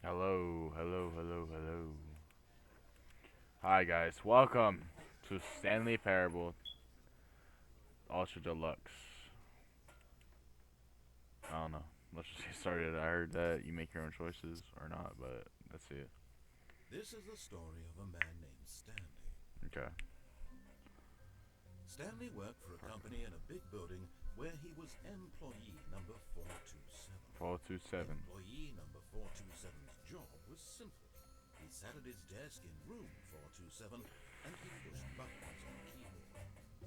Hello, hello, hello, hello. Hi guys, welcome to Stanley Parable Ultra Deluxe. I don't know. Let's just get started. I heard that you make your own choices or not, but let's see it. This is the story of a man named Stanley. Okay. Stanley worked for a company in a big building where he was employee number 427. 427. Employee number 427's job was simple. He sat at his desk in room 427 and he pushed buttons on a keyboard.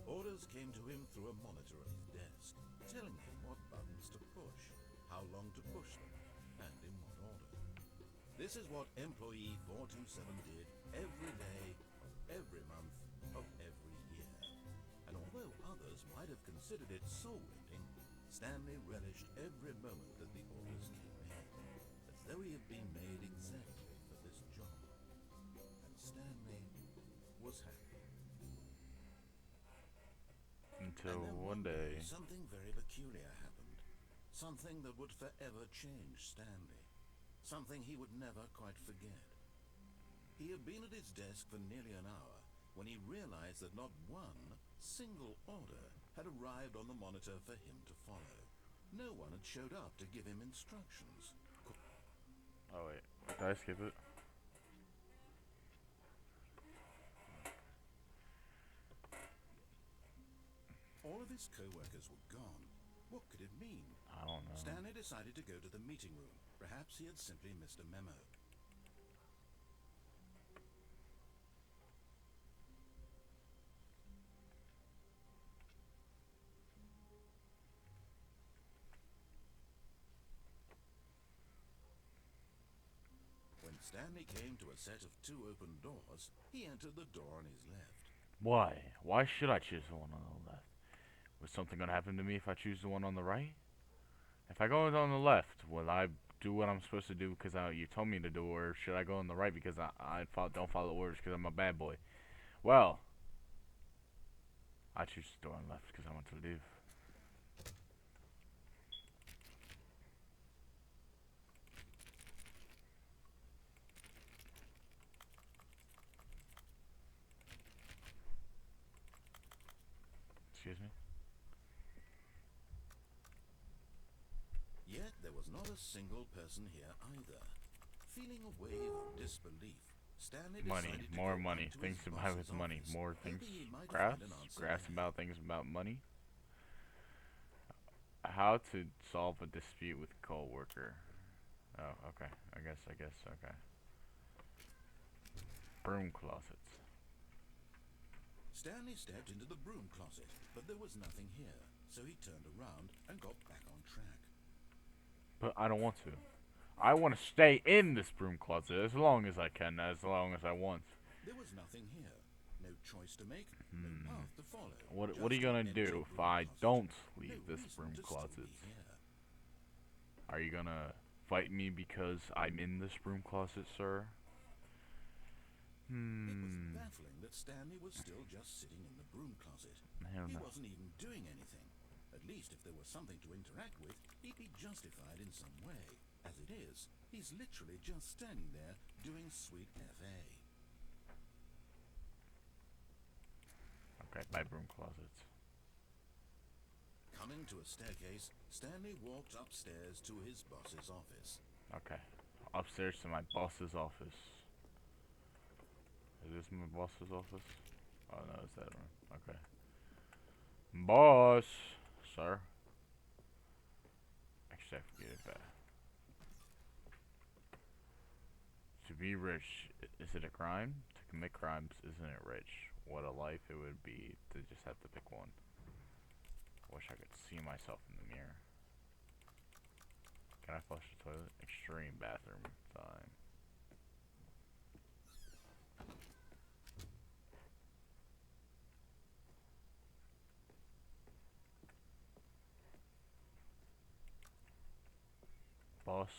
Orders came to him through a monitor on his desk, telling him what buttons to push, how long to push them, and in what order. This is what employee 427 did every day of every month of every year. And although others might have considered it soul-rending, Stanley relished every moment that the orders came in, as though he had been made exactly for this job. And Stanley was happy. And Until then one one day, day. something very peculiar happened. Something that would forever change Stanley. Something he would never quite forget. He had been at his desk for nearly an hour when he realized that not one single order had arrived on the monitor for him to follow. No one had showed up to give him instructions. Oh wait, did I skip it? All of his co-workers were gone. What could it mean? I don't know. Stanley decided to go to the meeting room. Perhaps he had simply missed a memo. When Stanley came to a set of two open doors, he entered the door on his left. Why? Why should I choose the one on the left? Was something gonna happen to me if I choose the one on the right? If I go on the left, will I do what I'm supposed to do because you told me to do, or should I go on the right because don't follow orders because I'm a bad boy? Well, I choose to go on the left because I want to leave. Excuse me? Yet there was not a single person here either. Feeling a wave of disbelief, Stanley Money, decided to more go money, into things his to buy with boss's money, office, more things. hoping he might Grass? find an answer Grass there. about things about money? How to solve a dispute with a coworker. Oh, okay. I guess, okay. Broom closets. Stanley stepped into the broom closet, but there was nothing here, so he turned around and got back on track. But I don't want to. I want to stay in this broom closet as long as I can, as long as I want. There was nothing here. No choice to make, no Hmm. path to follow. What are Just you an gonna empty do if broom I closet. don't No leave this reason broom to still closet? be here. Are you gonna fight me because I'm in this broom closet, sir? It was Hmm. baffling that Stanley was still just sitting in the broom closet. I don't He know. wasn't even doing anything. At least if there was something to interact with, he'd be justified in some way. As it is, he's literally just standing there doing sweet FA. Okay, my broom closets. Coming to a staircase, Stanley walked upstairs to his boss's office. Okay. Upstairs to my boss's office. Is this my boss's office? Oh no, it's that room. Okay. Boss, sir. Actually, I forget that. To be rich, is it a crime? To commit crimes, isn't it rich? What a life it would be to just have to pick one. Wish I could see myself in the mirror. Can I flush the toilet? Extreme bathroom time. Boss,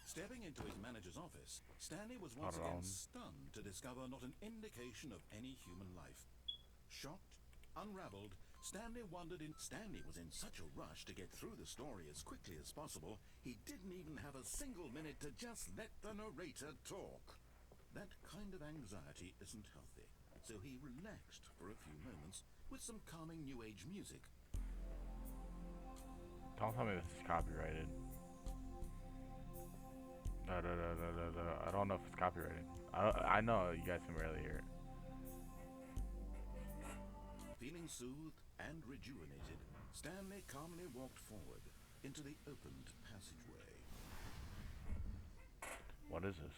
Stepping into his manager's office, Stanley was once again pardon. stunned to discover not an indication of any human life. Shocked, unraveled, Stanley was in such a rush to get through the story as quickly as possible, he didn't even have a single minute to just let the narrator talk. That kind of anxiety isn't healthy, so he relaxed for a few moments with some calming new age music. Don't tell me this is copyrighted. I don't know if it's copyrighted. I know you guys can barely hear it. Feeling soothed and rejuvenated, Stanley calmly walked forward into the opened passageway. What is this?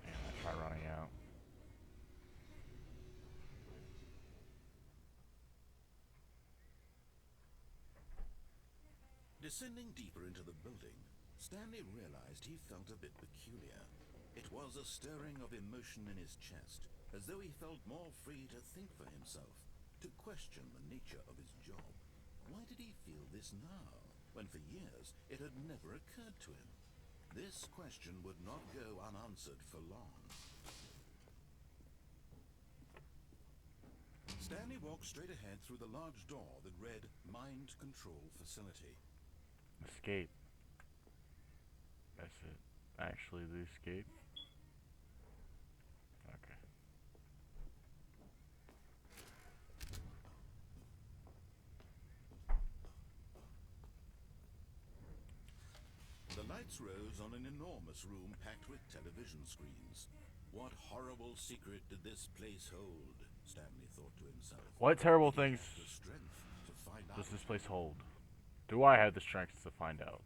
Damn, I tried running out. Descending deeper into the building, Stanley realized he felt a bit peculiar. It was a stirring of emotion in his chest, as though he felt more free to think for himself, to question the nature of his job. Why did he feel this now, when for years it had never occurred to him? This question would not go unanswered for long. Stanley walked straight ahead through the large door that read Mind Control Facility. Escape. That's it. Actually, the escape. Okay. The lights rose on an enormous room packed with television screens. What horrible secret did this place hold? Stanley thought to himself. What terrible Did he things have the strength to find does out? this place hold? Do I have the strength to find out?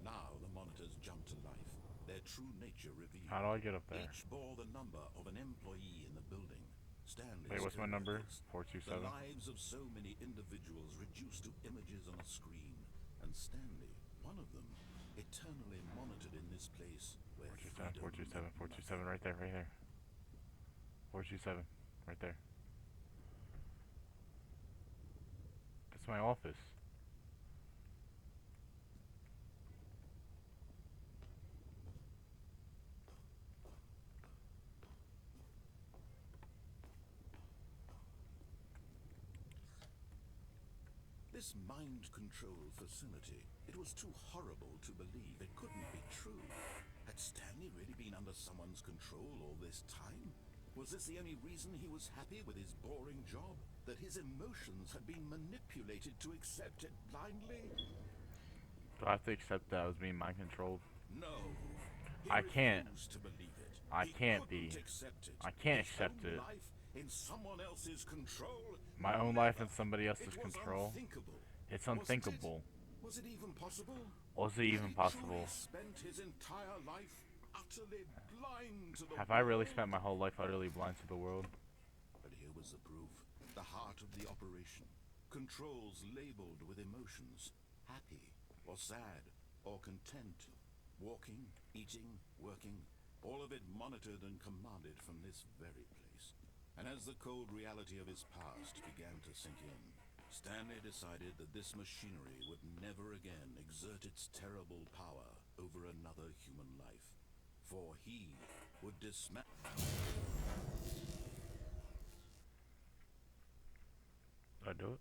Now the monitors jumped to life, their true nature revealed. How do I get up there? Each bore the number of an employee in the building. Stanley's Wait, what's my number? co-workers. 427? The lives of so many individuals reduced to images on a screen, and Stanley, one of them, eternally monitored in this place where 427, 427, 427, right there, right there. 427, right there. That's my office. This mind control facility, it was too horrible to believe. It couldn't be true. Had Stanley really been under someone's control all this time? Was this the only reason he was happy with his boring job? That his emotions had been manipulated to accept it blindly? Do I have to accept that I was being mind controlled? No. He I can't. refused to believe it. I He can't couldn't be. accept it. I can't His accept own it. life in someone else's control? My own life in Never. somebody else's It was control. unthinkable. It's Wasn't it? unthinkable. Was it even possible? Was it even Had he possible? truly spent his entire life utterly blind to the Have I really world? spent my whole life utterly blind to the world? But here was the proof. The heart of the operation. Controls labeled with emotions. Happy, or sad, or content. Walking, eating, working. All of it monitored and commanded from this very place. And as the cold reality of his past began to sink in, Stanley decided that this machinery would never again exert its terrible power over another human life. For he would dismantle. Did I do it?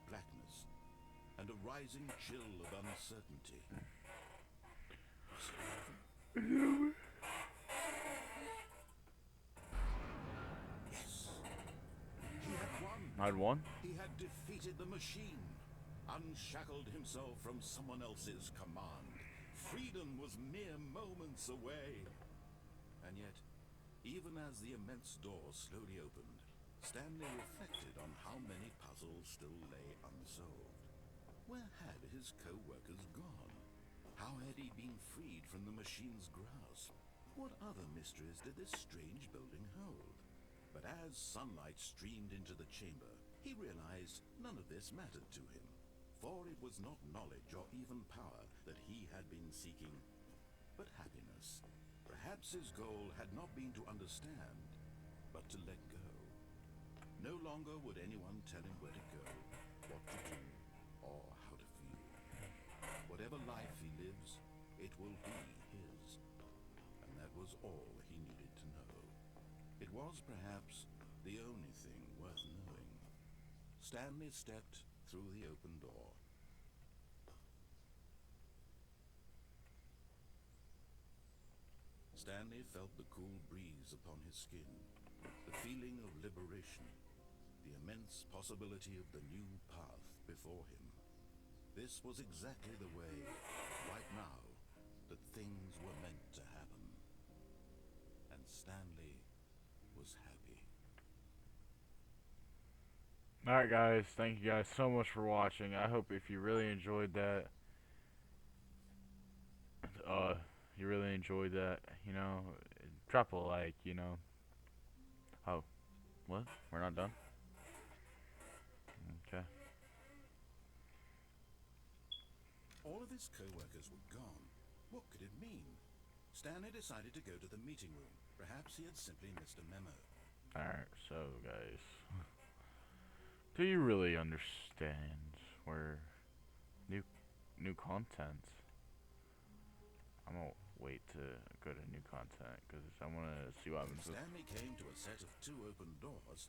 Blackness and a rising chill of uncertainty. Yes. He had won. I'd won? He had defeated the machine, unshackled himself from someone else's command. Freedom was mere moments away. And yet, even as the immense door slowly opened, Stanley reflected on how many puzzles still lay unsolved. Where had his co-workers gone? How had he been freed from the machine's grasp? What other mysteries did this strange building hold? But as sunlight streamed into the chamber, he realized none of this mattered to him. For it was not knowledge or even power that he had been seeking, but happiness. Perhaps his goal had not been to understand, but to let go. No longer would anyone tell him where to go, what to do, or how to feel. Whatever life he lives, it will be his. And that was all he needed to know. It was perhaps the only thing worth knowing. Stanley stepped through the open door. Stanley felt the cool breeze upon his skin, the feeling of liberation, the immense possibility of the new path before him. This was exactly the way, right now, that things were meant to happen. And Stanley was happy. Alright guys, thank you guys so much for watching. I hope if you really enjoyed that, you know, drop a like, you know. Oh, what? We're not done? Okay. All of his co-workers were gone. What could it mean? Stanley decided to go to the meeting room. Perhaps he had simply missed a memo. Alright, so guys, do you really understand where new content? I'm gonna wait to go to new content because I want to see what happens. Stanley came to a set of 2 open doors.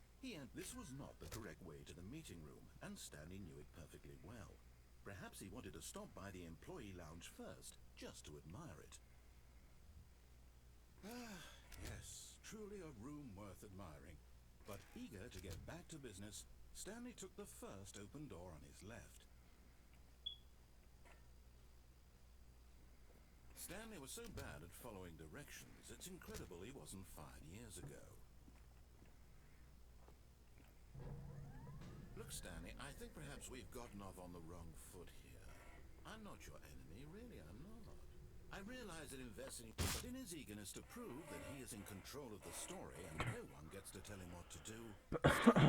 This was not the correct way to the meeting room, and Stanley knew it perfectly well. Perhaps he wanted to stop by the employee lounge first, just to admire it. Ah, yes, truly a room worth admiring. But eager to get back to business, Stanley took the first open door on his left. Stanley was so bad at following directions, it's incredible he wasn't fired years ago. Look, Stanley, I think perhaps we've gotten off on the wrong foot here. I'm not your enemy, really, I'm not. I realize that investing, but in his eagerness to prove that he is in control of the story and no one gets to tell him what to do,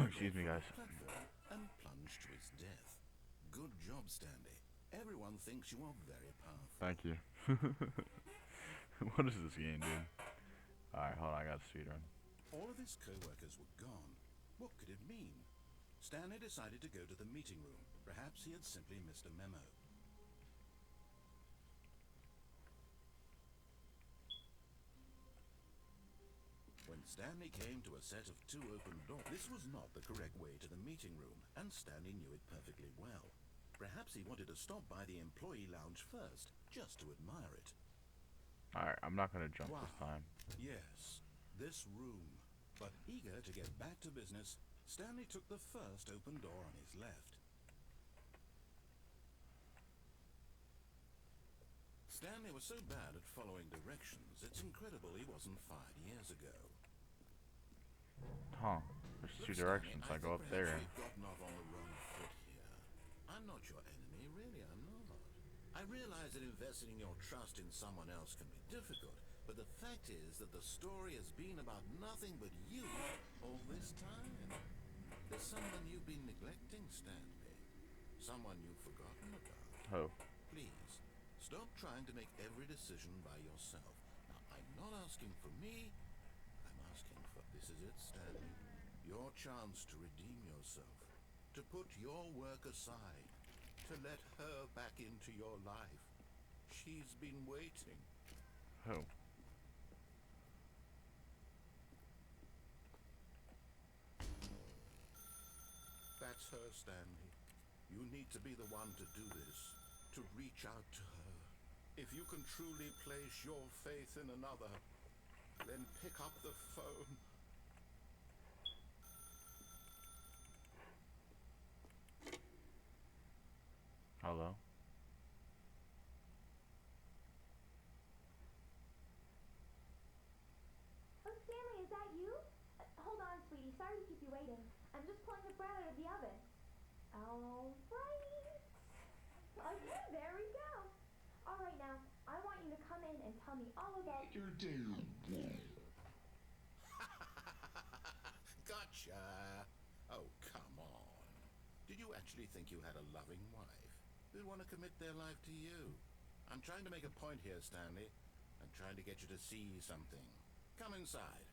excuse me, guys, platform and plunged to his death. Good job, Stanley. Everyone thinks you are very powerful. thank you. What is this game, dude? Alright, hold on, I got a speedrun. All of his co-workers were gone. What could it mean? Stanley decided to go to the meeting room. Perhaps he had simply missed a memo. When Stanley came to a set of 2 open doors, this was not the correct way to the meeting room, and Stanley knew it perfectly well. Perhaps he wanted to stop by the employee lounge first, just to admire it. Alright, I'm not gonna jump this time. Yes, this room. But eager to get back to business, Stanley took the first open door on his left. Stanley was so bad at following directions, it's incredible he wasn't fired years ago. Huh. There's 2 Look, directions. Stanley, I go up think there. perhaps we've gotten off on the wrong foot here. I'm not your enemy, really, I'm not. I realize that investing your trust in someone else can be difficult, but the fact is that the story has been about nothing but you all this time. There's someone you've been neglecting, Stanley. Someone you've forgotten about. Oh. Please, stop trying to make every decision by yourself. Now, I'm not asking for me. I'm asking for... This is it, Stanley. Your chance to redeem yourself. To put your work aside. To let her back into your life. She's been waiting. Oh. That's her, Stanley. You need to be the one to do this. To reach out to her. If you can truly place your faith in another, then pick up the phone. Hello? Oh, Stanley, is that you? Hold on, sweetie. Sorry to keep you waiting. I'm just pulling the bread out of the oven. All right. Okay, there we go. All right, now, I want you to come in and tell me all about your day. Gotcha. Oh, come on. Did you actually think you had a loving wife? who'd want to commit their life to you. I'm trying to make a point here, Stanley. I'm trying to get you to see something. Come inside.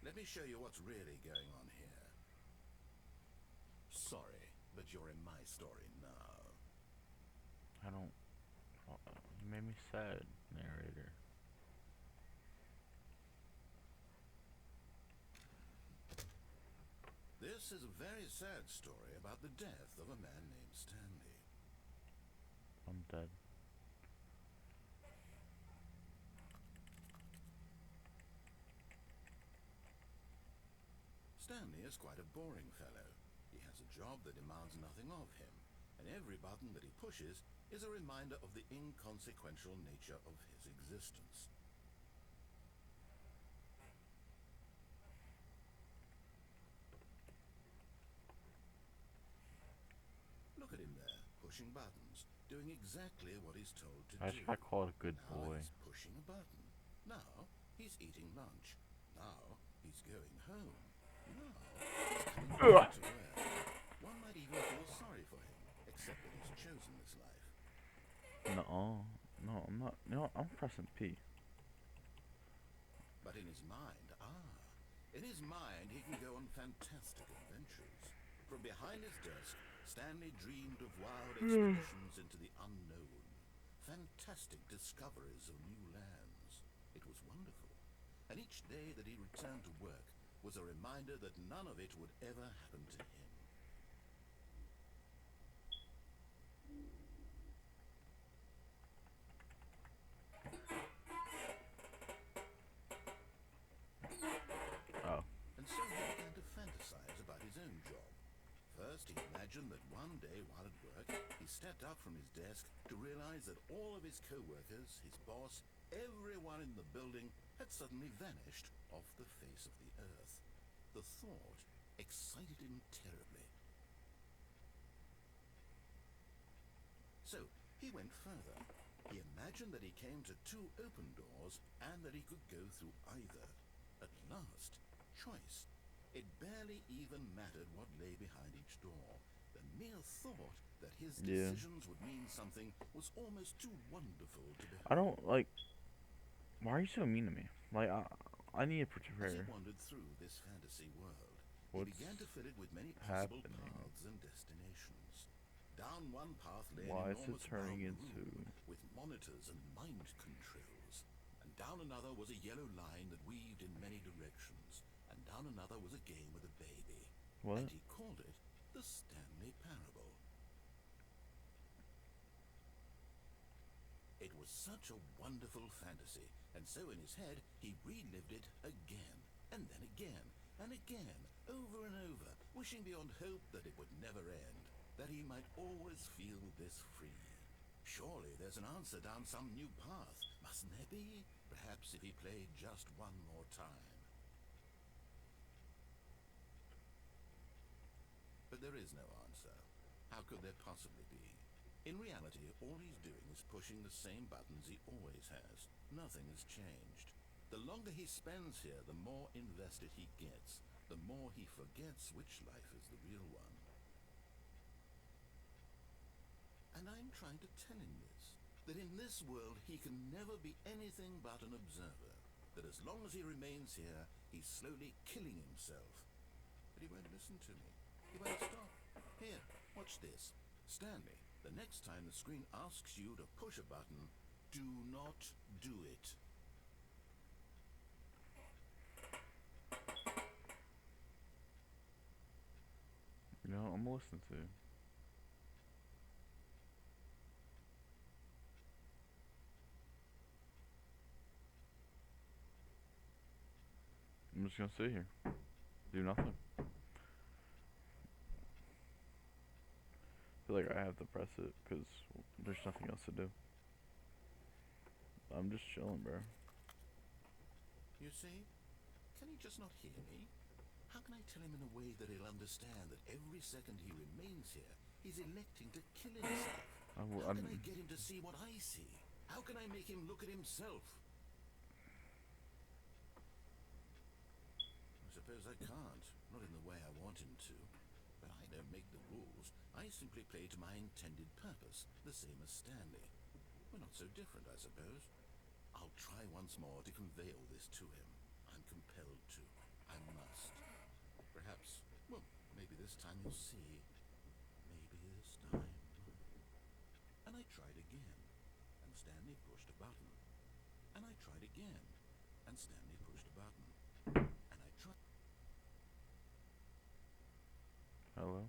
Let me show you what's really going on here. Sorry, but you're in my story now. I don't. You made me sad, narrator. This is a very sad story about the death of a man named Stanley. I'm dead. Stanley is quite a boring fellow. He has a job that demands nothing of him, and every button that he pushes is a reminder of the inconsequential nature of his existence. Look at him there, pushing buttons, doing exactly what he's told to I do. should call it a good Now boy. he's pushing a button. Now he's eating lunch. Now he's going home. Now he's coming back to work. One might even feel sorry for him, except that he's chosen this life. No, I'm not. No, I'm pressing P. But in his mind, he can go on fantastic adventures. From behind his desk, Stanley dreamed of wild expeditions into the unknown, fantastic discoveries of new lands. It was wonderful. And each day that he returned to work was a reminder that none of it would ever happen to him. Oh. And so he began to fantasize about his own job. First, he imagined that one day while at work, he stepped up from his desk to realize that all of his co-workers, his boss, everyone in the building had suddenly vanished off the face of the earth. The thought excited him terribly. So, he went further. He imagined that he came to two open doors and that he could go through either. At last, choice. It barely even mattered what lay behind each door. The mere thought that his decisions would mean something was almost too wonderful to behold. I don't like. Why are you so mean to me? Like, I need a As he prayer. wandered through this fantasy world, What's he began to fill it with many possible happening? paths and destinations. Down one path lay Why an is it enormous turning round into? room with monitors and mind controls. And down another was a yellow line that weaved in many directions. And down another was a game with a baby. What? And he called it the Stanley Parable. It was such a wonderful fantasy, and so in his head he relived it again, and then again, and again, over and over, wishing beyond hope that it would never end, that he might always feel this free. Surely there's an answer down some new path, mustn't there be? Perhaps if he played just one more time. But there is no answer. How could there possibly be? In reality, all he's doing is pushing the same buttons he always has. Nothing has changed. The longer he spends here, the more invested he gets, the more he forgets which life is the real one. And I'm trying to tell him this, that in this world he can never be anything but an observer, that as long as he remains here, he's slowly killing himself. But he won't listen to me. He won't stop. Here, watch this. Stanley, the next time the screen asks you to push a button, do not do it. You know, I'm listening to you. I'm just gonna sit here, do nothing. I feel like I have to press it because there's nothing else to do. I'm just chilling, bro. You see? Can he just not hear me? How can I tell him in a way that he'll understand that every second he remains here, he's electing to kill himself? How can I get him to see what I see? How can I make him look at himself? I suppose I can't. Not in the way I want him to. But I don't make the rules. I simply play to my intended purpose, the same as Stanley. We're not so different, I suppose. I'll try once more to convey all this to him. I'm compelled to. I must. Perhaps, well, maybe this time you'll see. Maybe this time. And I tried again, and Stanley pushed a button. And I tried again, and Stanley pushed a button. And I tried. Hello?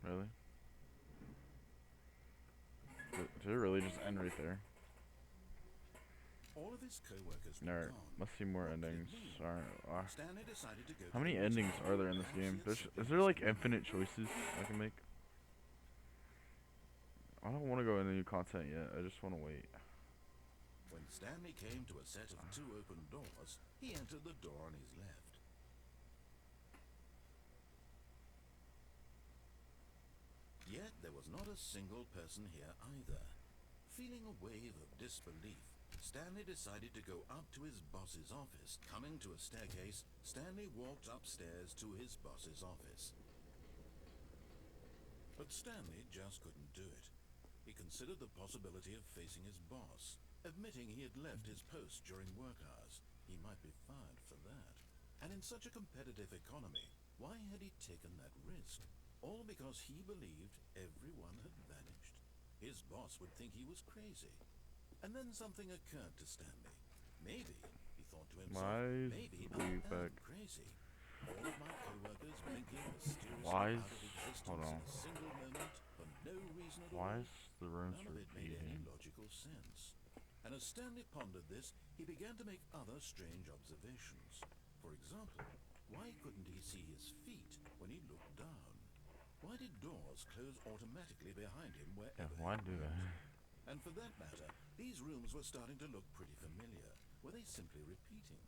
Really? Did it really just end right there? All of his co-workers were Alright, gone. let's see more What could it endings. mean? Alright, Stanley decided to go how to many the endings restaurant are there in this perhaps he game? had simply Is there like missed infinite the choices I can make? I don't want to go into new content yet. I just want to wait. When Stanley came to a set of 2 open doors, he entered the door on his left. Yet there was not a single person here either. Feeling a wave of disbelief, Stanley decided to go up to his boss's office. Coming to a staircase, Stanley walked upstairs to his boss's office. But Stanley just couldn't do it. He considered the possibility of facing his boss, admitting he had left his post during work hours. He might be fired for that. And in such a competitive economy, why had he taken that risk? All because he believed everyone had vanished. His boss would think he was crazy. And then something occurred to Stanley. Maybe, he thought to himself, Why is maybe the I back? am crazy. All of my co-workers blinking mysteriously Why out is? of existence Hold in on. a single moment for no reason at Why all. is the rooms None of it made any repeating? logical sense. And as Stanley pondered this, he began to make other strange observations. For example, why couldn't he see his feet when he looked down? Why did doors close automatically behind him Yeah, wherever why he do went? that? And for that matter, these rooms were starting to look pretty familiar. Were they simply repeating?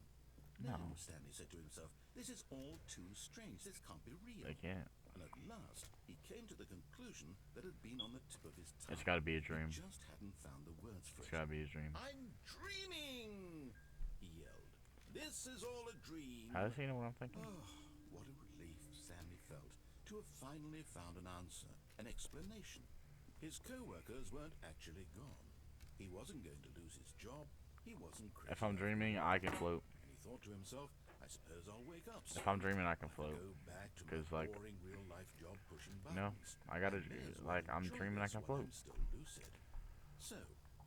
No, No. Stanley said to himself, this is all too strange. This can't be real. I can't. And at last, he came to the conclusion that had been on the tip of his tongue. It's gotta be a dream. He just hadn't found the words for It's it. gotta be a dream. I'm dreaming! He yelled. This is all a dream. How does he know what I'm thinking? Oh, what a relief Stanley felt to have finally found an answer, an explanation. His co-workers weren't actually gone. He wasn't going to lose his job. He wasn't crazy. If I'm dreaming, I can float. And he thought to himself, I suppose I'll wake up soon. If I'm dreaming, I can I'll float. go back to my 'Cause, like, boring real-life job pushing no, buttons. I gotta, may as well like, I'm enjoy dreaming I this can while float. I'm still lucid. So,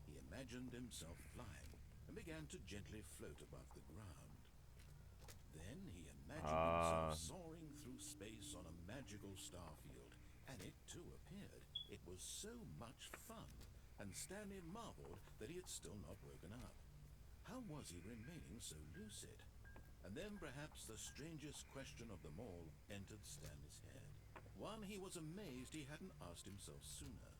he imagined himself flying and began to gently float above the ground. Then he imagined himself soaring through space on a magical star field, and it too appeared. It was so much fun, and Stanley marveled that he had still not woken up. How was he remaining so lucid? And then perhaps the strangest question of them all entered Stanley's head. One he was amazed he hadn't asked himself sooner.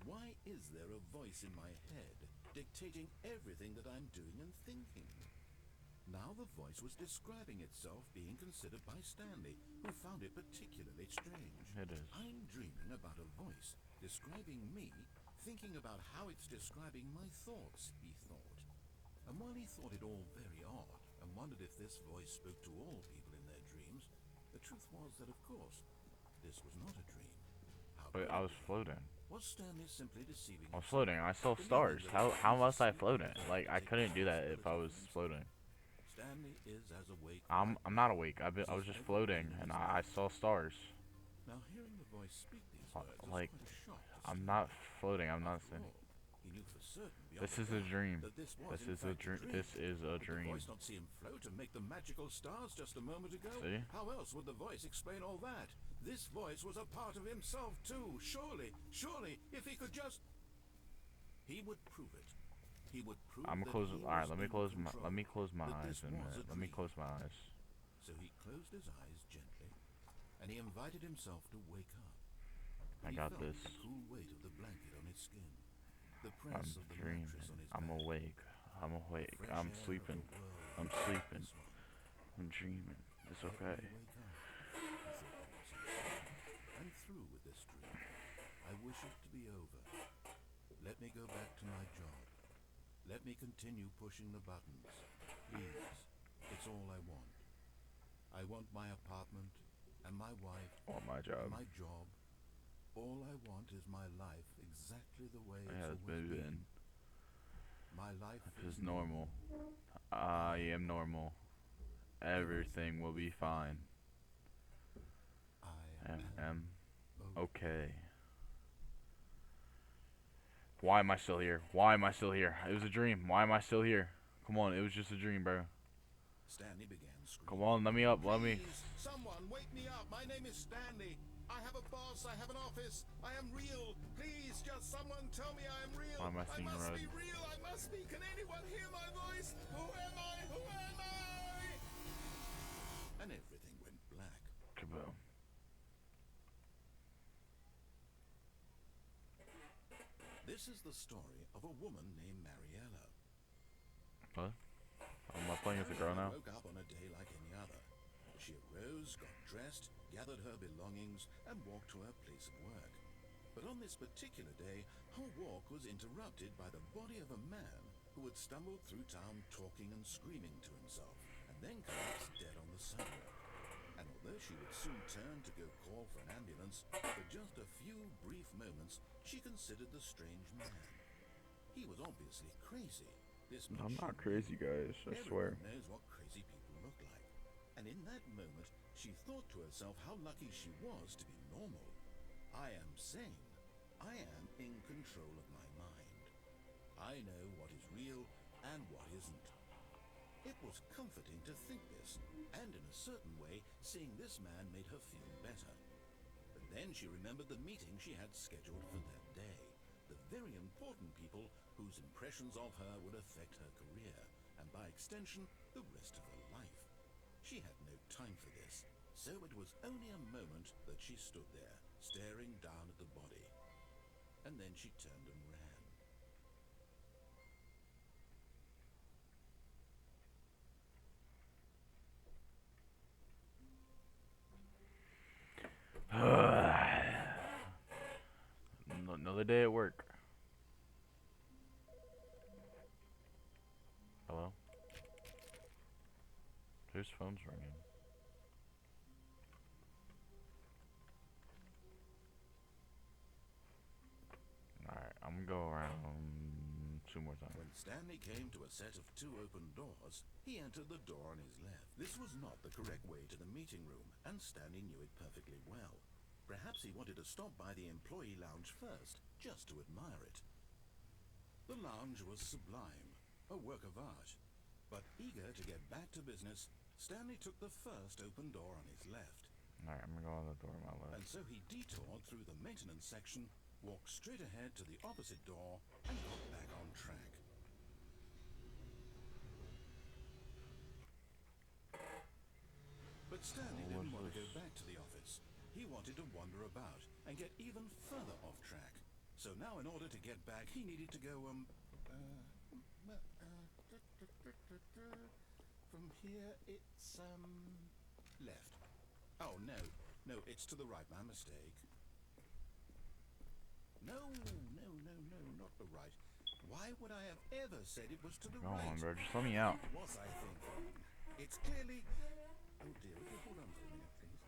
Why is there a voice in my head dictating everything that I'm doing and thinking? Now the voice was describing itself being considered by Stanley, who found it particularly strange. It is. I'm dreaming about a voice describing me, thinking about how it's describing my thoughts, he thought. And while he thought it all very odd, and wondered if this voice spoke to all people in their dreams, the truth was that, of course, this was not a dream. How But could I it was be? floating. Was Stanley simply deceiving I was himself? floating. I saw Believing stars. that How this was I sleep floating? was Like, I taking couldn't do that if I was responsibility for floating. himself. Stanley is as awake I'm right not now awake. I as was he's just ever floating, been in and his I life. saw stars. Now, hearing the voice speak these words was Like, quite a shock to I'm Stanley. not floating. I'm not After sitting. all, he knew for certain beyond This a is a doubt dream. that this was This in is a fact dream. This is a Did the dream. voice not see him float and make the magical stars just a moment ago? See? How else would the voice explain all that? This voice was a part of himself too. Surely, if he could just... He would prove it. He would prove I'm that gonna close. he All right, was let me in close my. control, Let me close my that eyes this in a was minute. a Let me dream. close my eyes. So he closed his eyes gently, and he invited himself to wake up. I He got felt this. the cool weight of the blanket on his skin, the I'm press of the dreaming. mattress on his I'm back, awake. I'm the awake. fresh I'm air of sleeping. the world I'm beyond sleeping. this one. I'm dreaming. It's Let okay. me wake up, he thought to himself. I'm through with this dream. I wish it to be over. Let me go back to my job. Let me continue pushing the buttons. Please, it's all I want. I want my apartment, and my wife, Or my and job. my job. All I want is my life exactly the way Yeah, it's it's always been. been. My life This is is normal. I am normal. Everything will be fine. I am okay. okay. Why am I still here? Why am I still here? It was a dream. Why am I still here? Come on, it was just a dream, bro. Stanley began screaming. Come on, let me up. Let me. Please, someone wake me up. My name is Stanley. I have a boss. I have an office. I am real. Please, just someone tell me I am real. Why am I seeing must red? be real. I must be. Can anyone hear my voice? Who am I? Who am I? And everything went black. Kaboom. This is the story of a woman named Mariella. What? Am I playing as a girl now? Woke up on a day like any other. She arose, got dressed, gathered her belongings, and walked to her place of work. But on this particular day, her walk was interrupted by the body of a man who had stumbled through town talking and screaming to himself, and then collapsed dead on the sidewalk. And although she would soon turn to go call for an ambulance, for just a few brief moments, she considered the strange man. He was obviously crazy. This much I'm she not knew. crazy, guys. I swear. Everyone knows what crazy people look like. And in that moment, she thought to herself how lucky she was to be normal. I am sane. I am in control of my mind. I know what is real and what isn't. It was comforting to think this, and in a certain way, seeing this man made her feel better. But then she remembered the meeting she had scheduled for that day. The very important people whose impressions of her would affect her career, and by extension, the rest of her life. She had no time for this, so it was only a moment that she stood there, staring down at the body. And then she turned and ran. Another day at work. Hello? Whose phone's ringing? Alright, I'm gonna go around 2 more times. When Stanley came to a set of 2 open doors, he entered the door on his left. This was not the correct way to the meeting room, and Stanley knew it perfectly well. Perhaps he wanted to stop by the employee lounge first, just to admire it. The lounge was sublime, a work of art. But eager to get back to business, Stanley took the first open door on his left. Alright, I'm gonna go on the door on my left. And so he detoured through the maintenance section, walked straight ahead to the opposite door, and got back on track. But Stanley didn't want to go back to the office. He wanted to wander about and get even further off track. So now in order to get back, he needed to go, from here it's, left. Oh, no, it's to the right, my mistake. No, not the right. Why would I have ever said it was to the Go right? on, bro. Just let me out. What was I thinking? It's clearly... Oh dear, would you hold on for a minute, please?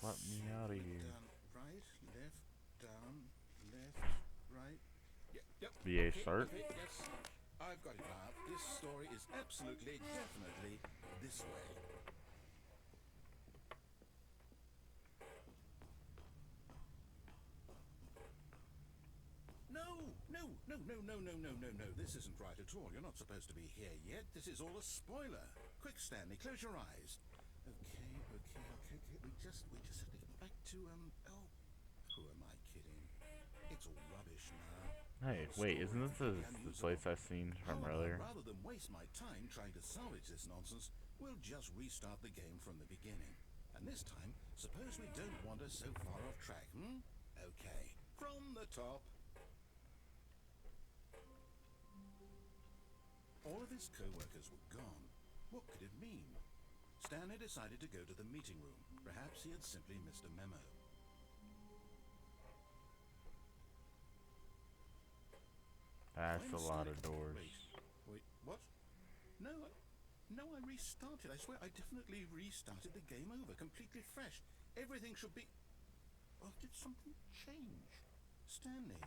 Let me out of here. Down, right, left, down, left, right. Yep. VA okay, start. Okay, yes, I've got it now. This story is absolutely, definitely this way. No. This isn't right at all. You're not supposed to be here yet. This is all a spoiler. Quick, Stanley, close your eyes. Okay. We just have to get back to, who am I kidding? It's all rubbish now. Hey, wait, isn't this the place I've seen from However, earlier? rather than waste my time trying to salvage this nonsense, we'll just restart the game from the beginning. And this time, suppose we don't wander so far off track, Okay, from the top. All of his co-workers were gone. What could it mean? Stanley decided to go to the meeting room. Perhaps he had simply missed a memo. That's a lot of doors. Wait, what? No, No, I restarted. I swear I definitely restarted the game over, completely fresh. Everything should be... Well, did something change? Stanley,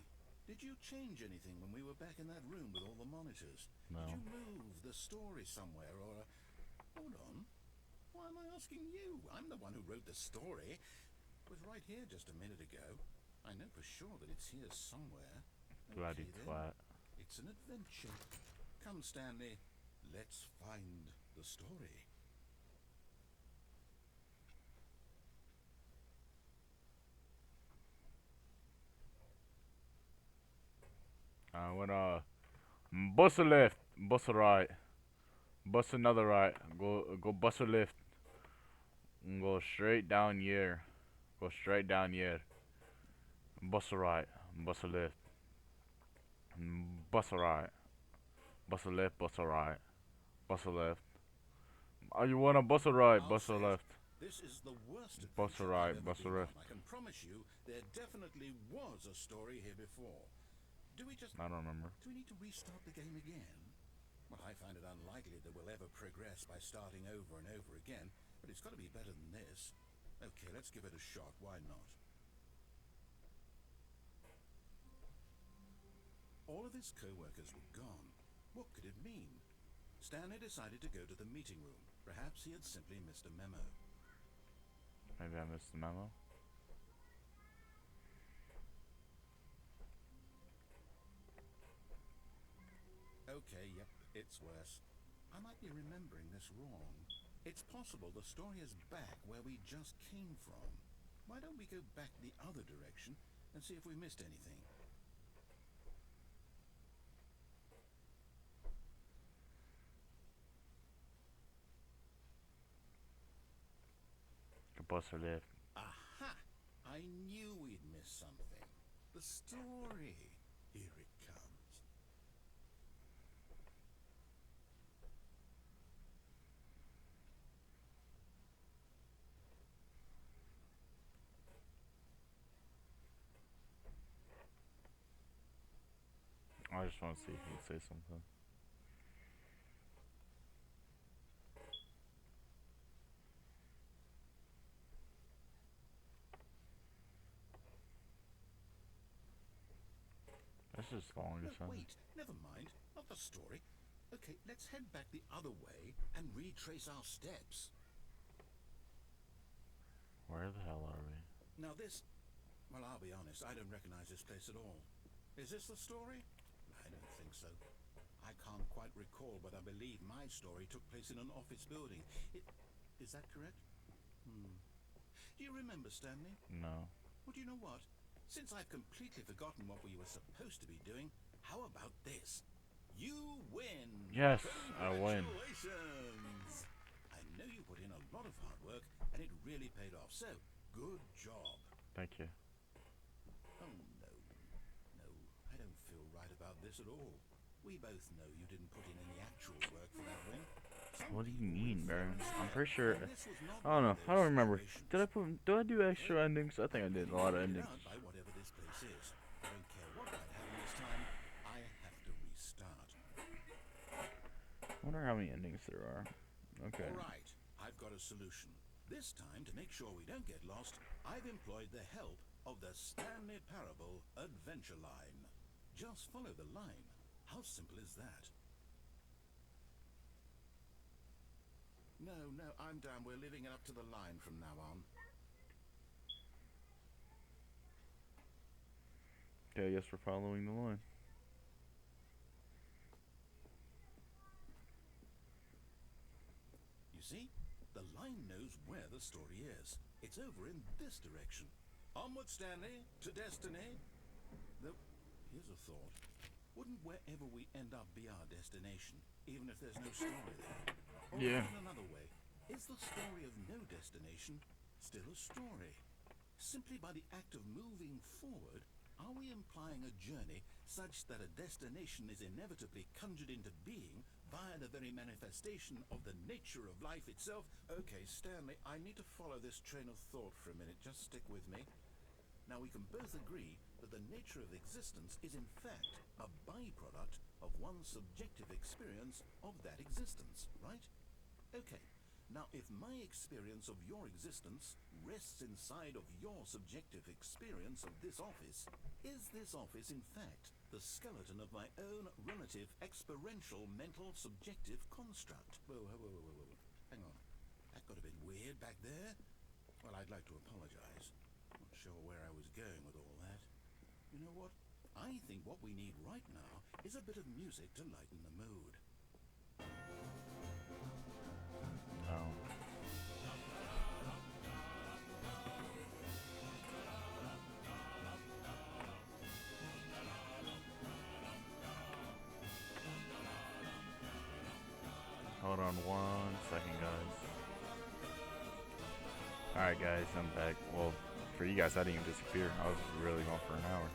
did you change anything when we were back in that room with all the monitors? No. Did you move the story somewhere or... Hold on. Why am I asking you? I'm the one who wrote the story. It was right here just a minute ago. I know for sure that it's here somewhere. Bloody Okay, then. twat. It's an adventure. Come, Stanley. Let's find the story. I went bus a left, bus a right, bus another right. Go bus a left. And go straight down here. Go straight down here. Bus a right, bus a left. Bus a right, bus a left, bus a right, bus a left. Oh, you wanna bus a right, I'll bus a say it. left. This is the worst Bus a adventure right, I've ever bus a been left. on. I can promise you there definitely was a story here before. Do we just... I don't remember. Do we need to restart the game again? Well, I find it unlikely that we'll ever progress by starting over and over again, but it's got to be better than this. Okay, let's give it a shot. Why not? All of his co-workers were gone. What could it mean? Stanley decided to go to the meeting room. Perhaps he had simply missed a memo. Maybe I missed the memo. Okay, yep, it's worse. I might be remembering this wrong. It's possible the story is back where we just came from. Why don't we go back the other direction and see if we missed anything? Bus a left. Aha! I knew we'd missed something. The story. Here it comes. I just want to see if he can say something. This is the No, longest one. wait. Never mind. Not the story. Okay, let's head back the other way and retrace our steps. Where the hell are we? Now this... Well, I'll be honest. I don't recognize this place at all. Is this the story? I don't think so. I can't quite recall, but I believe my story took place in an office building. Is that correct? Do you remember, Stanley? No. Well, do you know what? Since I've completely forgotten what we were supposed to be doing, how about this? You win! Yes, I win. Congratulations! I know you put in a lot of hard work, and it really paid off, so good job. Thank you. Oh, no. No, I don't feel right about this at all. We both know you didn't put in any actual work for that win. What do you mean, bro? I'm pretty sure. I don't know. I don't remember. Did I do extra endings? I think I did a lot of endings. By whatever this place is. I don't care what might happen this time. I have to restart. I wonder how many endings there are. Okay. All right, I've got a solution. This time, to make sure we don't get lost, I've employed the help of the Stanley Parable Adventure Line. Just follow the line. How simple is that? No, I'm down. We're living up to the line from now on. Okay, I guess we're following the line. You see? The line knows where the story is. It's over in this direction. Onward, Stanley, to destiny. Though, here's a thought. Wouldn't wherever we end up be our destination, even if there's no story there? Or Yeah. in another way, is the story of no destination still a story? Simply by the act of moving forward, are we implying a journey such that a destination is inevitably conjured into being via the very manifestation of the nature of life itself? Okay, Stanley, I need to follow this train of thought for a minute. Just stick with me. Now, we can both agree that the nature of existence is in fact a byproduct of one's subjective experience of that existence, right? Okay, now if my experience of your existence rests inside of your subjective experience of this office, is this office in fact the skeleton of my own relative experiential mental subjective construct? Whoa. Hang on. That got a bit weird back there. Well, I'd like to apologize. Not sure where I was going with all that. You know what? I think what we need right now is a bit of music to lighten the mood. Oh. Hold on 1 second, guys. Alright, guys, I'm back. Well, for you guys, I didn't even disappear. I was really going for an hour.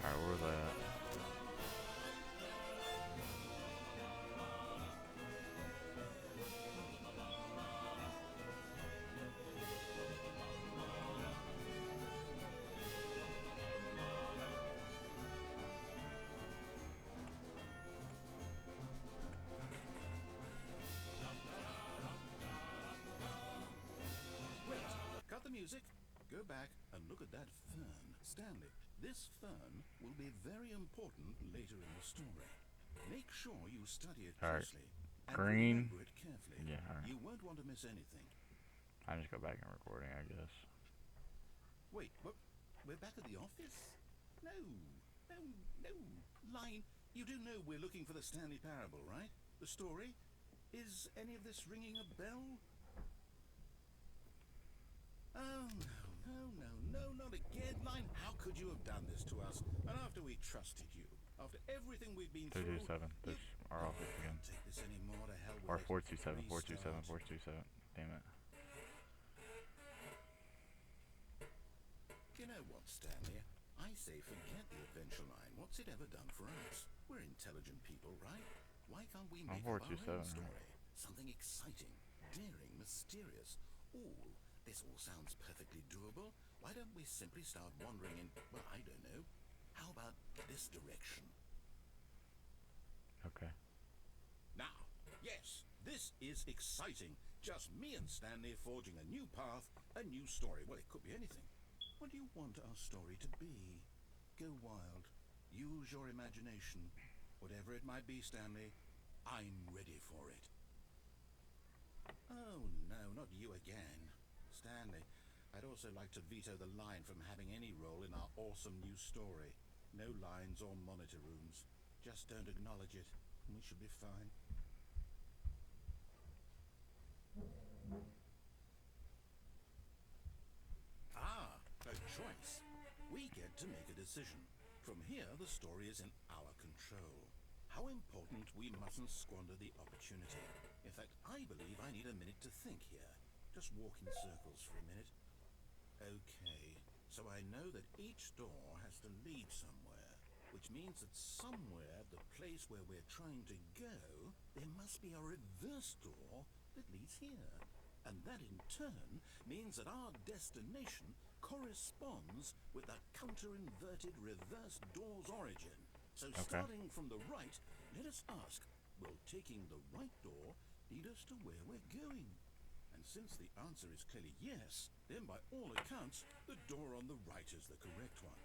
Alright, where was I at? Cut the music, go back and look at that fern. Stanley, this fern will be very important later in the story. Make sure you study it All right. closely and Green. remember it carefully. Yeah, alright. You won't want to miss anything. I just go back in recording, I guess. Wait, what? We're back at the office? No. Line, you do know we're looking for the Stanley Parable, right? The story? Is any of this ringing a bell? Oh, no, not again, Line. How could you have done this to us? And after we trusted you, after everything we've been through... 327. There's our office again. Can't take this anymore, to hell with Or it. 427, 427, Restart. 427. Damn it. You know what, Stanley? I say forget the adventure line. What's it ever done for us? We're intelligent people, right? Why can't we I'm make up our 427, own right? story? Something exciting, daring, mysterious. Ooh, this all sounds perfectly doable. Why don't we simply start wandering in, well, I don't know. How about this direction? Okay. Now, yes, this is exciting. Just me and Stanley forging a new path, a new story. Well, it could be anything. What do you want our story to be? Go wild. Use your imagination. Whatever it might be, Stanley, I'm ready for it. Oh, no, not you again. Stanley, I'd also like to veto the line from having any role in our awesome new story. No lines or monitor rooms. Just don't acknowledge it, and we should be fine. Ah, no choice. We get to make a decision. From here, the story is in our control. How important we mustn't squander the opportunity. In fact, I believe I need a minute to think here. Just walk in circles for a minute. Okay, so I know that each door has to lead somewhere, which means that somewhere, the place where we're trying to go, there must be a reverse door that leads here. And that in turn means that our destination corresponds with the counter-inverted reverse door's origin. So starting from the right, let us ask, will taking the right door lead us to where we're going? And since the answer is clearly yes, then by all accounts, the door on the right is the correct one.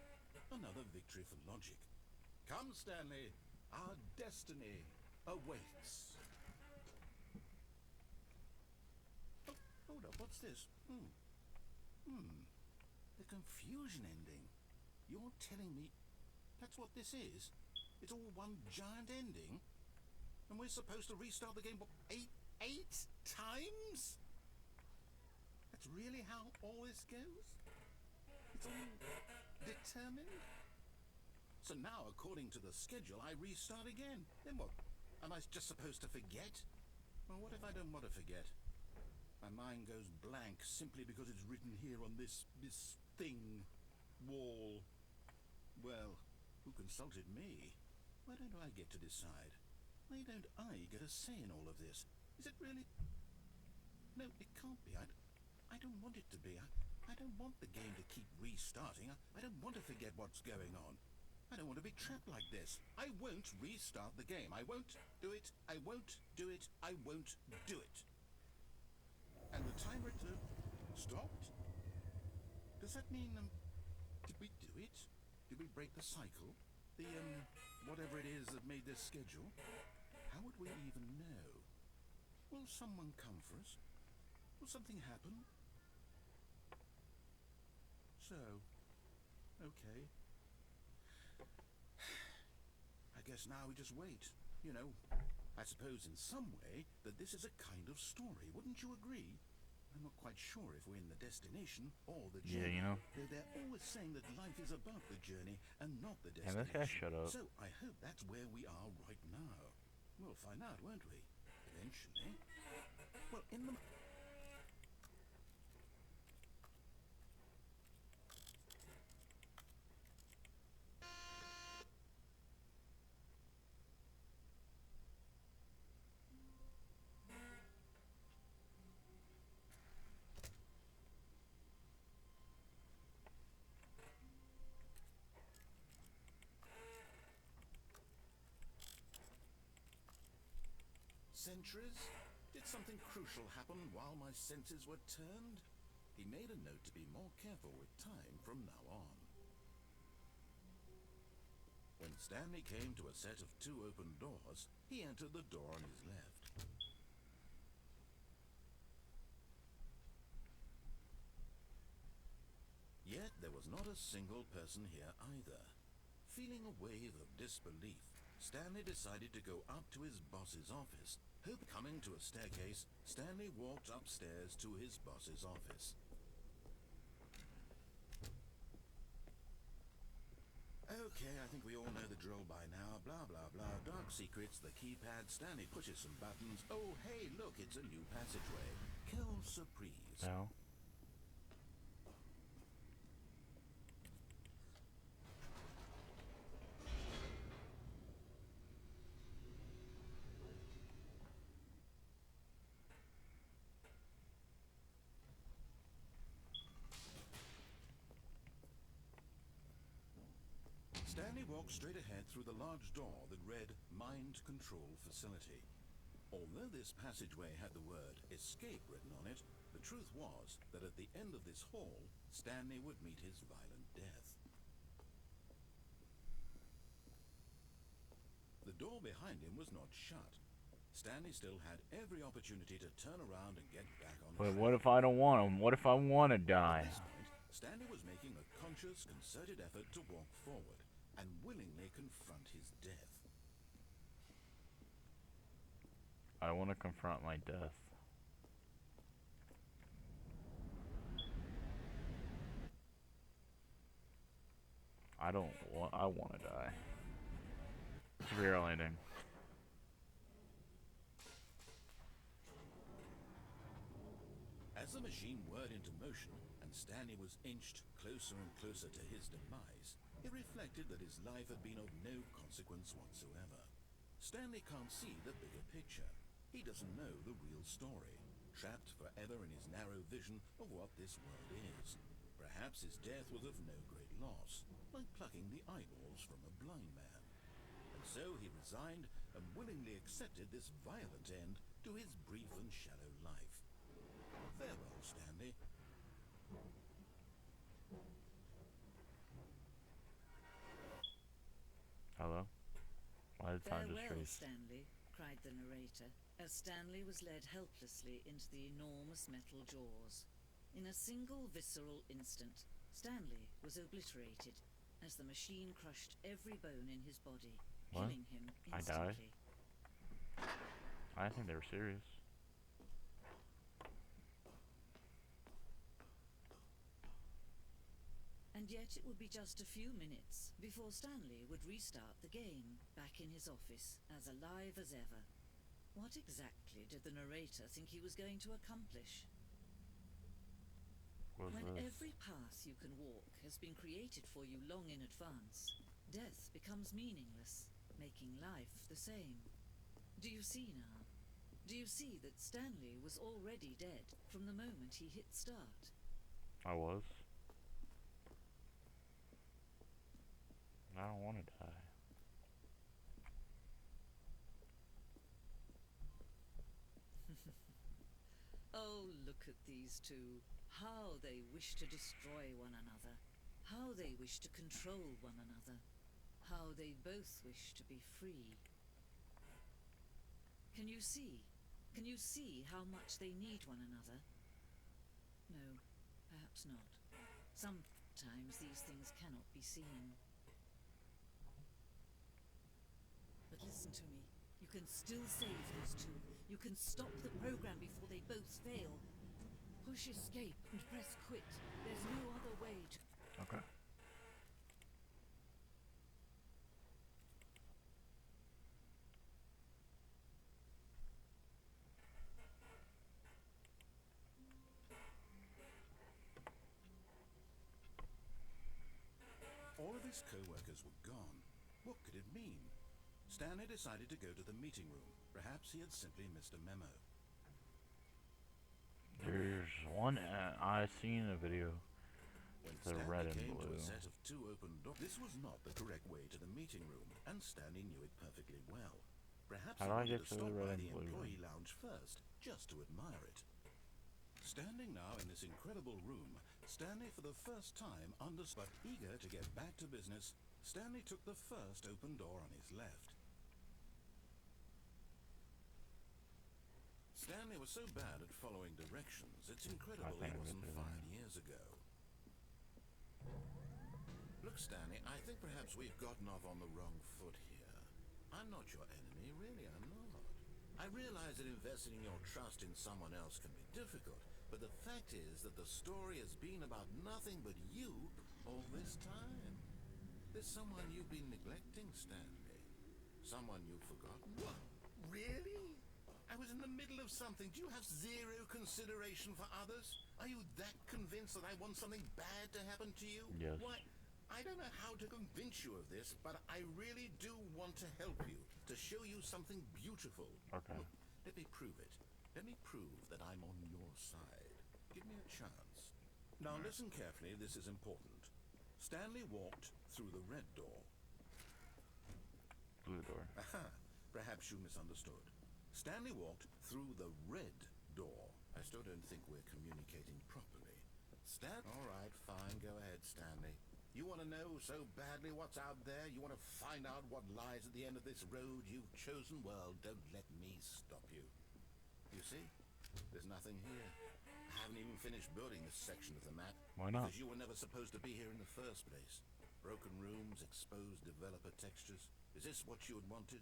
Another victory for logic. Come, Stanley, our destiny awaits. Oh, hold up, what's this? The confusion ending. You're telling me that's what this is? It's all one giant ending? And we're supposed to restart the game, what, eight times? That's really how all this goes? It's all determined? So now, according to the schedule, I restart again. Then what? Am I just supposed to forget? Well, what if I don't want to forget? My mind goes blank simply because it's written here on this thing, wall. Well, who consulted me? Why don't I get to decide? Why don't I get a say in all of this? Is it really? No, it can't be. I don't want it to be. I don't want the game to keep restarting. I don't want to forget what's going on. I don't want to be trapped like this. I won't restart the game. I won't do it. I won't do it. I won't do it. And the timer stopped? Does that mean, did we do it? Did we break the cycle? The, whatever it is that made this schedule? How would we even know? Will someone come for us? Will something happen? So, okay. I guess now we just wait. You know, I suppose in some way that this is a kind of story. Wouldn't you agree? I'm not quite sure if we're in the destination or the journey. Yeah, you know. Though they're always saying that life is about the journey and not the And destination. this guy shut up. So I hope that's where we are right now. We'll find out, won't we? Eventually. Well, in the... Centuries? Did something crucial happen while my senses were turned? He made a note to be more careful with time from now on. When Stanley came to a set of 2 open doors, he entered the door on his left. Yet there was not a single person here either. Feeling a wave of disbelief, Stanley decided to go up to his boss's office. Coming to a staircase, Stanley walked upstairs to his boss's office. Okay, I think we all know the drill by now. Blah, blah, blah. Dark secrets, the keypad. Stanley pushes some buttons. Oh, hey, look, it's a new passageway. Quelle surprise. No. Stanley walked straight ahead through the large door that read Mind Control Facility. Although this passageway had the word escape written on it, the truth was that at the end of this hall, Stanley would meet his violent death. The door behind him was not shut. Stanley still had every opportunity to turn around and get back on the But track. what if I don't want him? What if I want to die? At this point, Stanley was making a conscious, concerted effort to walk forward and willingly confront his death. I want to confront my death. I want to die. Severe landing. As the machine whirred into motion and Stanley was inched closer and closer to his demise, he reflected that his life had been of no consequence whatsoever. Stanley can't see the bigger picture. He doesn't know the real story, trapped forever in his narrow vision of what this world is. Perhaps his death was of no great loss, like plucking the eyeballs from a blind man. And so he resigned and willingly accepted this violent end to his brief and shallow life. Farewell, Stanley. Hello? Why did time just Farewell, freeze? Stanley, cried the narrator, as Stanley was led helplessly into the enormous metal jaws. In a single visceral instant, Stanley was obliterated as the machine crushed every bone in his body, What? killing him I died? instantly. I think they were serious. And yet it would be just a few minutes before Stanley would restart the game, back in his office, as alive as ever. What exactly did the narrator think he was going to accomplish? What was When this? every path you can walk has been created for you long in advance, death becomes meaningless, making life the same. Do you see now? Do you see that Stanley was already dead from the moment he hit start? I was. I don't want to die. Oh, look at these two. How they wish to destroy one another. How they wish to control one another. How they both wish to be free. Can you see? Can you see how much they need one another? No, perhaps not. Sometimes these things cannot be seen. But listen to me. You can still save those two. You can stop the program before they both fail. Push escape and press quit. There's no other way to... Okay. All of his co-workers were gone. What could it mean? Stanley decided to go to the meeting room. Perhaps he had simply missed a memo. There's one I seen in a video. When The Stanley red and came to blue. a set of two open doors, this was not the correct way to the meeting room, and Stanley knew it perfectly well. Perhaps How he do I wanted get to to the stop red by and the blue employee room? lounge first, just to admire it. Standing now in this incredible room, Stanley for the first time understood. But eager to get back to business, Stanley took the first open door on his left. Stanley was so bad at following directions, it's incredible he think I wasn't did fired that. years ago. Look, Stanley, I think perhaps we've gotten off on the wrong foot here. I'm not your enemy, really, I'm not. I realize that investing your trust in someone else can be difficult, but the fact is that the story has been about nothing but you all this time. There's someone you've been neglecting, Stanley. Someone you've forgotten. What? Really? I was in the middle of something. Do you have zero consideration for others? Are you that convinced that I want something bad to happen to you? Yes. Why, I don't know how to convince you of this, but I really do want to help you, to show you something beautiful. Okay. Look, let me prove it. Let me prove that I'm on your side. Give me a chance. Now listen carefully, this is important. Stanley walked through the red door. Blue door. Aha, perhaps you misunderstood. Stanley walked through the red door. I still don't think we're communicating properly. All right, fine, go ahead, Stanley. You want to know so badly what's out there? You want to find out what lies at the end of this road you've chosen? Well, don't let me stop you. You see? There's nothing here. I haven't even finished building this section of the map. Why not? Because you were never supposed to be here in the first place. Broken rooms, exposed developer textures. Is this what you had wanted?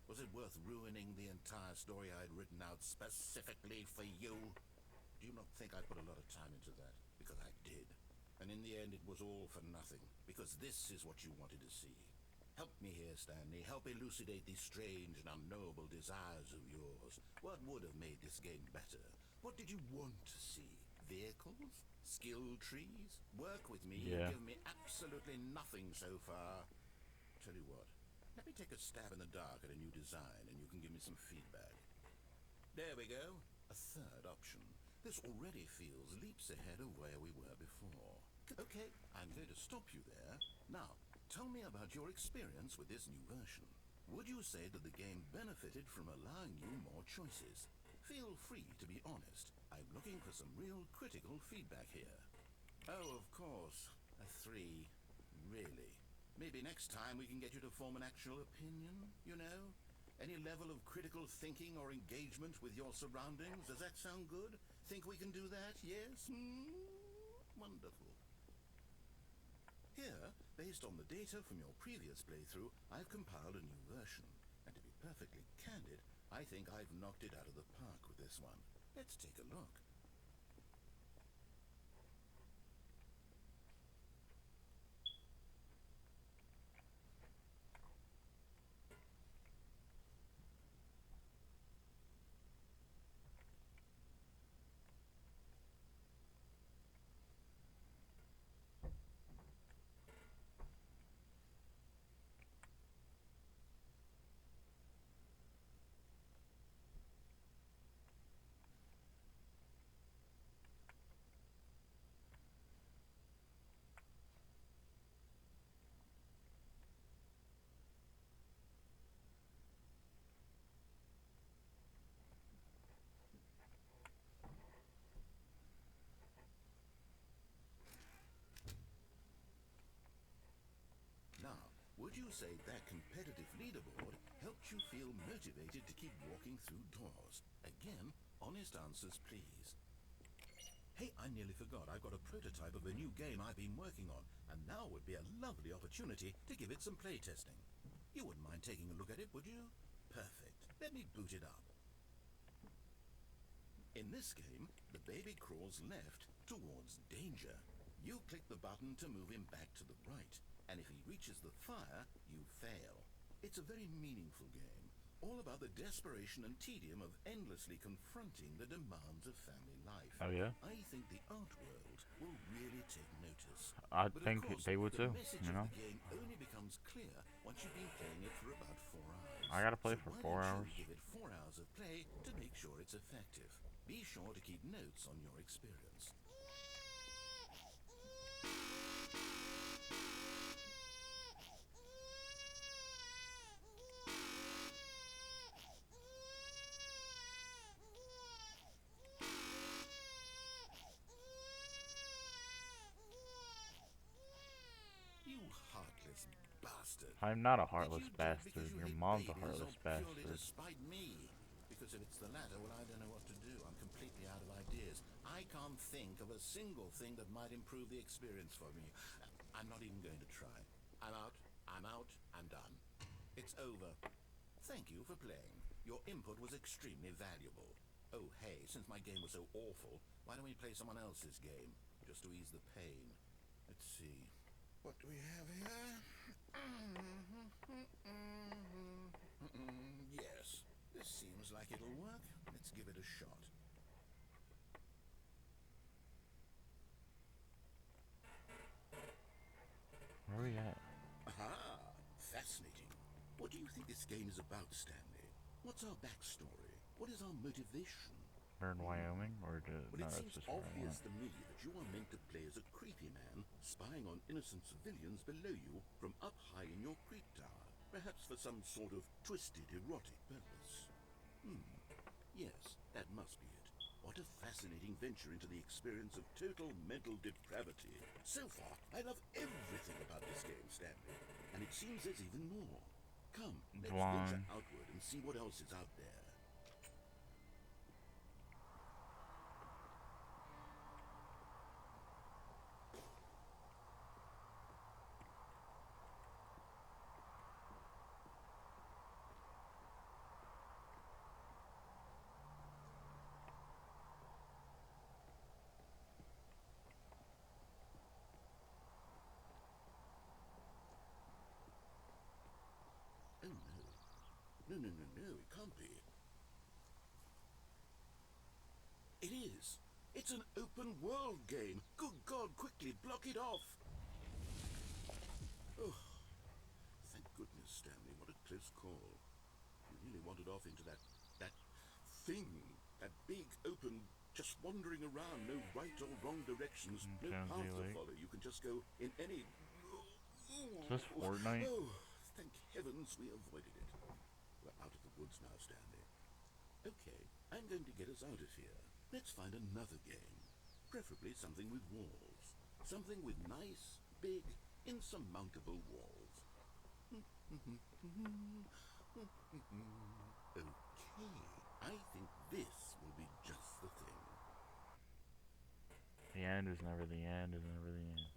Was it worth ruining the entire story I had written out specifically for you? Do you not think I put a lot of time into that? Because I did. And in the end it was all for nothing. Because this is what you wanted to see. Help me here, Stanley. Help elucidate these strange and unknowable desires of yours. What would have made this game better? What did you want to see? Vehicles? Skill trees? Work with me. Yeah. You've given me absolutely nothing so far. Tell you what. Let me take a stab in the dark at a new design and you can give me some feedback. There we go. A third option. This already feels leaps ahead of where we were before. Okay, I'm going to stop you there. Now, tell me about your experience with this new version. Would you say that the game benefited from allowing you more choices? Feel free to be honest. I'm looking for some real critical feedback here. Oh, of course. A 3. Really? Maybe next time we can get you to form an actual opinion, you know? Any level of critical thinking or engagement with your surroundings? Does that sound good? Think we can do that? Yes? Wonderful. Here, based on the data from your previous playthrough, I've compiled a new version. And to be perfectly candid, I think I've knocked it out of the park with this one. Let's take a look. say that competitive leaderboard helped you feel motivated to keep walking through doors. Again, honest answers, please. Hey, I nearly forgot. I've got a prototype of a new game I've been working on, and now would be a lovely opportunity to give it some playtesting. You wouldn't mind taking a look at it, would you? Perfect. Let me boot it up. In this game, the baby crawls left towards danger. You click the button to move him back to the right, and if he reaches the fire, you fail. It's a very meaningful game, all about the desperation and tedium of endlessly confronting the demands of family life. Oh yeah? I think the art world will really take notice. I But think of course, they would the too, message you of know? the game only becomes clear once you've been playing it for about 4 hours. I gotta play So for why 4 don't hours. you give it 4 hours of play to make sure it's effective. Be sure to keep notes on your experience. You heartless bastard. I'm not a Did heartless you do it because bastard. you Your hate mom's a babies heartless or purely to bastard. spite me? Because if it's the latter, well, I don't know what to do. I'm completely out of ideas. I can't think of a single thing that might improve the experience for me. I'm not even going to try. I'm out. I'm out. I'm done. It's over. Thank you for playing. Your input was extremely valuable. Oh, hey, since my game was so awful, why don't we play someone else's game? Just to ease the pain. Let's see. What do we have here? Yes, this seems like it'll work. Let's give it a shot. Where are we at? Aha! Fascinating. What do you think this game is about, Stanley? What's our backstory? What is our motivation? We're in Wyoming? Or Well, no, it that's seems just where I obvious went. to me that you are meant to play as a creepy man, spying on innocent civilians below you from up high in your creep tower, perhaps for some sort of twisted erotic purpose. Yes, that must be it. What a fascinating venture into the experience of total mental depravity. So far, I love everything about this game, Stanley, and it seems there's even more. Come, let's venture Blonde. outward and see what else is out there. Oh no. No, it can't be. It is. It's an open world game. Good God, quickly block it off. Oh, thank goodness, Stanley. What a close call. You really wandered off into that thing. That big, open, just wandering around. No right or wrong directions. No path to Lake. follow. You can just go in any... Is this Fortnite? Oh, thank heavens we avoided it. We're out of the woods now, Stanley. Okay, I'm going to get us out of here. Let's find another game. Preferably something with walls. Something with nice, big, insurmountable walls. Okay, I think this will be just the thing. The end is never the end, is never the end.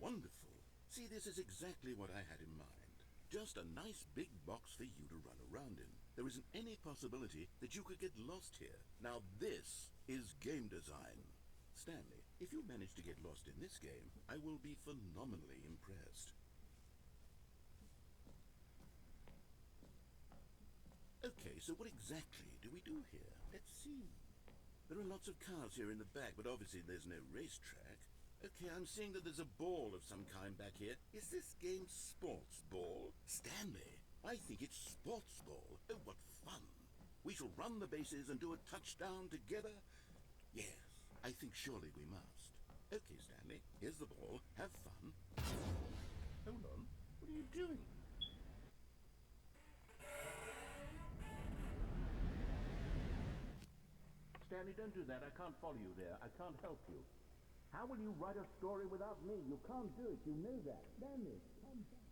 Wonderful. See, this is exactly what I had in mind. Just a nice big box for you to run around in. There isn't any possibility that you could get lost here. Now this is game design. Stanley, if you manage to get lost in this game, I will be phenomenally impressed. Okay, so what exactly do we do here? Let's see. There are lots of cars here in the back, but obviously there's no racetrack. Okay, I'm seeing that there's a ball of some kind back here. Is this game sports ball? Stanley, I think it's sports ball. Oh, what fun. We shall run the bases and do a touchdown together? Yes, I think surely we must. Okay, Stanley, here's the ball. Have fun. Hold on. What are you doing? Stanley, don't do that. I can't follow you there. I can't help you. How will you write a story without me? You can't do it. You know that. Stanley, come back.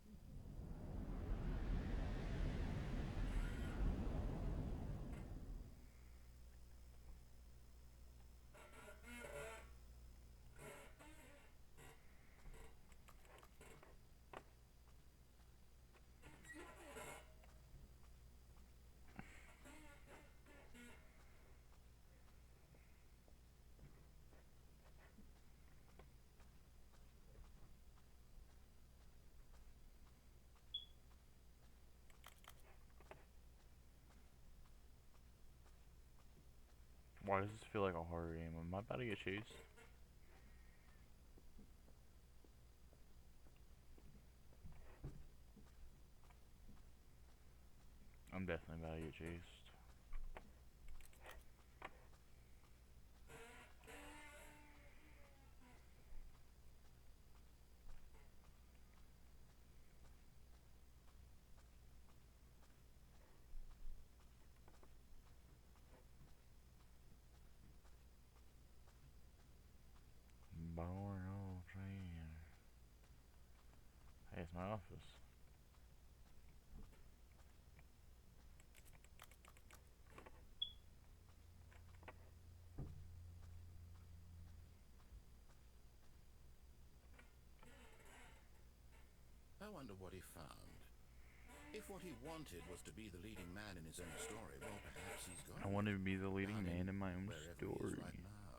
Why does this feel like a horror game? Am I about to get chased? I'm definitely about to get chased. Borrow train. Hey, it's my office. I wonder what he found. If what he wanted was to be the leading man in his own story, well, perhaps he's got I it. wanted to be the leading Down man in my own wherever he story. is right now.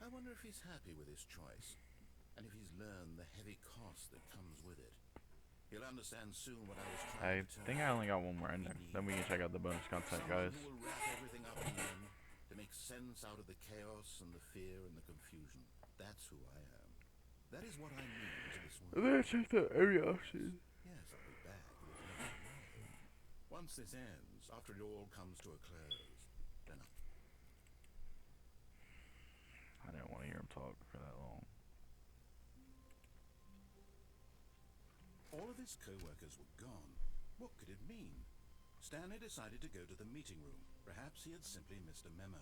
I wonder if he's happy with his choice, and if he's learned the heavy cost that comes with it. He'll understand soon what I was I trying to tell think I only got one more ending. Then we can check out the bonus content, Someone guys. who will wrap everything up in the end to make sense out of the chaos and the fear and the confusion. That's who I am. That is what I mean to this I'm world. gonna check the area option. Yes, I'll be back. There's no way. Once this ends, after it all comes to a close, then I didn't want to hear him talk for that long. all of his co-workers were gone. What could it mean? Stanley decided to go to the meeting room. Perhaps he had simply missed a memo.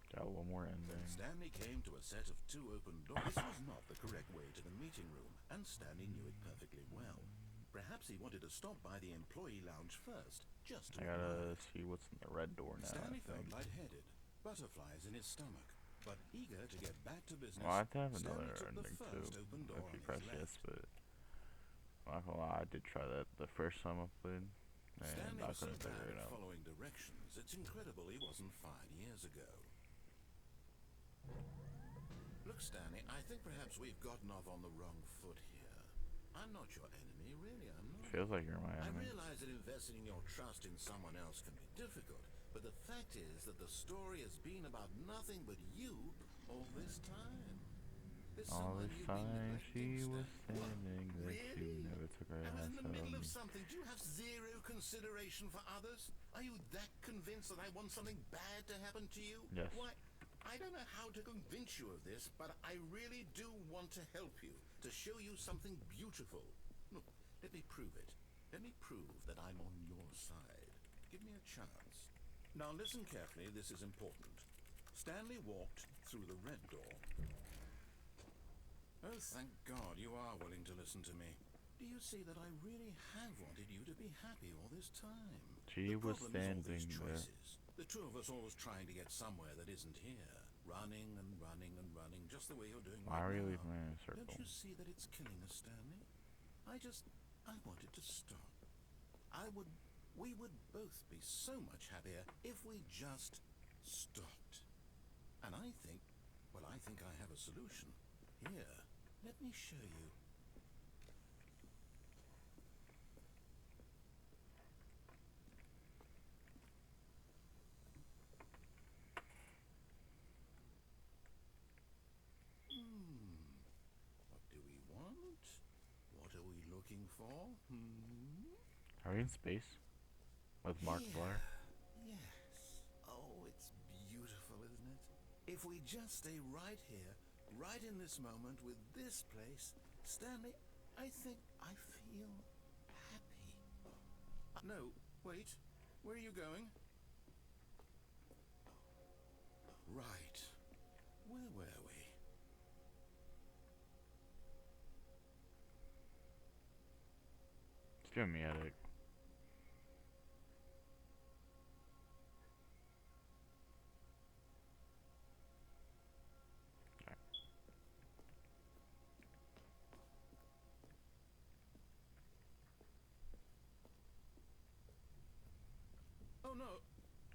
Got one more ending. Stanley came to a set of 2 open doors. This was not the correct way to the meeting room, and Stanley knew it perfectly well. Perhaps he wanted to stop by the employee lounge first, just to I gotta see what's in the red door now. Stanley I felt think. lightheaded, butterflies in his stomach, but eager to get back to business. Well, I have to have Stanley another took the ending too. first open door If you on press his yes, left. but I'm not gonna lie, I did try that the first time I played, and Stanley I was so couldn't bad figure it at out. following directions, it's incredible he wasn't fired years ago. Look, Stanley, I think perhaps we've gotten off on the wrong foot here. I'm not your enemy, really, I'm not. Feels like you're my I enemy. realize that investing your trust in someone else can be difficult, but the fact is that the story has been about nothing but you all this time. There's All someone this you've been time neglecting, she was Stan. What? standing there, she Really? never took her I was in eyes the middle off of me. something. Do you have zero consideration for others? Are you that convinced that I want something bad to happen to you? Yes. Why, I don't know how to convince you of this, but I really do want to help you, to show you something beautiful. Look, let me prove it. Let me prove that I'm on your side. Give me a chance. Now listen carefully, this is important. Stanley walked through the red door. Oh, thank God you are willing to listen to me. Do you see that I really have wanted you to be happy all this time? She The was problem is all these standing there. choices. The two of us always trying to get somewhere that isn't here. Running and running and running, just the way you're doing Why right are you now. leaving me in a circle? Don't you see that it's killing us, Stanley? I wanted to stop. We would both be so much happier if we just stopped. And I think I have a solution. Here, let me show you. What do we want? What are we looking for? Are we in space? With Mark Here. Blair? Yes. Oh, it's beautiful, isn't it? If we just stay right here, right in this moment with this place, Stanley, I think I feel happy. No, wait. Where are you going? Right. Where were we? It's giving me a headache. Oh no.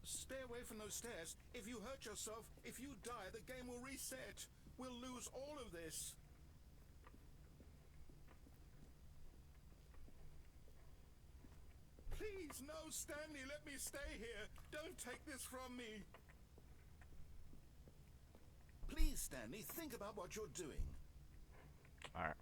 Stay away from those stairs. If you hurt yourself, if you die, the game will reset. We'll lose all of this. Please, No, Stanley, let me stay here. Don't take this from me. Please, Stanley, think about what you're doing. Alright.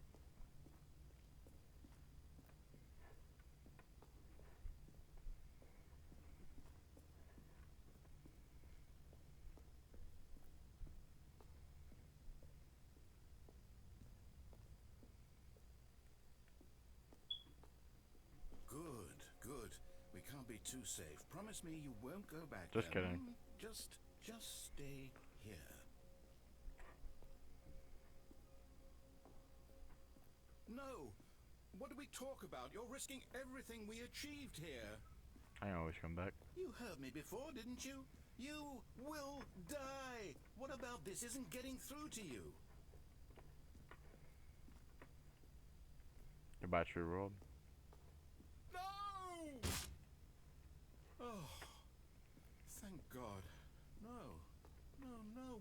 Good. We can't be too safe. Promise me you won't go back Just there. kidding. Just stay here. No! What do we talk about? You're risking everything we achieved here. I can always come back. You heard me before, didn't you? You will die! What about this isn't getting through to you? Goodbye, True World. No! Oh, thank God. No.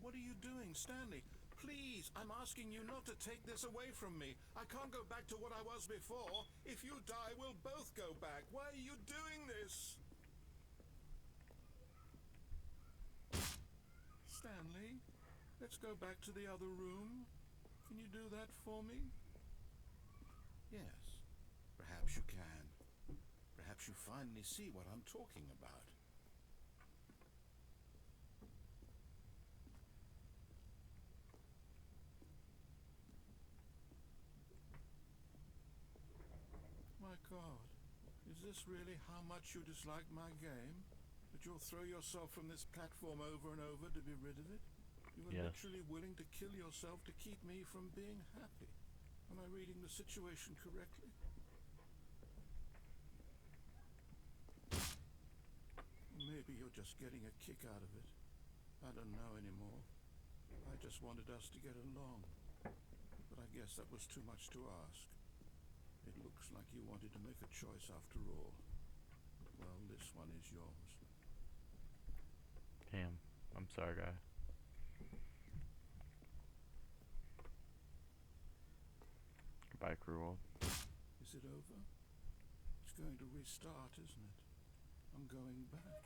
What are you doing, Stanley? Please, I'm asking you not to take this away from me. I can't go back to what I was before. If you die, we'll both go back. Why are you doing this? Stanley, let's go back to the other room. Can you do that for me? Yes, perhaps you can. Perhaps you finally see what I'm talking about. My God, is this really how much you dislike my game? That you'll throw yourself from this platform over and over to be rid of it? You were Yes. literally willing to kill yourself to keep me from being happy. Am I reading the situation correctly? Maybe you're just getting a kick out of it. I don't know anymore. I just wanted us to get along. But I guess that was too much to ask. It looks like you wanted to make a choice after all. Well, this one is yours. Damn. I'm sorry, guy. Goodbye, True World. Is it over? It's going to restart, isn't it? I'm going back.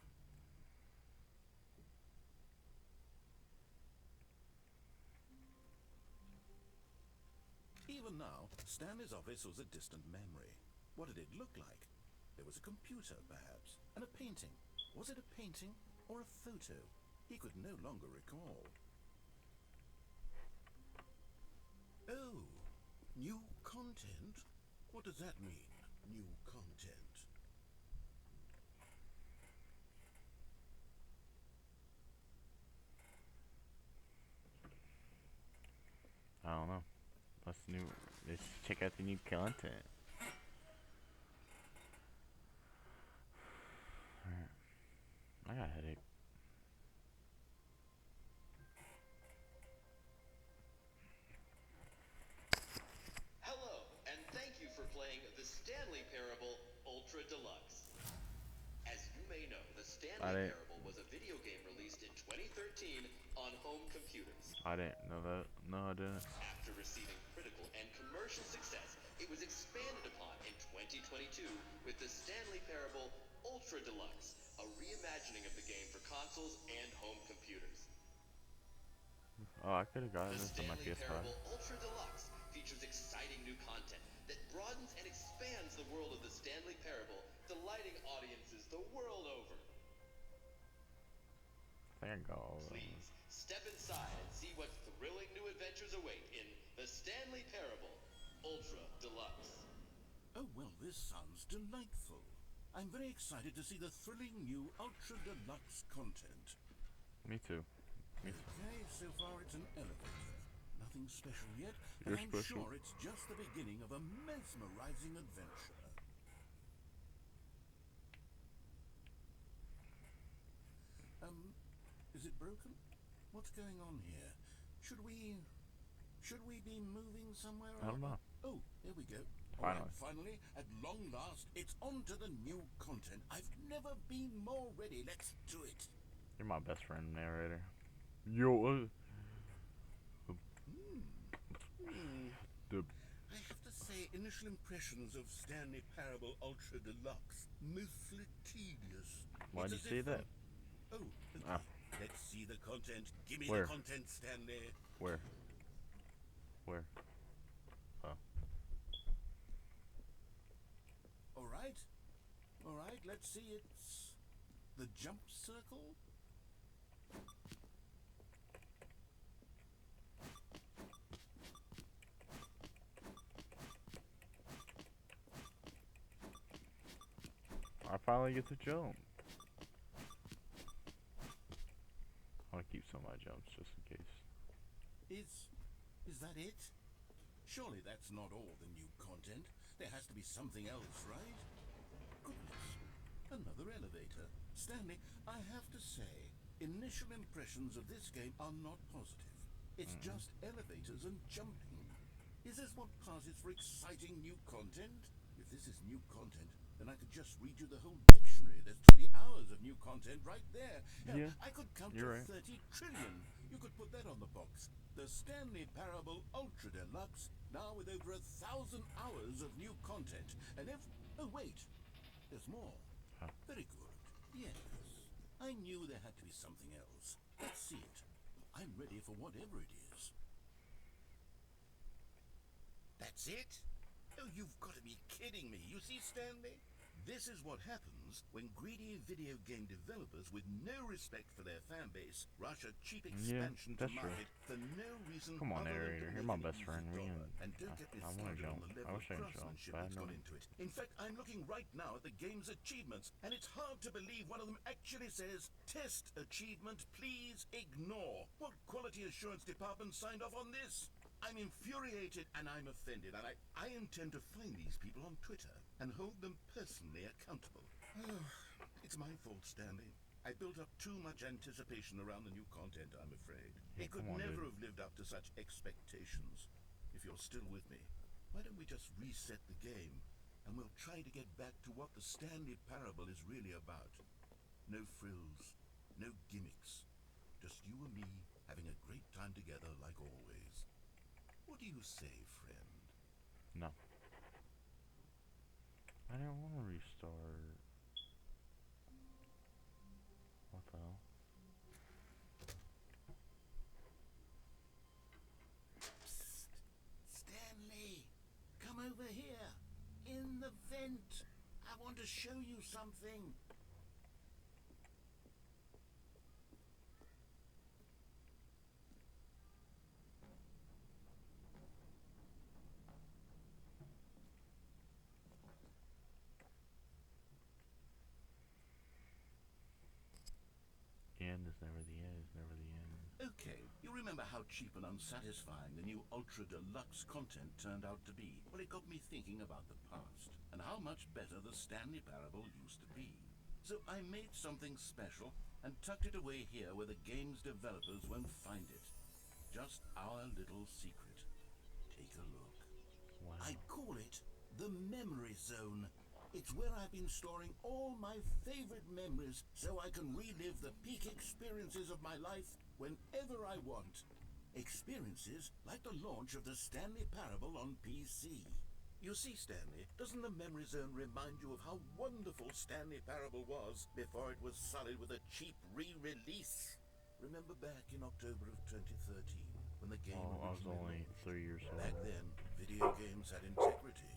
Even now, Stanley's office was a distant memory. What did it look like? There was a computer, perhaps, and a painting. Was it a painting or a photo? He could no longer recall. Oh, new content? What does that mean, new content? I don't know. Let's check out the new content. Alright. I got a headache. Hello, and thank you for playing the Stanley Parable Ultra Deluxe. As you may know, the Stanley Parable was a video game released in 2013 on home computers. I didn't know that. No, I didn't. After receiving critical and commercial success, it was expanded upon in 2022 with the Stanley Parable Ultra Deluxe, a reimagining of the game for consoles and home computers. Oh, I could have gotten The this on my Stanley PS5. Parable Ultra Deluxe features exciting new content that broadens and expands the world of the Stanley Parable, delighting audiences the world over. I think I got all of them. Please, step inside and see what thrilling new adventures await in the Stanley Parable Ultra Deluxe. Oh, well, this sounds delightful. I'm very excited to see the thrilling new Ultra Deluxe content. Me too. Okay, so far it's an elevator. Nothing special yet, You're and I'm special. sure it's just the beginning of a mesmerizing adventure. Is it broken? What's going on here? Should we be moving somewhere? I don't know. Oh, here we go. Finally. All right, finally, at long last, it's on to the new content. I've never been more ready. Let's do it. You're my best friend, narrator. Yo, I have to say initial impressions of Stanley Parable Ultra Deluxe. Mostly tedious. Why'd you say that? Oh, okay. Ah. Let's see the content. Give me Where? the content, Stanley. Where? Where? Oh. Alright. Alright, let's see. It's the jump circle. I finally get to jump. I'll keep some of my jumps just in case. Is that it? Surely that's not all the new content. There has to be something else, right? Goodness. Another elevator. Stanley, I have to say, initial impressions of this game are not positive. It's just elevators and jumping. Is this what passes for exciting new content? If this is new content, then I could just read you the whole dictionary. There's 20 hours of new content right there. Hell, Yeah, I could count you're to right. 30 trillion. You could put that on the box. The Stanley Parable Ultra Deluxe, now with over 1,000 hours of new content. And if... Oh, wait. There's more. Huh. Very good. Yes. I knew there had to be something else. Let's see it. I'm ready for whatever it is. That's it? Oh, you've got to be kidding me. You see, Stanley? This is what happens when greedy video game developers with no respect for their fan base rush a cheap expansion to that's true. market for no reason Come on, other than to narrator. You're make my an best easy friend. We dollar. can- And don't get me I wanna started on jump. the I level of wish I could jump, craftsmanship but I that's gone know. into it. In fact, I'm looking right now at the game's achievements, and it's hard to believe one of them actually says, "Test achievement, please ignore." What quality assurance department signed off on this? I'm infuriated and I'm offended, and I intend to find these people on Twitter and hold them personally accountable. It's my fault, Stanley. I built up too much anticipation around the new content, I'm afraid. Yeah, It could come on, never dude. have lived up to such expectations. If you're still with me, why don't we just reset the game, and we'll try to get back to what the Stanley Parable is really about. No frills, no gimmicks. Just you and me having a great time together like always. What do you say, friend? No. I didn't want to restart. What the hell? Psst. Stanley, come over here. In the vent. I want to show you something. The end is never the end. Is never the end. Okay, you remember how cheap and unsatisfying the new Ultra Deluxe content turned out to be? Well, it got me thinking about the past, and how much better the Stanley Parable used to be. So I made something special, and tucked it away here where the game's developers won't find it. Just our little secret. Take a look. Wow. I call it the Memory Zone. It's where I've been storing all my favorite memories so I can relive the peak experiences of my life whenever I want. Experiences like the launch of the Stanley Parable on PC. You see, Stanley, doesn't the Memory Zone remind you of how wonderful Stanley Parable was before it was sullied with a cheap re-release? Remember back in October of 2013 when the game Oh, I was originally only launched? 3 years old. Back then, video games had integrity.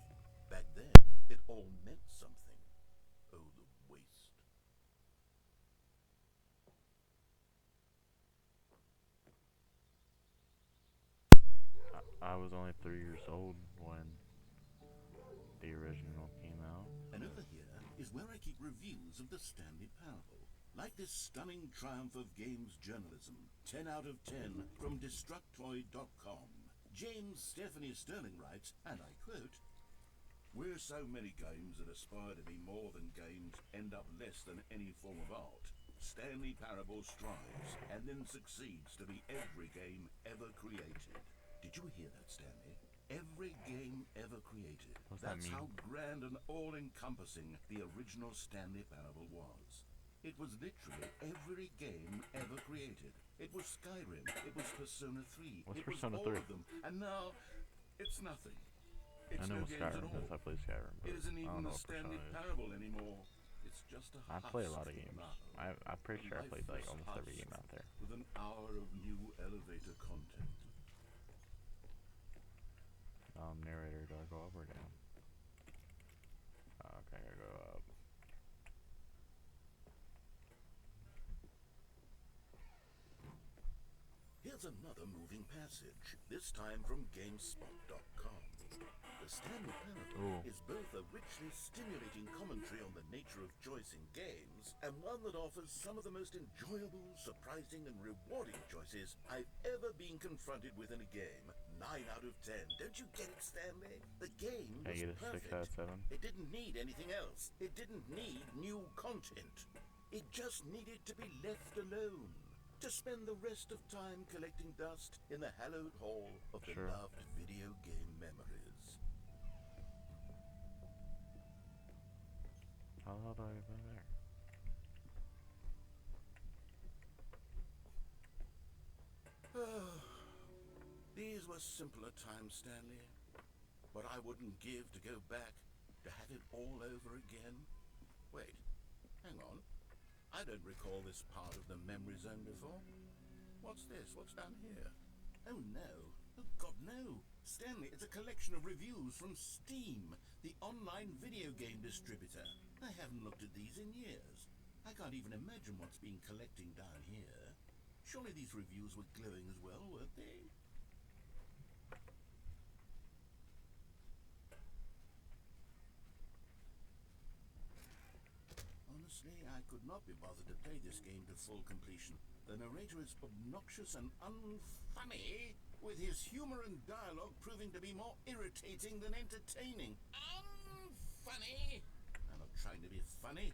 Back then, it all meant something. Oh, the waste. I was only 3 years old when the original came out. And over here is where I keep reviews of the Stanley Parable. Like this stunning triumph of games journalism. 10 out of 10 from Destructoid.com. James Stephanie Sterling writes, and I quote, "Where so many games that aspire to be more than games end up less than any form of art, Stanley Parable strives and then succeeds to be every game ever created." Did you hear that, Stanley? Every game ever created. What's that That's mean? how grand and all-encompassing the original Stanley Parable was. It was literally every game ever created. It was Skyrim. It was Persona 3. What's it Persona was all 3? of them. And now, it's nothing. I It's know no it's games at Skyrim all. because I play Skyrim, but It isn't I even don't know the what Persona Stanley is. Parable anymore. It's just a I play a husk lot of from games. now. I'm pretty sure I played like Lifeless almost every husk game out there. with an hour of new elevator content. Narrator, do I go up or down? Okay, I go up. Here's another moving passage, this time from GameSpot.com. The Stanley Parable Ooh. is both a richly stimulating commentary on the nature of choice in games, and one that offers some of the most enjoyable, surprising, and rewarding choices I've ever been confronted with in a game. 9 out of 10. Don't you get it, Stanley? The game I was get a 6 perfect. out of 7. It didn't need anything else. It didn't need new content. It just needed to be left alone. To spend the rest of time collecting dust in the hallowed hall of the Sure. loved video game memories. How the hell do I get in there? These were simpler times, Stanley. But I wouldn't give to go back, to have it all over again. Wait, hang on. I don't recall this part of the memory zone before. What's this? What's down here? Oh no. Oh God, no. Stanley, it's a collection of reviews from Steam, the online video game distributor. I haven't looked at these in years. I can't even imagine what's been collecting down here. Surely these reviews were glowing as well, weren't they? Honestly, I could not be bothered to play this game to full completion. The narrator is obnoxious and unfunny, with his humor and dialogue proving to be more irritating than entertaining. Unfunny! I'm not trying to be funny.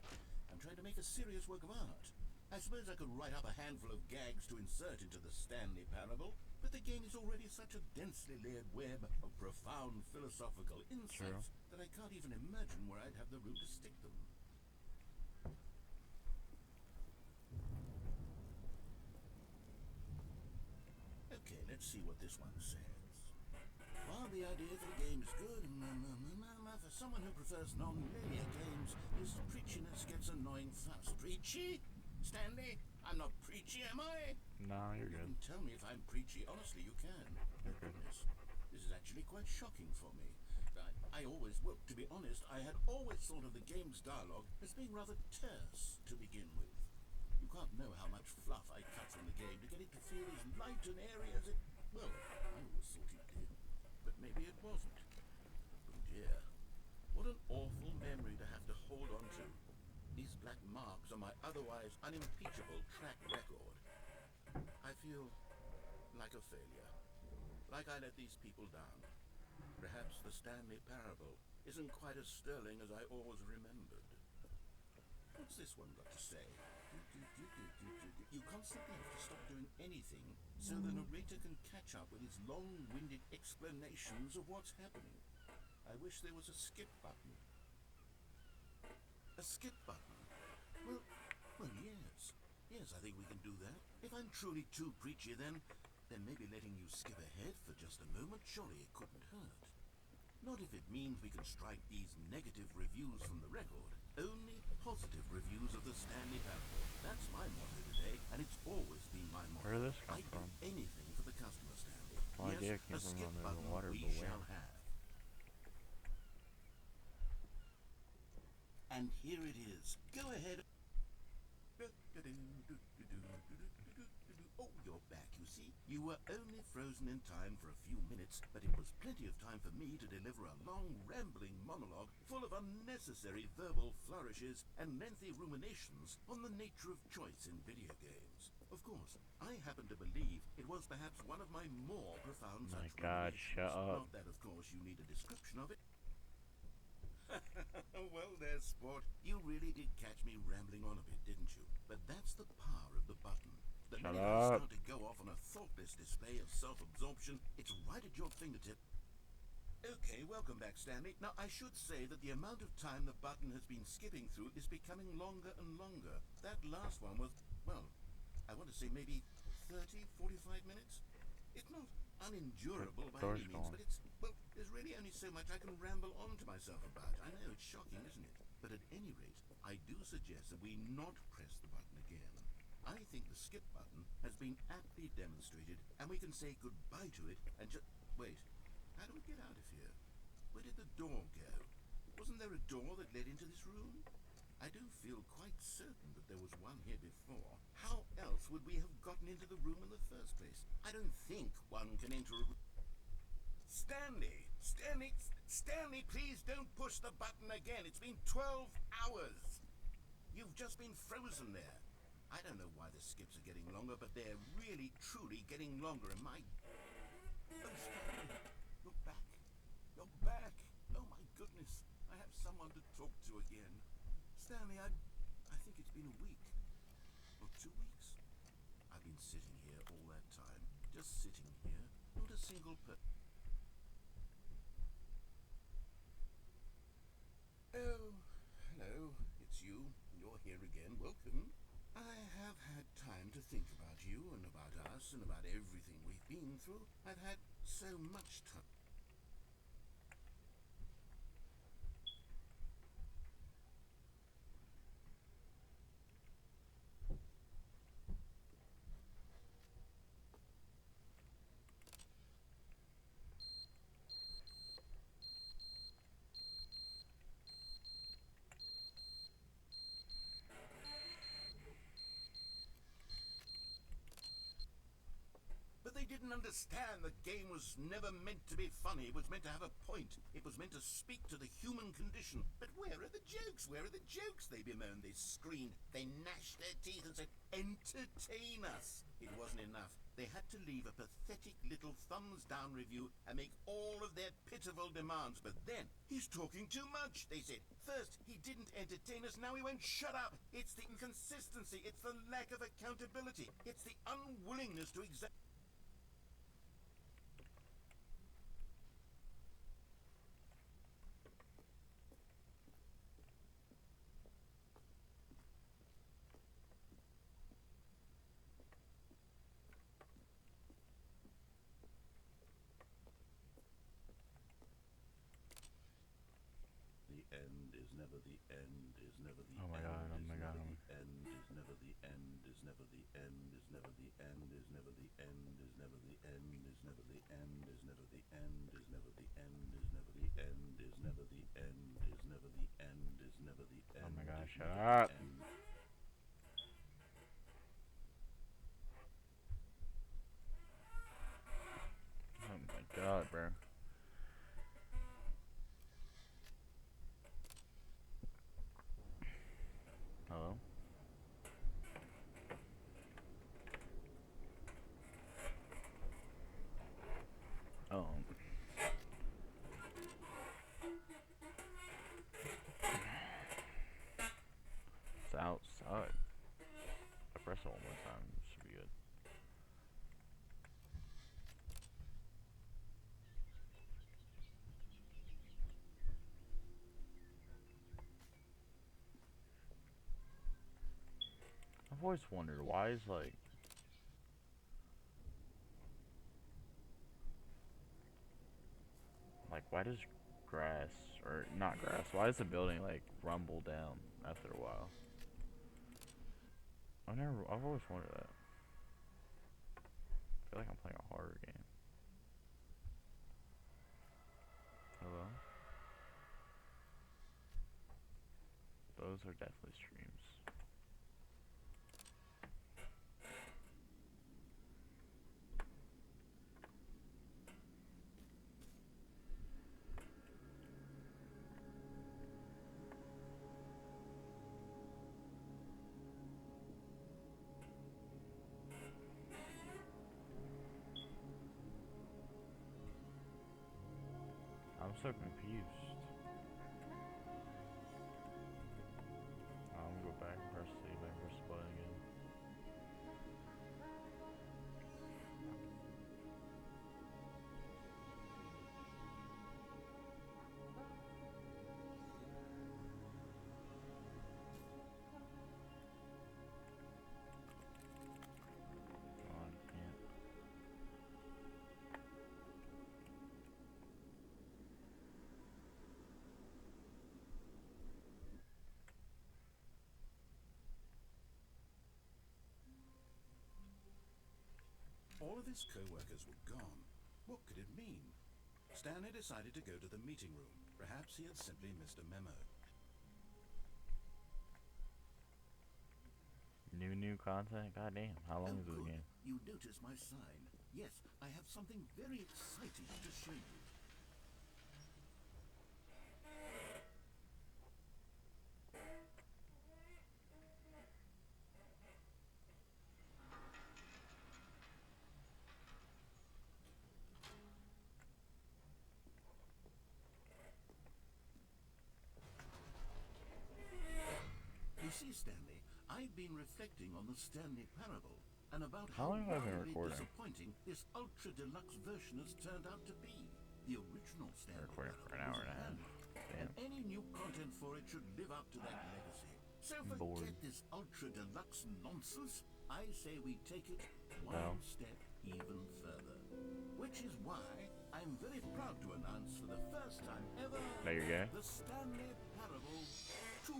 I'm trying to make a serious work of art. I suppose I could write up a handful of gags to insert into the Stanley Parable, but the game is already such a densely layered web of profound philosophical insights that I can't even imagine where I'd have the room to stick them. Okay, let's see what this one says. While the idea for the game is good, for someone who prefers non-linear games, this preachiness gets annoying fast. Preachy? Stanley? I'm not preachy, am I? No, you're You good. can tell me if I'm preachy. Honestly, you can. Oh, goodness. This is actually quite shocking for me. I always, well, to be honest, I had always thought of the game's dialogue as being rather terse to begin with. You can't know how much fluff I cut from the game to get it to feel as light and airy as it... Well, I always thought it did. But maybe it wasn't. Oh dear. What an awful memory to have to hold on to. These black marks on my otherwise unimpeachable track record. I feel like a failure. Like I let these people down. Perhaps the Stanley Parable isn't quite as sterling as I always remembered. What's this one got to say? You constantly have to stop doing anything so the narrator can catch up with his long-winded explanations of what's happening. I wish there was a skip button. A skip button? Well, yes. Yes, I think we can do that. If I'm truly too preachy, then maybe letting you skip ahead for just a moment, surely it couldn't hurt. Not if it means we can strike these negative reviews from the record. Only positive reviews of the Stanley Parable. That's my motto today, and it's always been my motto. Where did this come I'd from? do anything for the customer, Stanley. Well, Yes, idea came a from skip under the button water, we but where? shall have. And here it is. Go ahead. Oh, you're back, you see. You were only frozen in time for a few minutes, but it was plenty of time for me to deliver a long, rambling monologue full of unnecessary verbal flourishes and lengthy ruminations on the nature of choice in video games. Of course, I happen to believe it was perhaps one of my more profound My such God, ruminations. shut up. Not that, of course, you need a description of it. Well there, sport. You really did catch me rambling on a bit, didn't you? But that's the power of the button. The Shut minute I up. start to go off on a thoughtless display of self-absorption, it's right at your fingertip. Okay, welcome back, Stanley. Now, I should say that the amount of time the button has been skipping through is becoming longer and longer. That last one was, well, I want to say maybe 30, 45 minutes? It's not unendurable by Door's any means, gone. but it's, well, There's really only so much I can ramble on to myself about. I know, it's shocking, isn't it? But at any rate, I do suggest that we not press the button again. I think the skip button has been aptly demonstrated, and we can say goodbye to it and just... Wait, how do we get out of here? Where did the door go? Wasn't there a door that led into this room? I do feel quite certain that there was one here before. How else would we have gotten into the room in the first place? I don't think one can enter a room... Stanley! Stanley, please don't push the button again. It's been 12 hours. You've just been frozen there. I don't know why the skips are getting longer, but they're really, truly getting longer, and my... Oh, Stanley, you're back. You're back. Oh, my goodness. I have someone to talk to again. Stanley, I think it's been a week. Or 2 weeks. I've been sitting here all that time. Just sitting here. Not a single Oh, hello. It's you. You're here again. Welcome. I have had time to think about you and about us and about everything we've been through. I've had so much time. But they didn't understand the game was never meant to be funny. It was meant to have a point. It was meant to speak to the human condition. But where are the jokes? Where are the jokes? They bemoaned, they screamed, they gnashed their teeth and said, entertain us. It wasn't enough. They had to leave a pathetic little thumbs-down review and make all of their pitiful demands. But then, he's talking too much, they said. First, he didn't entertain us, now he won't shut up. It's the inconsistency, it's the lack of accountability, it's the unwillingness to examine. The end is never the end, is never the Oh my end, god, oh is my never god. the end, is never the end, is never the end, is never the end, is never the end, is never the end, is never the end, is never the end, is never the end, is never the end, is never the end, is never the end, is never the end. Oh my god, shut up. Oh my god, bro. Hello? Oh. It's outside. I press it one more time. Should be good. I've always wondered why is like why does grass or not grass? Why does the building like rumble down after a while? I've always wondered that. I feel like I'm playing a horror game. Hello? Those are definitely streams. I'm so confused. I'm gonna go back and press the button again. Oh, I can't. all of his co-workers were gone. What could it mean? Stanley decided to go to the meeting room. Perhaps he had simply missed a memo. New content? Goddamn, how long is this game? You notice my sign. Yes, I have something very exciting to show you. You see, Stanley, I've been reflecting on the Stanley Parable and about How how long have I been wildly recording? disappointing this ultra deluxe version has turned out to be. The original Stanley Recording for an Parable hour was and a half. landmark, Damn. and any new content for it should live up to that legacy. So I'm forget bored. this ultra deluxe nonsense. I say we take it Well. one step even further. Which is why I'm very proud to announce for the first time ever Now you're gay? the Stanley Parable 2.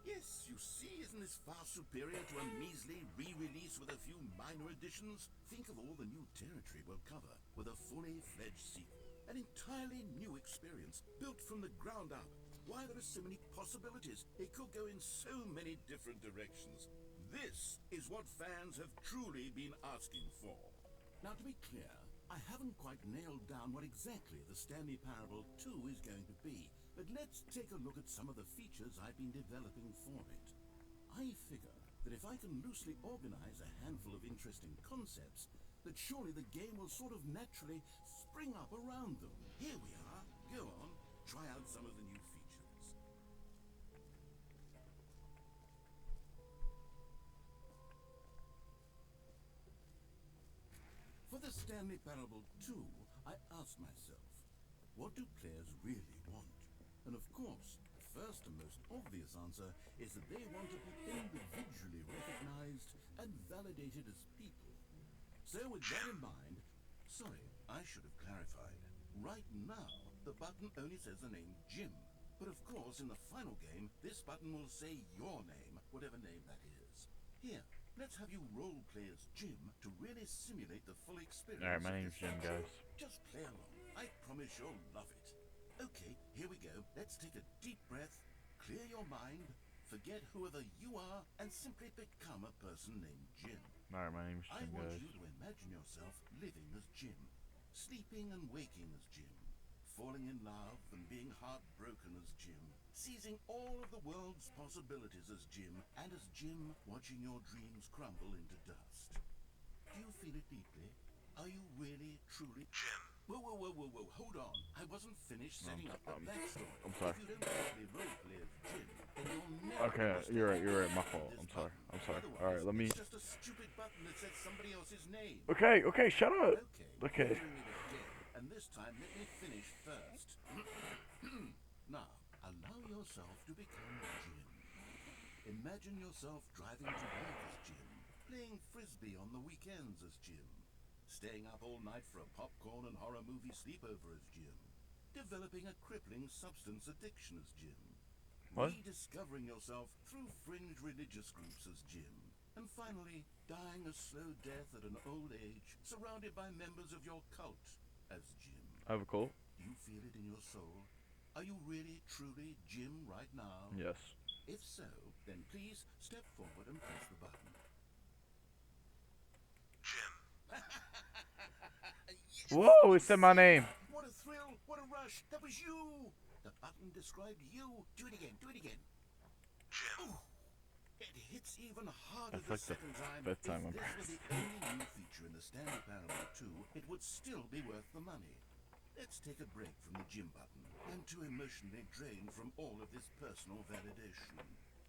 Yes, you see, isn't this far superior to a measly re-release with a few minor additions? Think of all the new territory we'll cover with a fully fledged sequel. An entirely new experience, built from the ground up. Why, there are so many possibilities. It could go in so many different directions. This is what fans have truly been asking for. Now, to be clear, I haven't quite nailed down what exactly the Stanley Parable 2 is going to be, but let's take a look at some of the features I've been developing for it. I figure that if I can loosely organize a handful of interesting concepts, that surely the game will sort of naturally spring up around them. Here we are. Go on, try out some of the new features. For the Stanley Parable 2, I asked myself, what do players really want? And of course, the first and most obvious answer is that they want to be individually recognized and validated as people. So with that in mind, sorry, I should have clarified. Right now, the button only says the name Jim. But of course, in the final game, this button will say your name, whatever name that is. Here, let's have you role-play as Jim to really simulate the full experience. Alright, my of name's this Jim, feature. guys. Just play along. I promise you'll love it. Okay, here we go. Let's take a deep breath, clear your mind, forget whoever you are, and simply become a person named Jim. Alright, my name's I Jim, want guys. you to imagine yourself living as Jim, sleeping and waking as Jim, falling in love and being heartbroken as Jim, seizing all of the world's possibilities as Jim, and as Jim watching your dreams crumble into dust. Do you feel it deeply? Are you really, truly Jim? Whoa, whoa, whoa, whoa, whoa, hold on. I wasn't finished setting up the backstory. I'm sorry. If you don't actually roleplay as Jim, then you'll never Okay, understand you're right, my the fault. this I'm sorry. button. I'm sorry. Otherwise, Alright, let me. It's just a stupid button that says somebody else's name. Okay, shut up! Okay. Doing it again, and this time let me finish first. Now, allow yourself to become Jim. Imagine yourself driving to work as Jim, playing frisbee on the weekends as Jim, staying up all night for a popcorn and horror movie sleepover as Jim, developing a crippling substance addiction as Jim, What? rediscovering yourself through fringe religious groups as Jim, and finally, dying a slow death at an old age, surrounded by members of your cult as Jim. I have a cult? Do you feel it in your soul? Are you really, truly Jim right now? Yes. If so, then please step forward and press the button. Jim. Yes, Whoa, it said my name. What a thrill, what a rush, that was you! The button described you. Do it again, Jim. Ooh, it hits even harder That's the like the second time. fifth time If I'm this was the only new feature in the Stanley Parable 2, it would still be worth the money. Let's take a break from the Jim button. I'm too emotionally drained from all of this personal validation.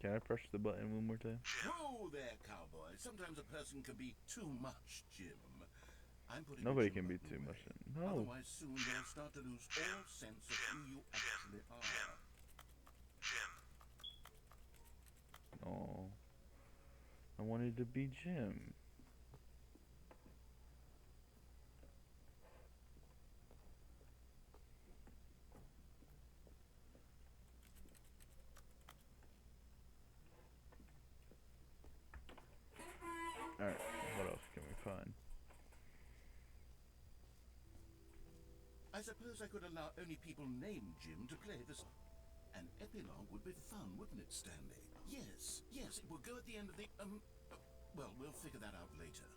Can I press the button one more time? Whoa there, cowboy. Sometimes a person can be too much, Jim. I'm putting Nobody the Jim can be button too away. much. No. Otherwise, soon they'll start to lose all sense of who you actually are. Oh. I wanted to be Jim. I suppose I could allow only people named Jim to play this. An epilogue would be fun, wouldn't it, Stanley? Yes, yes, it would go at the end of the, well, we'll figure that out later.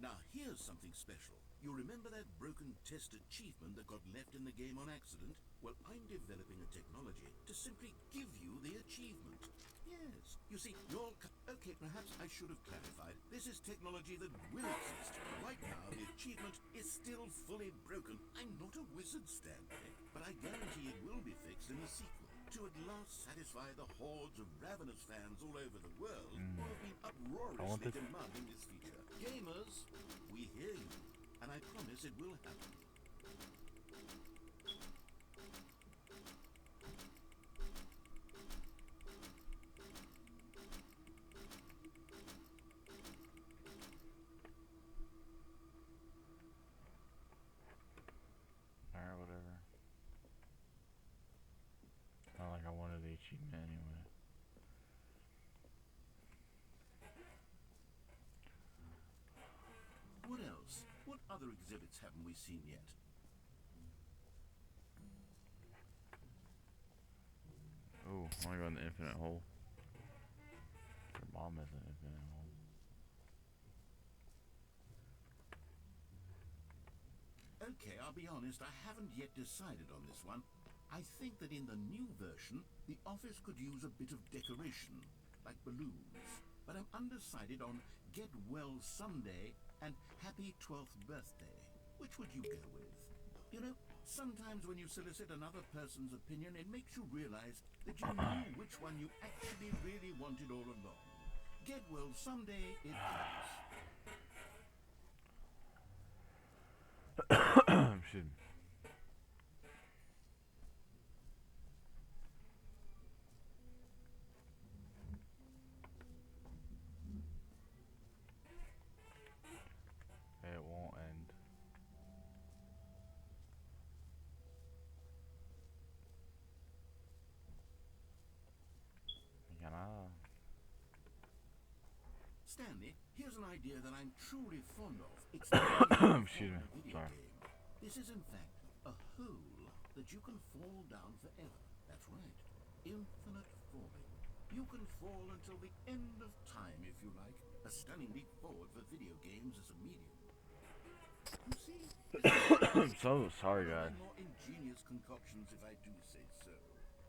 Now, here's something special. You remember that broken test achievement that got left in the game on accident? Well, I'm developing a technology to simply give you the achievement. Yes. You see, okay, perhaps I should have clarified. This is technology that will exist. Right now, the achievement is still fully broken. I'm not a wizard, Stanley, but I guarantee it will be fixed in the sequel to at last satisfy the hordes of ravenous fans all over the world who have been uproariously demanding this feature. Gamers, we hear you, and I promise it will happen. Alright, whatever. It's not like I wanted the achievement anyway. What else? What other exhibits haven't we seen yet? Oh, I wanna go in the infinite hole. Your mom is an infinite hole. Okay, I'll be honest, I haven't yet decided on this one. I think that in the new version, the office could use a bit of decoration, like balloons. But I'm undecided on Get Well Someday and Happy 12th Birthday. Which would you go with? You know, sometimes when you solicit another person's opinion, it makes you realize that you knew which one you actually really wanted all along. Get Well Someday it is. Shit. It won't end. Can I? Stanley, here's an idea that I'm truly fond of. It's the idea of Excuse me. a video Sorry. game. This is in fact a hole that you can fall down forever. That's right. Infinite falling. You can fall until the end of time if you like. A stunning leap forward for video games as a medium. You see, I'm so sorry, guys. more ingenious concoctions if I do say so.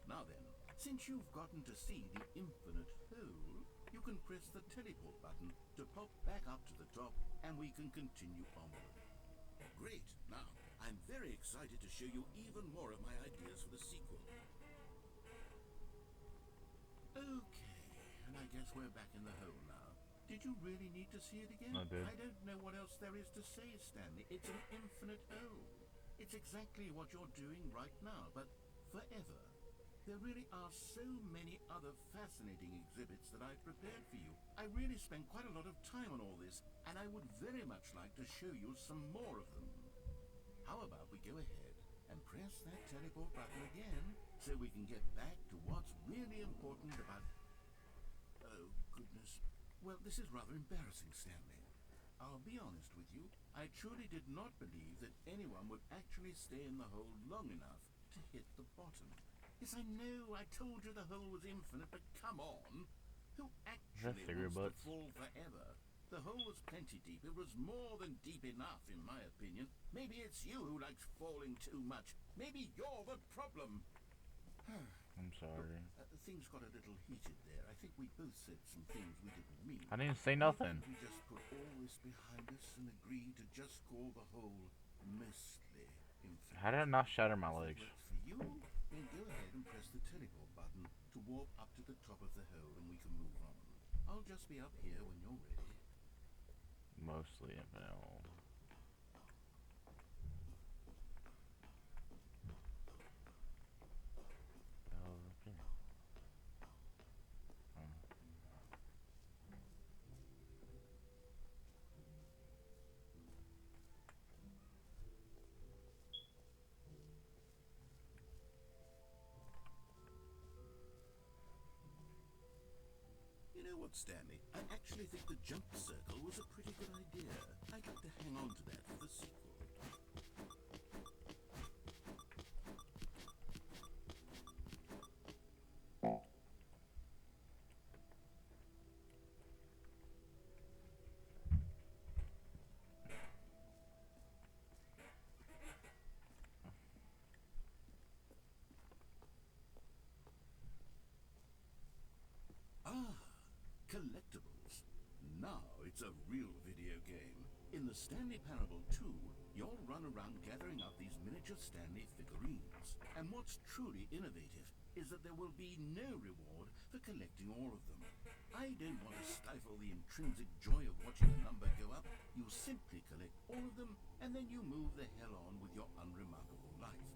Now then, since you've gotten to see the infinite hole, you can press the teleport button to pop back up to the top, and we can continue onward. Great. Now, I'm very excited to show you even more of my ideas for the sequel. Okay, and I guess we're back in the hole now. Did you really need to see it again? I did. I don't know what else there is to say, Stanley. It's an infinite hole. It's exactly what you're doing right now, but forever. There really are so many other fascinating exhibits that I've prepared for you. I really spent quite a lot of time on all this, and I would very much like to show you some more of them. How about we go ahead and press that teleport button again so we can get back to what's really important about... Oh, goodness. Well, this is rather embarrassing, Stanley. I'll be honest with you. I truly did not believe that anyone would actually stay in the hole long enough to hit the bottom. Yes, I know. I told you the hole was infinite, but come on. Who actually cigarette wants butts? to fall forever? The hole was plenty deep. It was more than deep enough, in my opinion. Maybe it's you who likes falling too much. Maybe you're the problem. I'm sorry. Things got a little heated there. I think we both said some things we didn't mean. I didn't say nothing. We just put all this behind us and agree to just call the hole mostly infinite. How did I not shatter my If that legs? works for you, then go ahead and press the teleport button to warp up to the top of the hole and we can move on. I'll just be up here when you're ready. Mostly infinite hole. Oh, okay. Oh. what, Stanley? I actually think the jump circle was a pretty good idea. I'd like to hang on to that for the sequel. Ah, collectibles. Now it's a real video game. In the Stanley Parable 2, you'll run around gathering up these miniature Stanley figurines. And what's truly innovative is that there will be no reward for collecting all of them. I don't want to stifle the intrinsic joy of watching a number go up. You simply collect all of them, and then you move the hell on with your unremarkable life.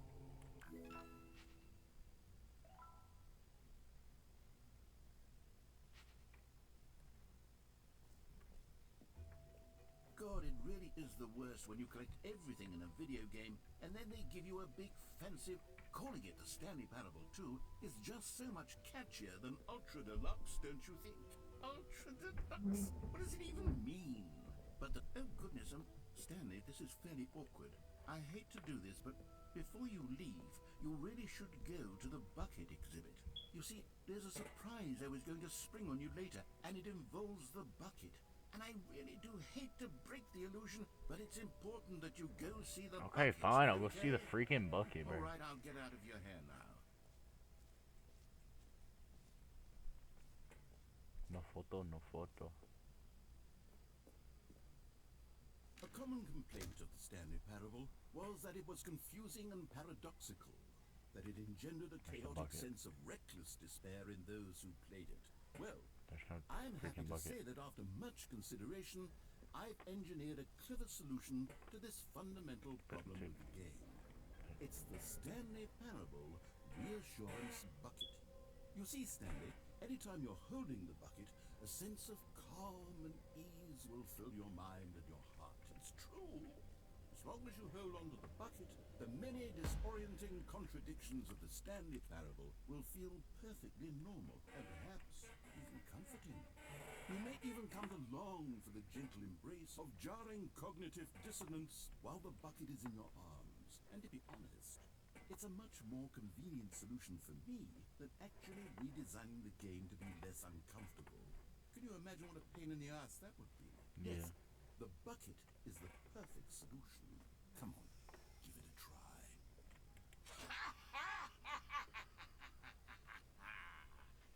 God, it really is the worst when you collect everything in a video game and then they give you a big fancy... Calling it the Stanley Parable 2 is just so much catchier than Ultra Deluxe, don't you think? Ultra Deluxe? What does it even mean? But oh goodness, Stanley, this is fairly awkward. I hate to do this, but before you leave, you really should go to the bucket exhibit. You see, there's a surprise I was going to spring on you later, and it involves the bucket. And I really do hate to break the illusion, but it's important that you go see the Okay, bucket. fine. I'll go see the freaking bucket, bro. All right, I'll get out of your hair now. No photo, no photo. A common complaint of the Stanley Parable was that it was confusing and paradoxical, that it engendered a There's a chaotic bucket. sense of reckless despair in those who played it. Well, There's no I'm happy freaking to bucket. say that after much consideration, I've engineered a clever solution to this fundamental problem of the game. It's the Stanley Parable Reassurance Bucket. You see, Stanley, anytime you're holding the bucket, a sense of calm and ease will fill your mind and your heart. It's true. As long as you hold on to the bucket, the many disorienting contradictions of the Stanley Parable will feel perfectly normal and perhaps even comforting. You may even come to long for the gentle embrace of jarring cognitive dissonance while the bucket is in your arms. And to be honest, it's a much more convenient solution for me than actually redesigning the game to be less uncomfortable. Can you imagine what a pain in the ass that would be? Yeah. Yes, the bucket is the perfect solution. Come on, give it a try.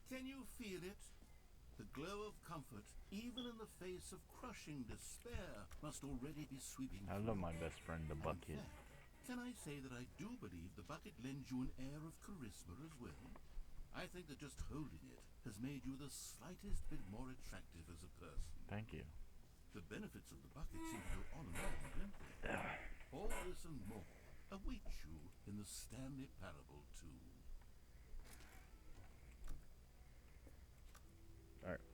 Can you feel it? The glow of comfort, even in the face of crushing despair, must already be sweeping I through love you. my best friend, the And bucket. in fact, can I say that I do believe the bucket lends you an air of charisma as well? I think that just holding it has made you the slightest bit more attractive as a person. Thank you. The benefits of the bucket seem to go on and on, don't they? All this and more await you in the Stanley Parable 2. Alright.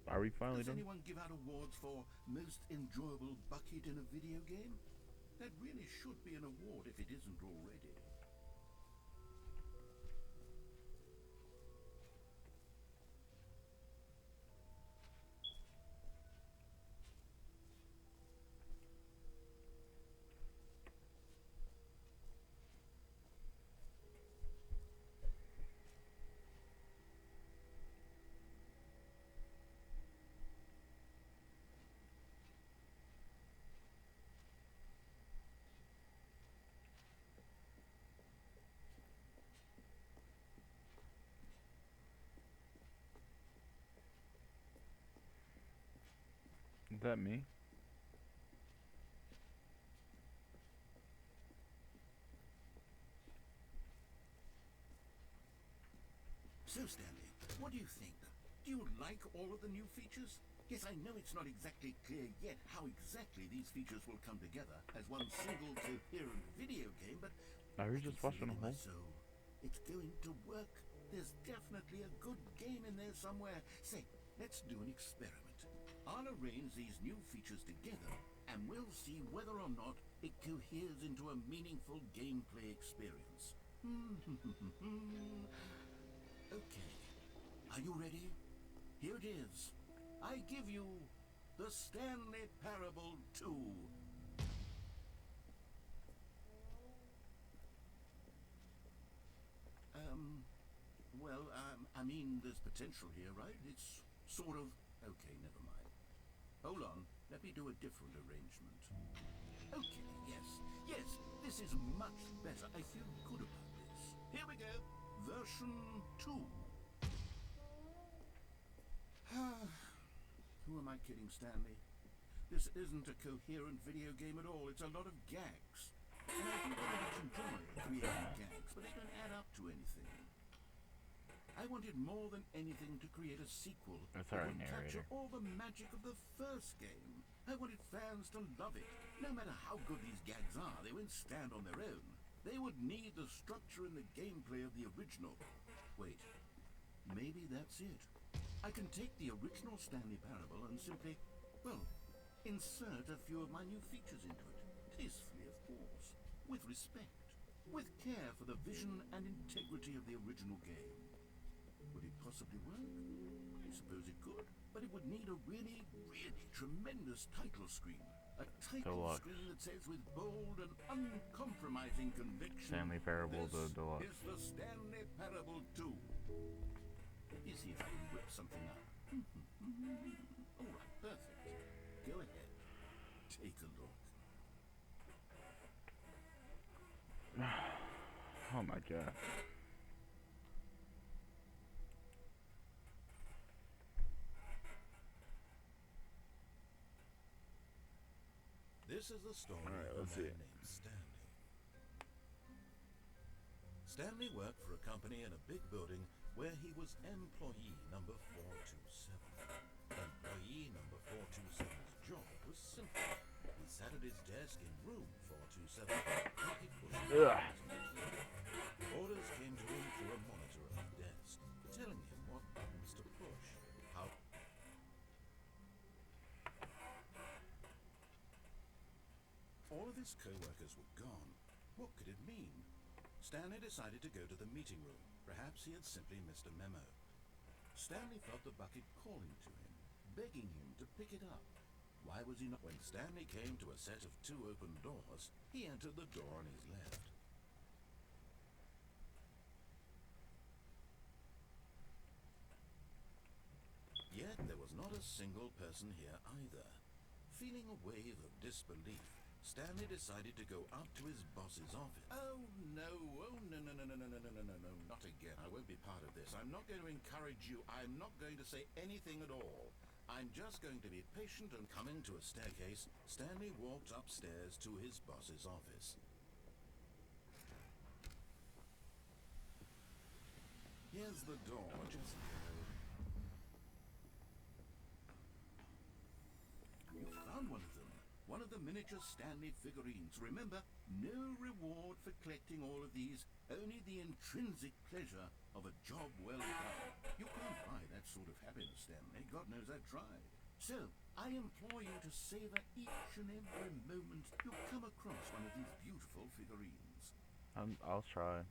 Are we finally Does done? anyone give out awards for most enjoyable bucket in a video game? That really should be an award if it isn't already. Is that me? So, Stanley, what do you think? Do you like all of the new features? Yes, I know it's not exactly clear yet how exactly these features will come together as one single coherent video game, but Are I you can just feel watching it a in my hole? soul. It's going to work. There's definitely a good game in there somewhere. Say, let's do an experiment. I'll arrange these new features together, and we'll see whether or not it coheres into a meaningful gameplay experience. Okay. Are you ready? Here it is. I give you the Stanley Parable 2. I mean, there's potential here, right? It's sort of... Okay, never mind. Hold on, let me do a different arrangement. Okay, yes, this is much better. I feel good about this. Here we go. Version 2. Who am I kidding, Stanley? This isn't a coherent video game at all. It's a lot of gags. And I do very much enjoy creating gags, but they don't add up to anything. I wanted more than anything to create a sequel That's that our would capture narrator. all the magic of the first game. I wanted fans to love it. No matter how good these gags are, they won't stand on their own. They would need the structure and the gameplay of the original. Wait, maybe that's it. I can take the original Stanley Parable and simply, well, insert a few of my new features into it. Tastefully, of course. With respect. With care for the vision and integrity of the original game. Would it possibly work? I suppose it could, but it would need a really, really tremendous title screen. A title Deluxe. screen that says with bold and uncompromising conviction, Stanley Parable, the this Deluxe. is the Stanley Parable 2. Let me see if I can whip something up. All right, perfect. Go ahead. Take a look. Oh my god. This is the story Alright, of let's a see man it. named Stanley. Stanley worked for a company in a big building where he was employee number 427. Employee number 427's job was simple. He sat at his desk in room 427 and he pushed Ugh. buttons on the keyboard. Orders came to him through a monitor on his desk, telling him what buttons to push, how... All of his co-workers were gone. What could it mean? Stanley decided to go to the meeting room. Perhaps he had simply missed a memo. Stanley felt the bucket calling to him, begging him to pick it up. Why was he not? When Stanley came to a set of 2 open doors, he entered the door on his left. Yet there was not a single person here either. Feeling a wave of disbelief, Stanley decided to go up to his boss's office. Oh no, not again. I won't be part of this. I'm not going to encourage you. I'm not going to say anything at all. I'm just going to be patient and coming to a staircase. Stanley walked upstairs to his boss's office. Here's the door, just You found one of them. One of the miniature Stanley figurines. Remember, no reward for collecting all of these, only the intrinsic pleasure of a job well done. You can't buy that sort of happiness, Stanley. God knows I've tried. So, I implore you to savor each and every moment you come across one of these beautiful figurines. I'll try.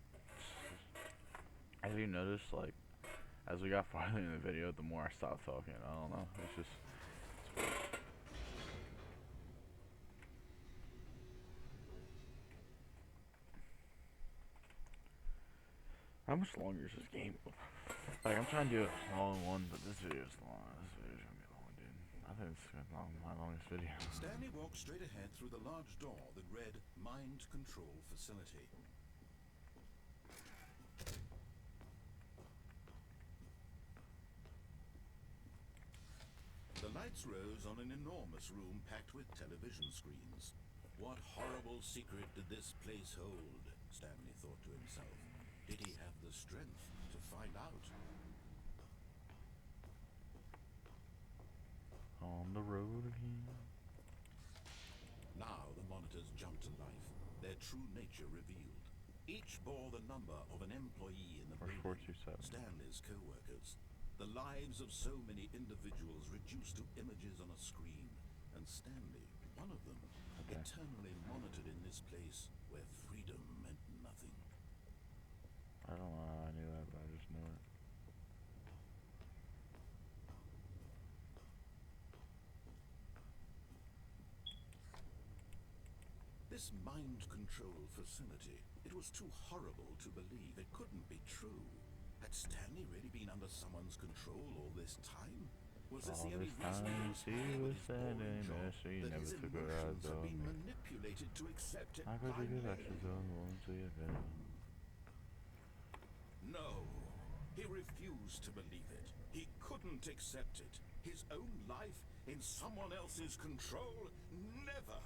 Have you noticed, like, as we got farther in the video, the more I stopped talking? I don't know. It's just... How much longer is this game? Like, I'm trying to do it all in one, but this video is long. This video is gonna be long, dude. I think it's my longest video. Stanley walked straight ahead through the large door that read Mind Control Facility. The lights rose on an enormous room packed with television screens. What horrible secret did this place hold? Stanley thought to himself. Did he have the strength to find out? On the road again. Now the monitors jumped to life, their true nature revealed. Each bore the number of an employee in the Or building, 427. Stanley's co-workers. The lives of so many individuals reduced to images on a screen, and Stanley, one of them, Okay. eternally monitored in this place where freedom meant nothing. I don't know how I knew that, but I just knew it. This mind control facility, it was too horrible to believe. It couldn't be true. Had Stanley really been under someone's control all this time? Was this All the only this reason he time was she here was with his boring standing job? there, she That never his took her eyes emotions had on been me. manipulated to accept it How could you do that? blindly? She's on one to your bed. No, he refused to believe it. He couldn't accept it. His own life in someone else's control? Never!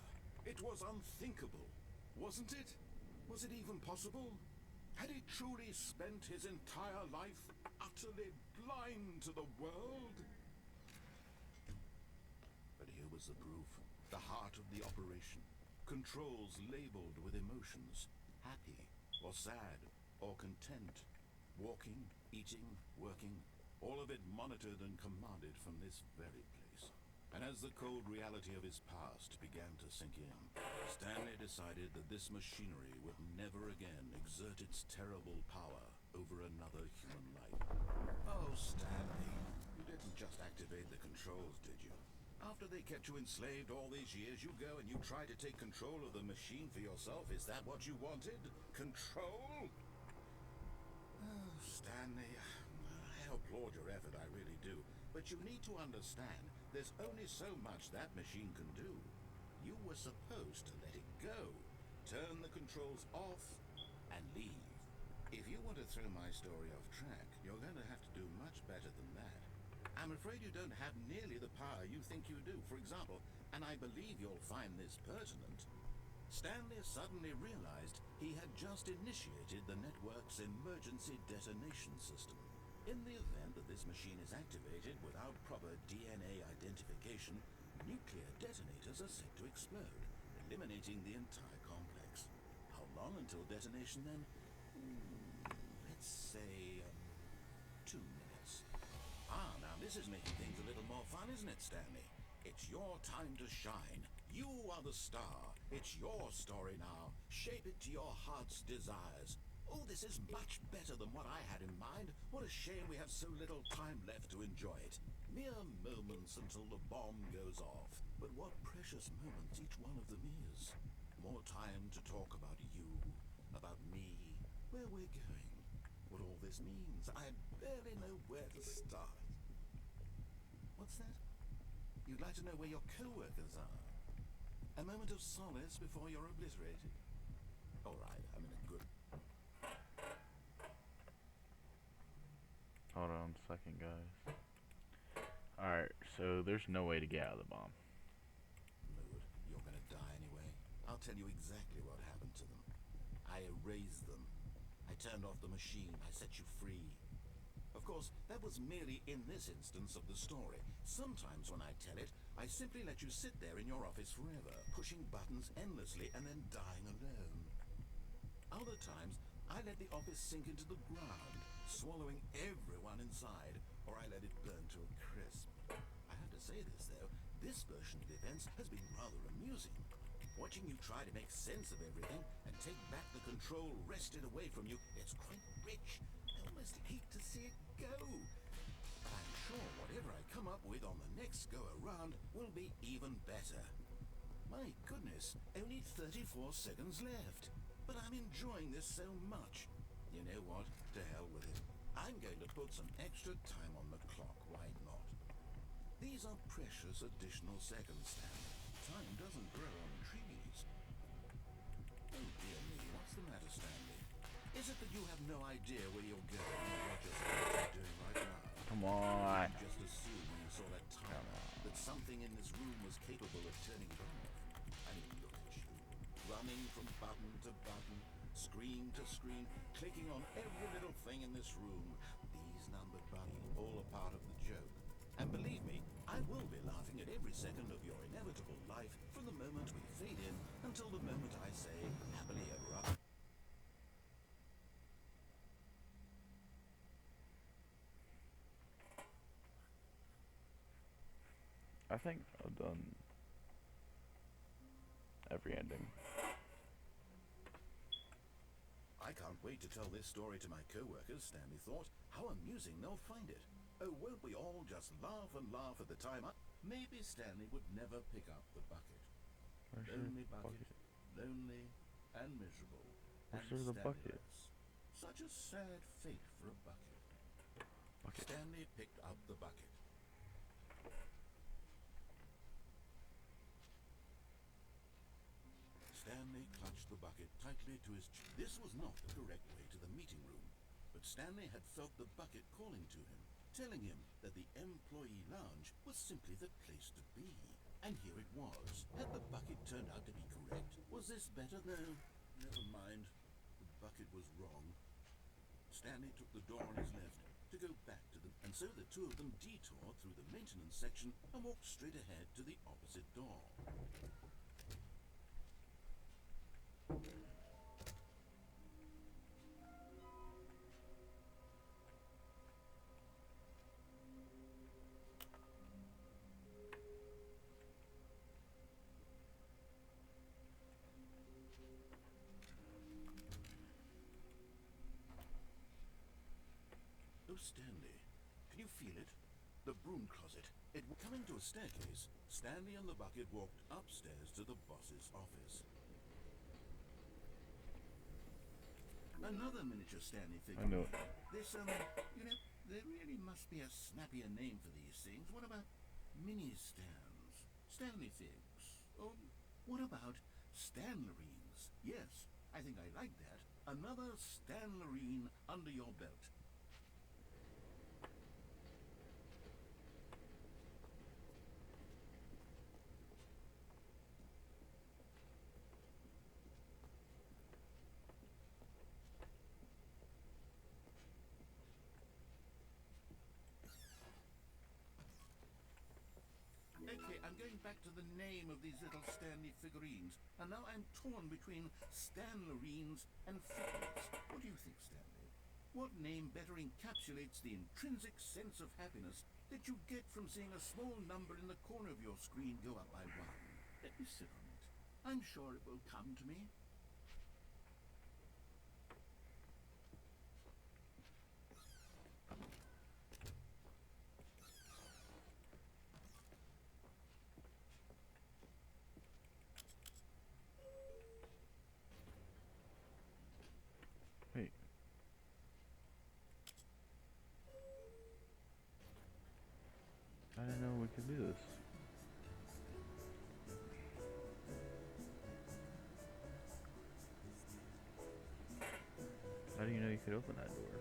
It was unthinkable, wasn't it? Was it even possible? Had he truly spent his entire life utterly blind to the world? But here was the proof. The heart of the operation. Controls labeled with emotions. Happy, or sad, or content. Walking, eating, working, all of it monitored and commanded from this very place. And as the cold reality of his past began to sink in, Stanley decided that this machinery would never again exert its terrible power over another human life. Oh, Stanley, you didn't just activate the controls, did you? After they kept you enslaved all these years, you go and you try to take control of the machine for yourself. Is that what you wanted? Control? Oh, Stanley, I applaud your effort, I really do. But you need to understand, there's only so much that machine can do. You were supposed to let it go, turn the controls off, and leave. If you want to throw my story off track, you're going to have to do much better than that. I'm afraid you don't have nearly the power you think you do. For example, and I believe you'll find this pertinent, Stanley suddenly realized he had just initiated the network's emergency detonation system. In the event that this machine is activated without proper DNA identification, nuclear detonators are set to explode, eliminating the entire complex. How long until detonation then? Let's say 2 minutes. Ah, now this is making things a little more fun, isn't it, Stanley? It's your time to shine. You are the star. It's your story now. Shape it to your heart's desires. Oh, this is much better than what I had in mind. What a shame we have so little time left to enjoy it. Mere moments until the bomb goes off. But what precious moments each one of them is. More time to talk about you, about me, where we're going, what all this means. I barely know where to start. What's that? You'd like to know where your co-workers are? A moment of solace before you're obliterated? All right, I'm in a good... Hold on a second, guys. Alright, so there's no way to get out of the bomb. mood. You're gonna die anyway. I'll tell you exactly what happened to them. I erased them. I turned off the machine. I set you free. Of course, that was merely in this instance of the story. Sometimes when I tell it, I simply let you sit there in your office forever, pushing buttons endlessly and then dying alone. Other times, I let the office sink into the ground, swallowing everyone inside, or I let it burn to a crisp. I have to say this, though, this version of events has been rather amusing. Watching you try to make sense of everything and take back the control wrested away from you, it's quite rich. I almost hate to see it go. But I'm sure whatever I come up with on the next go-around will be even better. My goodness, only 34 seconds left. But I'm enjoying this so much. You know what? To hell with it. I'm going to put some extra time on the clock. Why not? These are precious additional seconds, Stanley. Time doesn't grow on trees. Oh dear me, what's the matter, Stanley? Is it that you have no idea where you're going or what you're doing right now? Come on. You just assumed when you saw that timer that something in this room was capable of turning it off. I mean, look at you. Running from button to button, screen to screen, clicking on every little thing in this room. These numbered buttons, all a part of the joke. And believe me, I will be laughing at every second of your inevitable life from the moment we fade in until the moment I say, happily ever after. I think I've done every ending. I can't wait to tell this story to my co-workers, Stanley thought. How amusing they'll find it. Oh, won't we all just laugh and laugh at the time? Maybe Stanley would never pick up the bucket. Where's Lonely your bucket. bucket? lonely and miserable, Where's and the bucket? Stanleyless. Such a sad fate for a bucket. Bucket. Stanley picked up the bucket. Stanley clutched the bucket tightly to his chest. This was not the correct way to the meeting room, but Stanley had felt the bucket calling to him, telling him that the employee lounge was simply the place to be. And here it was. Had the bucket turned out to be correct? Was this better? No, never mind. The bucket was wrong. Stanley took the door on his left to go back to them, and so the two of them detoured through the maintenance section and walked straight ahead to the opposite door. Oh, Stanley, can you feel it? The broom closet. It was coming to a staircase. Stanley and the bucket walked upstairs to the boss's office. Another miniature Stanley figure. I know it. This, there really must be a snappier name for these things. What about mini Stans? Stanley figs? Oh, what about Stanlerines? Yes, I think I like that. Another Stanlerine under your belt. Okay, I'm going back to the name of these little Stanley figurines, and now I'm torn between Stanlerines and Figgles. What do you think, Stanley? What name better encapsulates the intrinsic sense of happiness that you get from seeing a small number in the corner of your screen go up by 1? Let me sit on it. I'm sure it will come to me. Wait. I didn't know we could do this. How do you know you could open that door?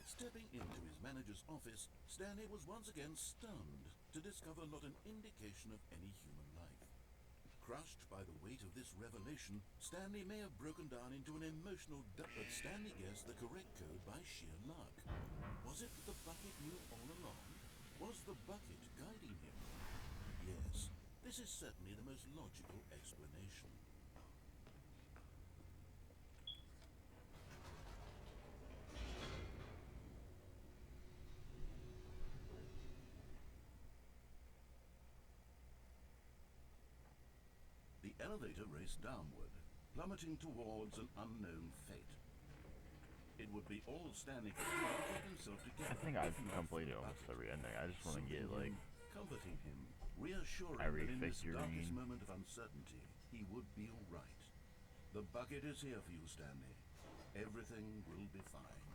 Stepping into his manager's office, Stanley was once again stunned to discover not an indication of any human life. Crushed by the weight of this revelation, Stanley may have broken down into an emotional but Stanley guessed the correct code by sheer luck. Was it that the bucket knew all along? Was the bucket guiding him? Yes, this is certainly the most logical explanation. The elevator raced downward, plummeting towards an unknown fate. It would be all Stanley could do to get himself together. I think I've completed almost every ending. I just want to get like Comforting him, reassuring every that in this figurine. darkest moment of uncertainty, he would be all right. The bucket is here for you, Stanley. Everything will be fine.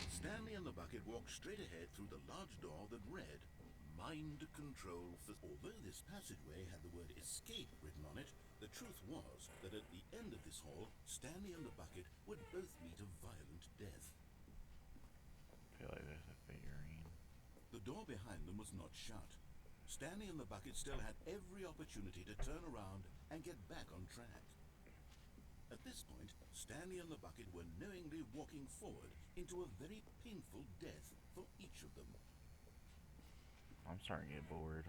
Stanley and the bucket walked straight ahead through the large door that read, Mind Control. Although this passageway had the word escape written on it, the truth was that at the end of this hall, Stanley and the bucket would both meet a violent death. I feel like there's a figurine. The door behind them was not shut. Stanley and the bucket still had every opportunity to turn around and get back on track. At this point, Stanley and the bucket were knowingly walking forward into a very painful death for each of them. I'm starting to get bored.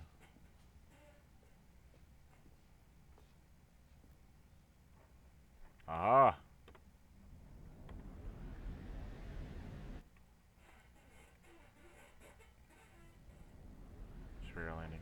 Aha! Spirit landing.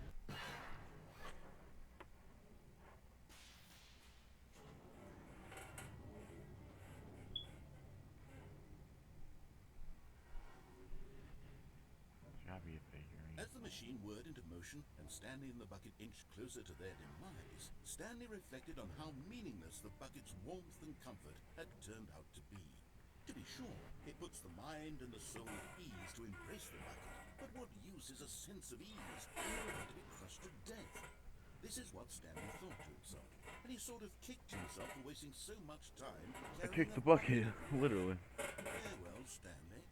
Gotta be a figurine. As the machine whirred into motion and Stanley and the bucket inched closer to their demise, Stanley reflected on how meaningless the bucket's warmth and comfort had turned out to be. To be sure, it puts the mind and the soul at ease to embrace the bucket, but what use is a sense of ease in order to be crushed to death? This is what Stanley thought to himself, and he sort of kicked himself for wasting so much time I carrying kicked a the bucket, literally. Farewell, Stanley.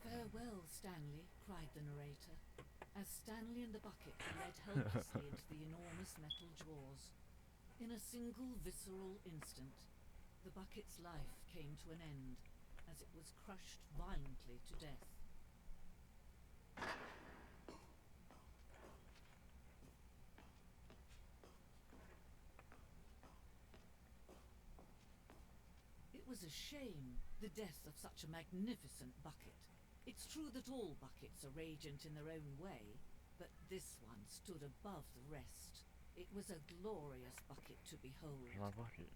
Farewell, Stanley, cried the narrator, as Stanley and the bucket were led helplessly into the enormous metal jaws. In a single visceral instant, the bucket's life came to an end as it was crushed violently to death. It was a shame, the death of such a magnificent bucket. It's true that all buckets are radiant in their own way, but this one stood above the rest. It was a glorious bucket to behold. Where's my bucket?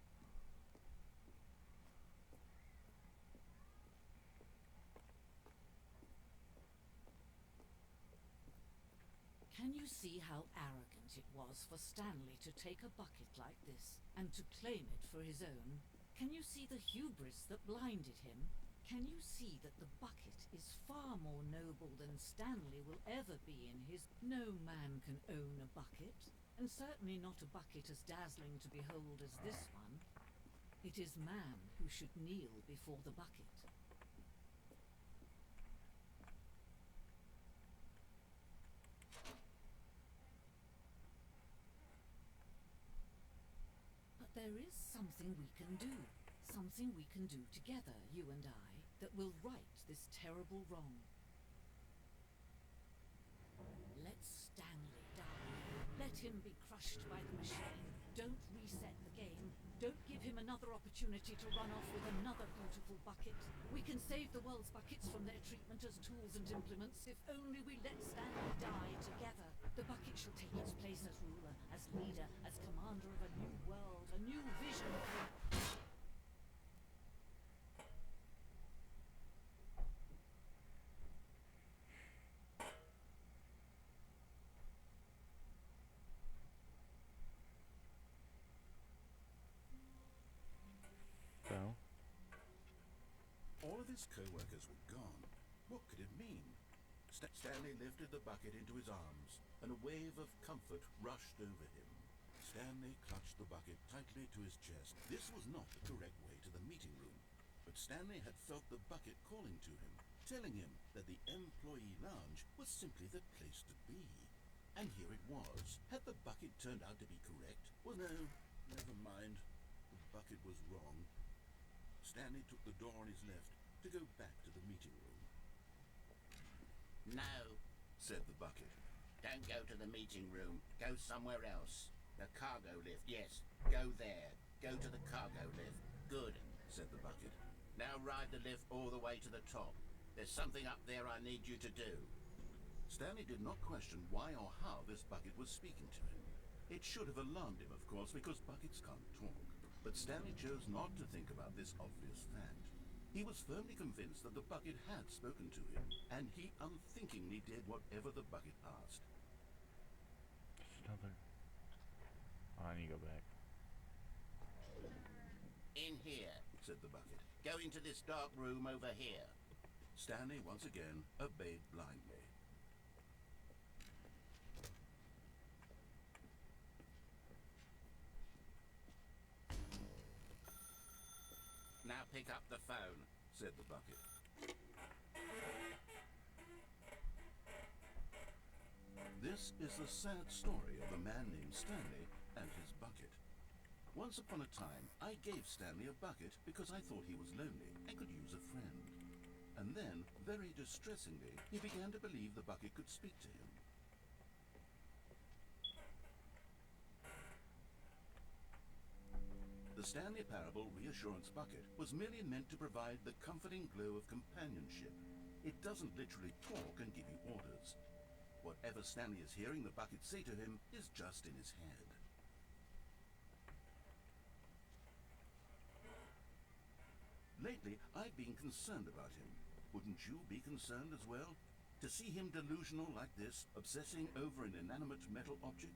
Can you see how arrogant it was for Stanley to take a bucket like this and to claim it for his own? Can you see the hubris that blinded him? Can you see that the bucket is far more noble than Stanley will ever be in his... No man can own a bucket, and certainly not a bucket as dazzling to behold as this one. It is man who should kneel before the bucket. But there is something we can do. Something we can do together, you and I, that will right this terrible wrong. Let Stanley die. Let him be crushed by the machine. Don't reset the game. Don't give him another opportunity to run off with another beautiful bucket. We can save the world's buckets from their treatment as tools and implements if only we let Stanley die together. The bucket shall take its place as ruler, as leader, as commander of a new world, a new vision. So? All of his co-workers were gone. What could it mean? Stanley lifted the bucket into his arms, and a wave of comfort rushed over him. Stanley clutched the bucket tightly to his chest. This was not the correct way to the meeting room, but Stanley had felt the bucket calling to him, telling him that the employee lounge was simply the place to be. And here it was. Had the bucket turned out to be correct? Well, no, never mind. The bucket was wrong. Stanley took the door on his left to go back to the meeting room. No, Said the bucket. don't go to the meeting room. Go somewhere else. The cargo lift, yes. Go there. Go to the cargo lift. Good, Said the bucket. now ride the lift all the way to the top. There's something up there I need you to do. Stanley did not question why or how this bucket was speaking to him. It should have alarmed him, of course, because buckets can't talk. But Stanley chose not to think about this obvious fact. He was firmly convinced that the bucket had spoken to him, and he unthinkingly did whatever the bucket asked. Another. Oh, I need to go back. In here, said the bucket. Go into this dark room over here. Stanley once again obeyed blindly. Now pick up the phone, Said the bucket. This is the sad story of a man named Stanley and his bucket. Once upon a time, I gave Stanley a bucket because I thought he was lonely and could use a friend. And then, very distressingly, he began to believe the bucket could speak to him. The Stanley Parable Reassurance Bucket was merely meant to provide the comforting glow of companionship. It doesn't literally talk and give you orders. Whatever Stanley is hearing the bucket say to him is just in his head. Lately, I've been concerned about him. Wouldn't you be concerned as well? To see him delusional like this, obsessing over an inanimate metal object?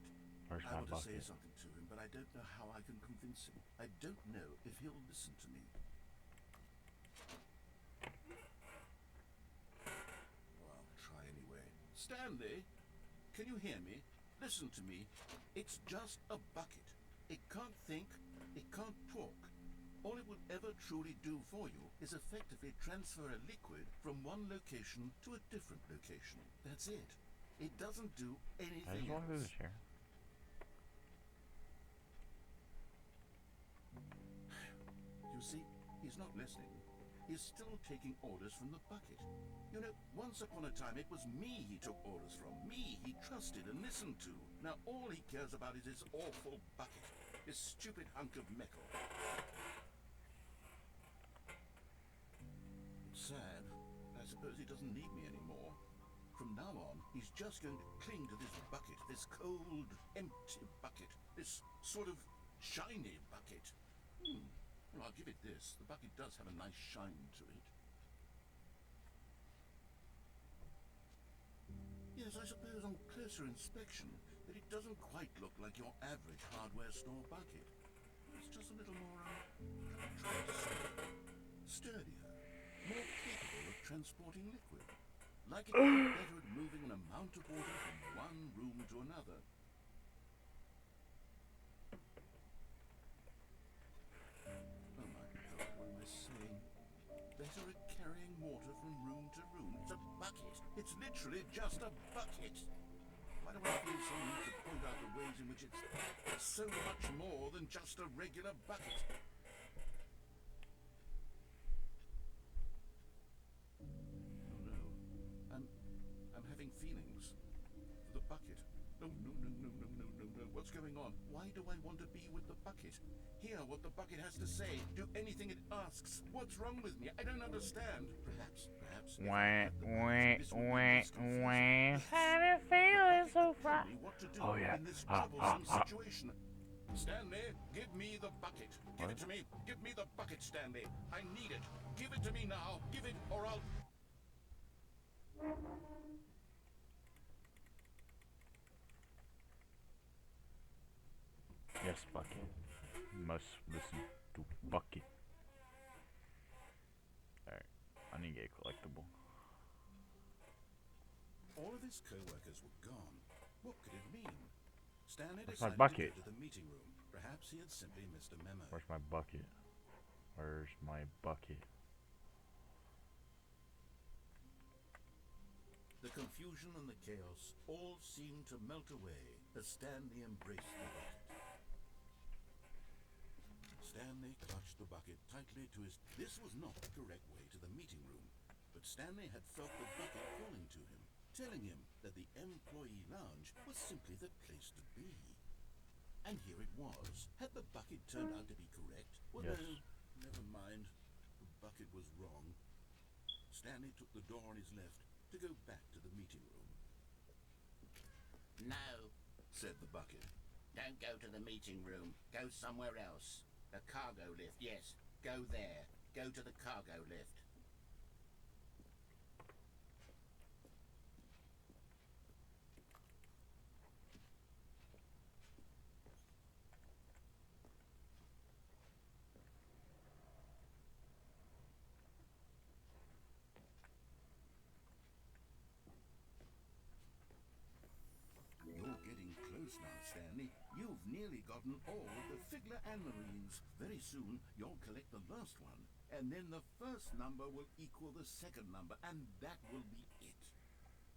Where's I my want to say bucket? something to him, but I don't know how I can convince him. I don't know if he'll listen to me. Well, I'll try anyway. Stanley, can you hear me? Listen to me. It's just a bucket. It can't think. It can't talk. All it will ever truly do for you is effectively transfer a liquid from one location to a different location. That's it. It doesn't do I anything just walk through else. the chair. You see, he's not listening. He's still taking orders from the bucket. You know, once upon a time it was me he took orders from. Me he trusted and listened to. Now all he cares about is his awful bucket. This stupid hunk of metal. It's sad. I suppose he doesn't need me anymore. From now on, he's just going to cling to this bucket. This cold, empty bucket. This sort of shiny bucket. Well, I'll give it this. The bucket does have a nice shine to it. Yes, I suppose on closer inspection that it doesn't quite look like your average hardware store bucket. It's just a little more, trying to say, sturdier, more capable of transporting liquid. Like it would be better at moving an amount of water from one room to another. Oh my God, what am I saying? Better at carrying water from room to room. It's a bucket. It's literally just a bucket. Why do I feel so need to point out the ways in which it's so much more than just a regular bucket? Oh no. I'm having feelings. For the bucket. No. What's going on? Why do I want to be with the bucket? Hear what the bucket has to say. Do anything it asks. What's wrong with me? I don't understand. Perhaps. if I had the words, this would be less confusing. Have you feeling so Tell far? me what to do Oh, yeah. in this troublesome situation. Stanley, give me the bucket. Give What? it to me. Give me the bucket, Stanley. I need it. Give it to me now. Give it, or I'll... Yes, bucket. Must listen to bucket. Alright. I need to get a collectible. All of his co-workers were gone. What could it mean? Stanley Where's my decided bucket? to go to the meeting room. Perhaps he had simply missed a memo. Where's my bucket? Where's my bucket? The confusion and the chaos all seemed to melt away as Stanley embraced the bucket. Stanley clutched the bucket tightly to his... This was not the correct way to the meeting room, but Stanley had felt the bucket calling to him, telling him that the employee lounge was simply the place to be. And here it was. Had the bucket turned out to be correct? Well, Yes. no, never mind. The bucket was wrong. Stanley took the door on his left to go back to the meeting room. No, Said the bucket. don't go to the meeting room. Go somewhere else. The cargo lift, yes. Go there. Go to the cargo lift. You're getting close now, Stanley. You've nearly gotten all the Figler and Marines. Very soon, you'll collect the last one, and then the first number will equal the second number, and that will be it.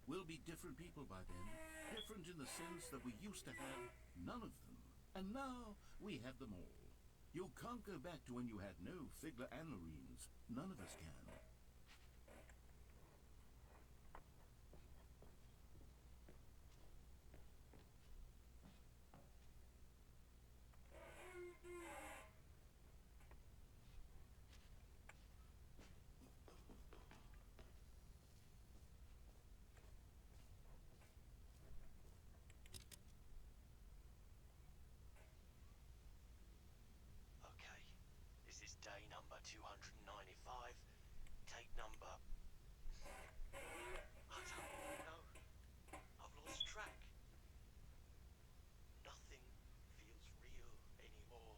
We'll be different people by then. Different in the sense that we used to have none of them, and now we have them all. You can't go back to when you had no Figler and Marines. None of us can. Okay, this is day number 295. Take number... I don't know. I've lost track. Nothing feels real anymore.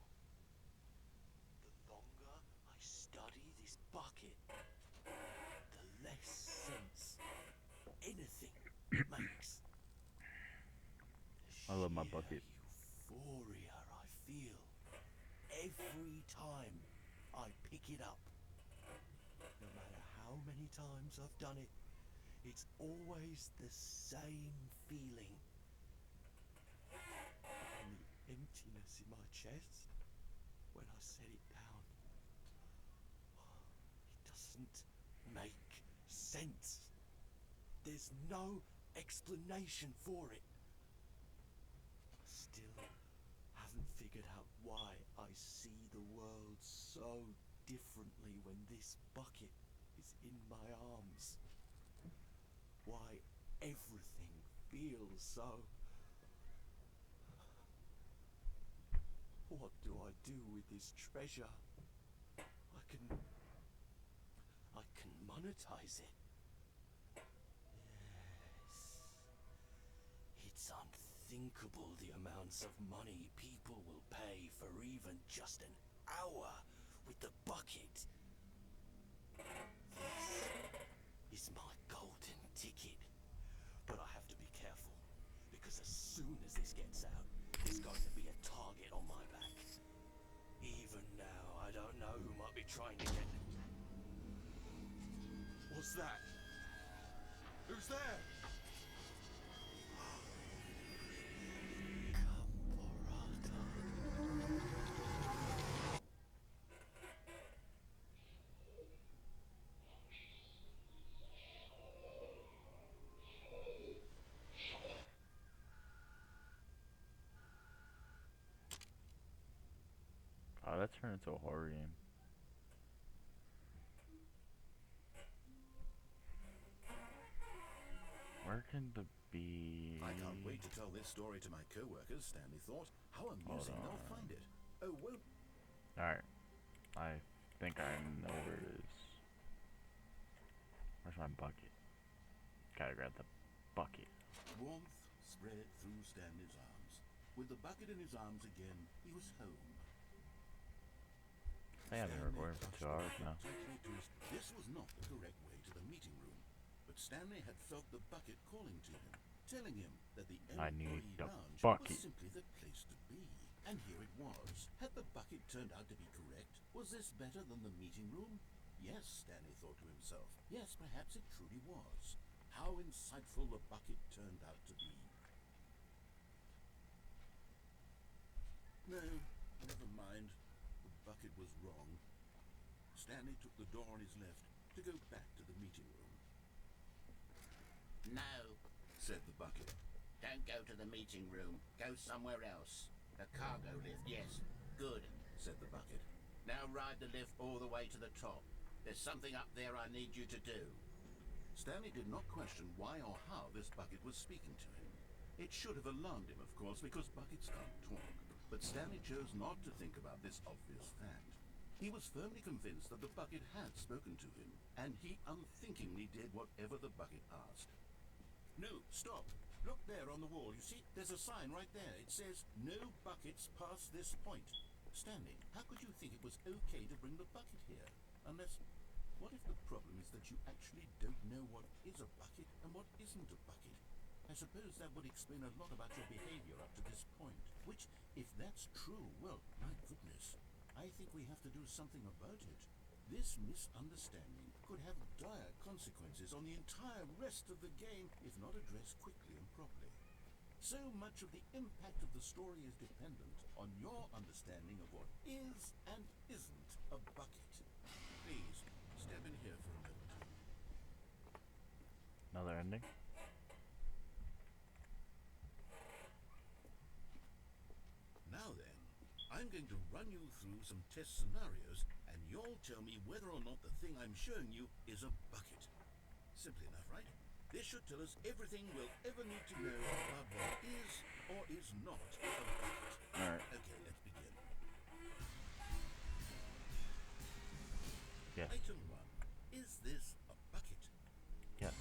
The longer I study this bucket, the less sense anything makes. I love my The bucket. sheer euphoria I feel every time I pick it up. No matter how many times I've done it, it's always the same feeling. And the emptiness in my chest when I set it down. It doesn't make sense. There's no explanation for it. I still haven't figured out why I see the world so differently when this bucket is in my arms. Why everything feels so... What do I do with this treasure? I can monetize it. Yes. It's unthinkable the amounts of money people will pay for even just an hour with the bucket. This is my golden ticket. But I have to be careful, because as soon as this gets out, there's going to be a target on my back. Even now, I don't know who might be trying to get... What's that? Who's there? Oh, that turned into a horror game. Where can the be? I can't wait to tell this story to my co-workers, Stanley thought. How amusing they'll on. find it. Oh, well, Alright. I think I know where it is. Where's my bucket? Gotta grab the bucket. warmth spread through Stanley's arms. With the bucket in his arms again, he was home. I haven't Stanley recorded for touched 2 the hours bucket now. tightly to his... This was not the correct way to the meeting room, but Stanley had felt the bucket calling to him, telling him that the I need employee the lounge bucket. was simply the place to be. And here it was. Had the bucket turned out to be correct? Was this better than the meeting room? Yes, Stanley thought to himself. Yes, perhaps it truly was. How insightful the bucket turned out to be. No, never mind. The bucket was wrong. Stanley took the door on his left to go back to the meeting room. No, Said the bucket. don't go to the meeting room. Go somewhere else. The cargo lift, yes. Good, Said the bucket. now ride the lift all the way to the top. There's something up there I need you to do. Stanley did not question why or how this bucket was speaking to him. It should have alarmed him, of course, because buckets can't talk. But Stanley chose not to think about this obvious fact. He was firmly convinced that the bucket had spoken to him, and he unthinkingly did whatever the bucket asked. No, stop. Look there on the wall. You see, there's a sign right there. It says, "No buckets past this point." Stanley, how could you think it was okay to bring the bucket here? Unless, what if the problem is that you actually don't know what is a bucket and what isn't a bucket? I suppose that would explain a lot about your behavior up to this point. Which, if that's true, well, my goodness, I think we have to do something about it. This misunderstanding could have dire consequences on the entire rest of the game if not addressed quickly and properly. So much of the impact of the story is dependent on your understanding of what is and isn't a bucket. Please, step in here for a moment. Another ending. Now then, I'm going to run you through some test scenarios, and you'll tell me whether or not the thing I'm showing you is a bucket. Simple enough, right? This should tell us everything we'll ever need to know about what is or is not a bucket. Alright. Okay, let's begin. Yes. Item 1. Is this a bucket? Yes.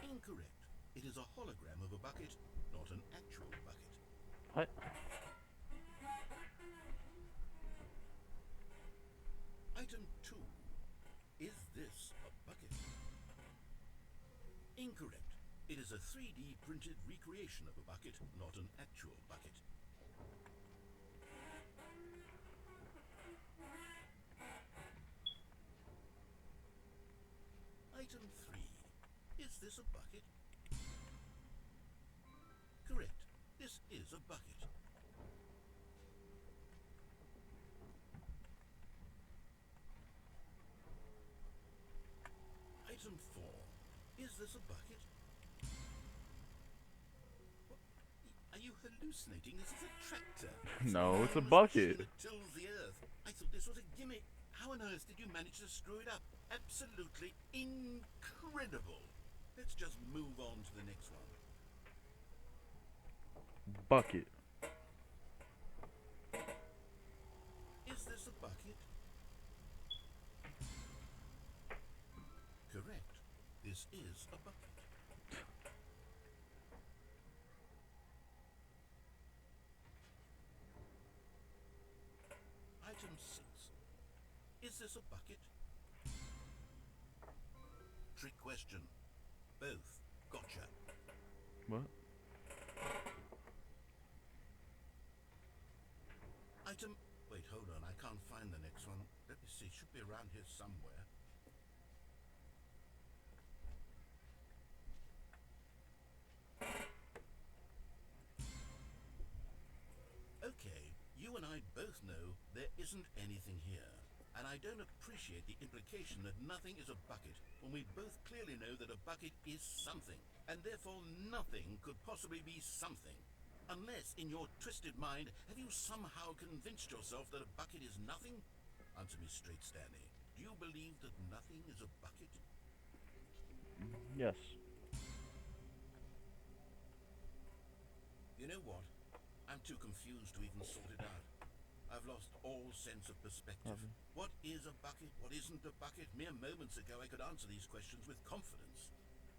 Incorrect. It is a hologram of a bucket, not an actual bucket. What? Item 2. Is this a bucket? Incorrect. It is a 3D printed recreation of a bucket, not an actual bucket. Item 3. Is this a bucket? Correct. This is a bucket. Item 4. Is this a bucket? What? Are you hallucinating? This is a tractor. No, it's a Some bucket. machine that tills the earth. I thought this was a gimmick. How on earth did you manage to screw it up? Absolutely incredible. Let's just move on to the next one. Bucket. Is this a bucket? Correct. This is a bucket. Item 6. Is this a bucket? Trick question. Both. Gotcha. What? Item... Wait, hold on. I can't find the next one. Let me see. It should be around here somewhere. Okay, you and I both know there isn't anything here. And I don't appreciate the implication that nothing is a bucket when we both clearly know that a bucket is something, and therefore nothing could possibly be something. Unless, in your twisted mind, have you somehow convinced yourself that a bucket is nothing? Answer me straight, Stanley. Do you believe that nothing is a bucket? Yes. You know what? I'm too confused to even sort it out. I've lost all sense of perspective. What is a bucket? What isn't a bucket? Mere moments ago I could answer these questions with confidence.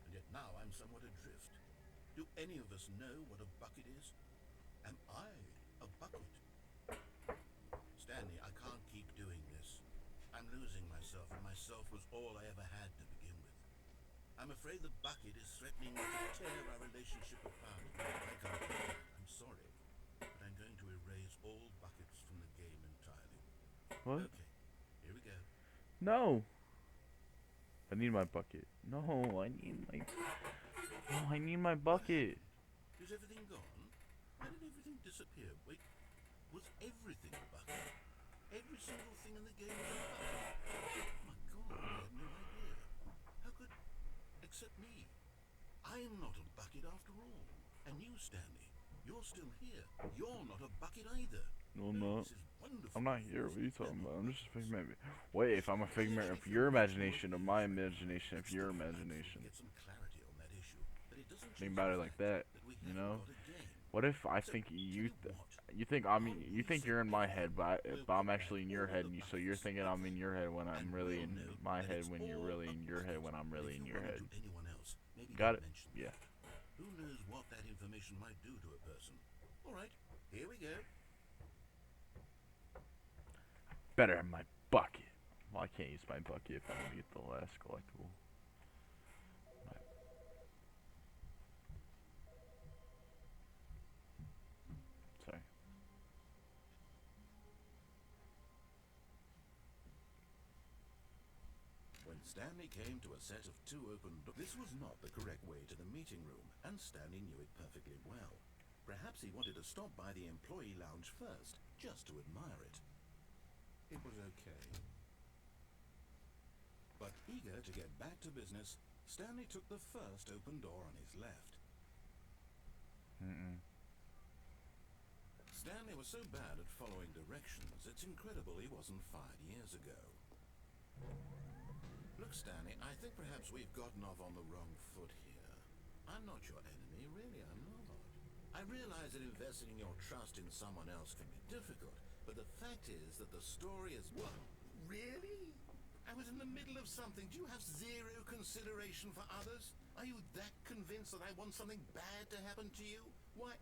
And yet now I'm somewhat adrift. Do any of us know what a bucket is? Am I a bucket? Stanley, I can't keep doing this. I'm losing myself, and myself was all I ever had to begin with. I'm afraid the bucket is threatening to tear our relationship apart. I can't do that. I'm sorry. But I'm going to erase all buckets from the game entirely. What? Okay, here we go. No. I need my bucket. No, I need my... No, I need my bucket. Is everything gone? Why did everything disappear? Wait, was everything a bucket? Every single thing in the game was a bucket? Oh my god, I had no idea. How could... Except me. I'm not a bucket after all. And you, Stanley, you're still here. You're not a bucket either. No, I'm not. This is wonderful. I'm not here. What are you talking about? I'm just a figment. Wait, if I'm a figment of your imagination, of my imagination, of your imagination. Get some clarity on that issue, but it doesn't Think change about the it like fact that, we you haven't know? got a game. What if I So, think tell you... what? You think you think you're in my head, but I'm actually in your head, and so you're thinking I'm in your head when I'm really in my head when you're really in your head when I'm really in your head. Anyone else, maybe Got don't it? mention Yeah. Who knows what that information might do to a person? All right, here we go. Better have my bucket. Well, I can't use my bucket if I'm gonna get the last collectible. Sorry. When Stanley came to a set of 2 open doors, this was not the correct way to the meeting room, and Stanley knew it perfectly well. Perhaps he wanted to stop by the employee lounge first, just to admire it. It was okay. But eager to get back to business, Stanley took the first open door on his left. Stanley was so bad at following directions, it's incredible he wasn't fired years ago. Look, Stanley, I think perhaps we've gotten off on the wrong foot here. I'm not your enemy, really, I'm not. I realize that investing your trust in someone else can be difficult, but the fact is that the story is... What? Really? I was in the middle of something. Do you have zero consideration for others? Are you that convinced that I want something bad to happen to you? Why,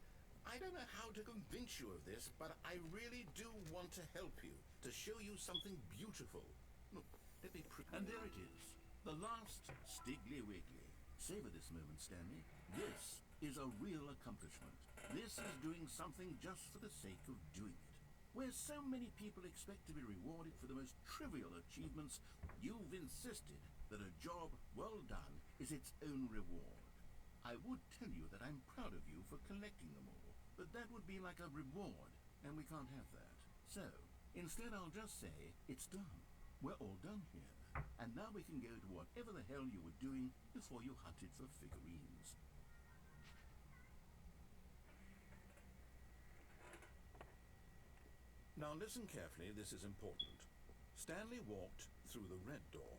I don't know how to convince you of this, but I really do want to help you, to show you something beautiful. Look, let me And there it is. The last Stiggly Wiggly. Savor this moment, Stanley. This is a real accomplishment. This is doing something just for the sake of doing it. Where so many people expect to be rewarded for the most trivial achievements, you've insisted that a job well done is its own reward. I would tell you that I'm proud of you for collecting them all, but that would be like a reward, and we can't have that. So, instead I'll just say, it's done. We're all done here. And now we can go to whatever the hell you were doing before you hunted for figurines. Now listen carefully, this is important. Stanley walked through the red door.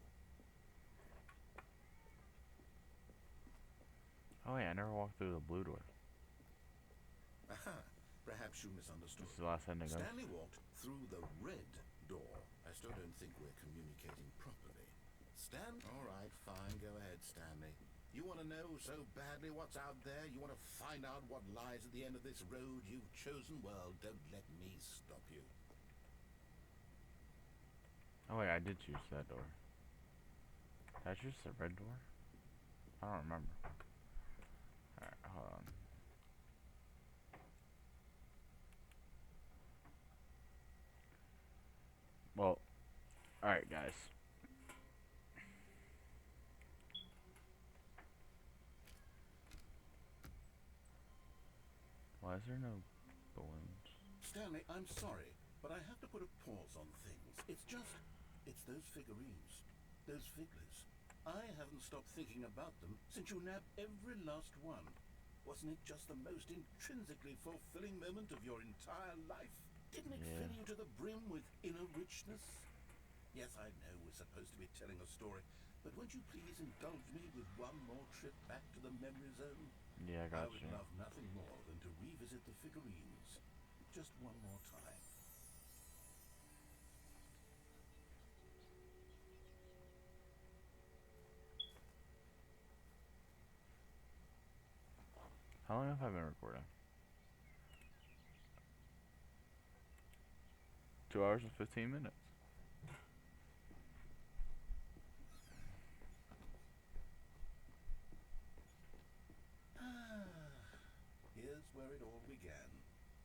Oh yeah, I never walked through the blue door. Aha, perhaps you misunderstood. This is the last ending of it. Stanley walked through the red door. I still don't think we're communicating properly. All right, fine, go ahead, Stanley. You want to know so badly what's out there? You want to find out what lies at the end of this road you've chosen? Well, don't let me stop you. Oh wait, I did choose that door. Did I choose the red door? I don't remember. Alright, hold on. Well, alright guys. Why is there no balloons? Stanley, I'm sorry, but I have to put a pause on things. It's those figurines. Those figures. I haven't stopped thinking about them since you nabbed every last one. Wasn't it just the most intrinsically fulfilling moment of your entire life? Didn't it fill you to the brim with inner richness? Yes, I know we're supposed to be telling a story, but won't you please indulge me with one more trip back to the memory zone? Yeah, I got would you. love nothing more than to revisit the figurines. Just one more time. How long have I been recording? 2 hours and 15 minutes. Here's where it all began.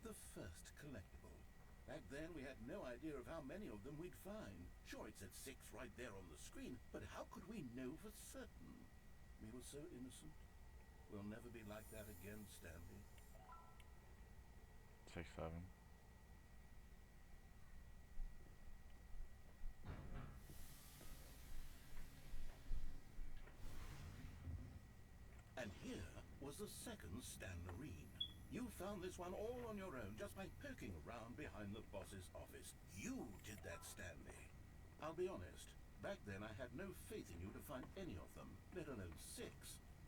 The first collectible. Back then we had no idea of how many of them we'd find. Sure, it said 6 right there on the screen, but how could we know for certain? We were so innocent. We'll never be like that again, Stanley. 6, 7. And here was the second Stanmarine. You found this one all on your own just by poking around behind the boss's office. You did that, Stanley. I'll be honest, back then I had no faith in you to find any of them, let alone 6.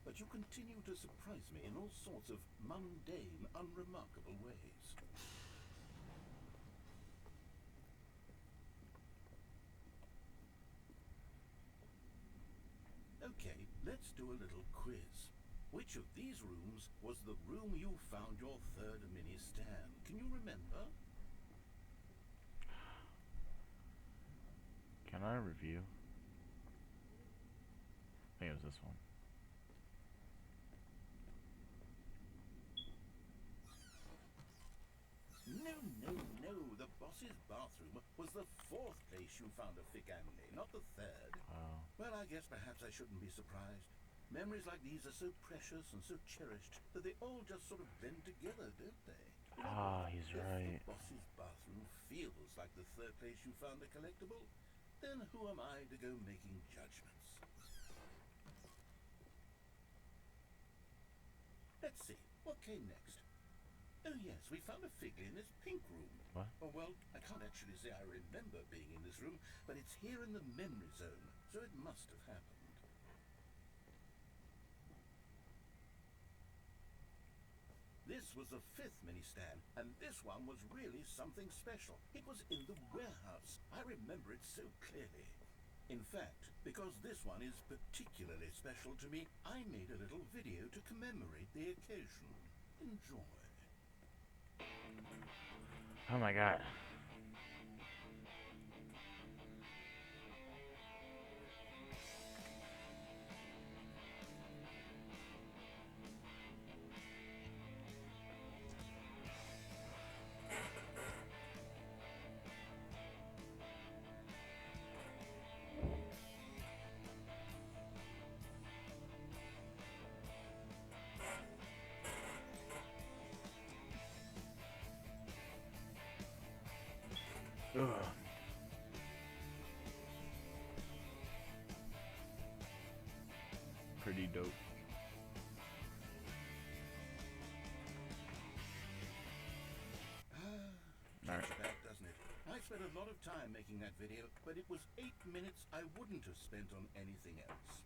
But you continue to surprise me in all sorts of mundane, unremarkable ways. Okay, let's do a little quiz. Which of these rooms was the room you found your third mini Stan? Can you remember? Can I review? I think it was this one. No. The boss's bathroom was the fourth place you found a Stanley, not the third. Oh. Well, I guess perhaps I shouldn't be surprised. Memories like these are so precious and so cherished that they all just sort of blend together, don't they? Ah, he's If right. the boss's bathroom feels like the third place you found a collectible, then who am I to go making judgments? Let's see, what came next? Oh yes, we found a figure in this pink room. What? Oh well, I can't actually say I remember being in this room, but it's here in the memory zone, so it must have happened. This was the fifth mini Stan, and this one was really something special. It was in the warehouse. I remember it so clearly. In fact, because this one is particularly special to me, I made a little video to commemorate the occasion. Enjoy. Oh my god. Ugh. Pretty dope. That's bad, doesn't it? I spent a lot of time making that video, but it was 8 minutes I wouldn't have spent on anything else.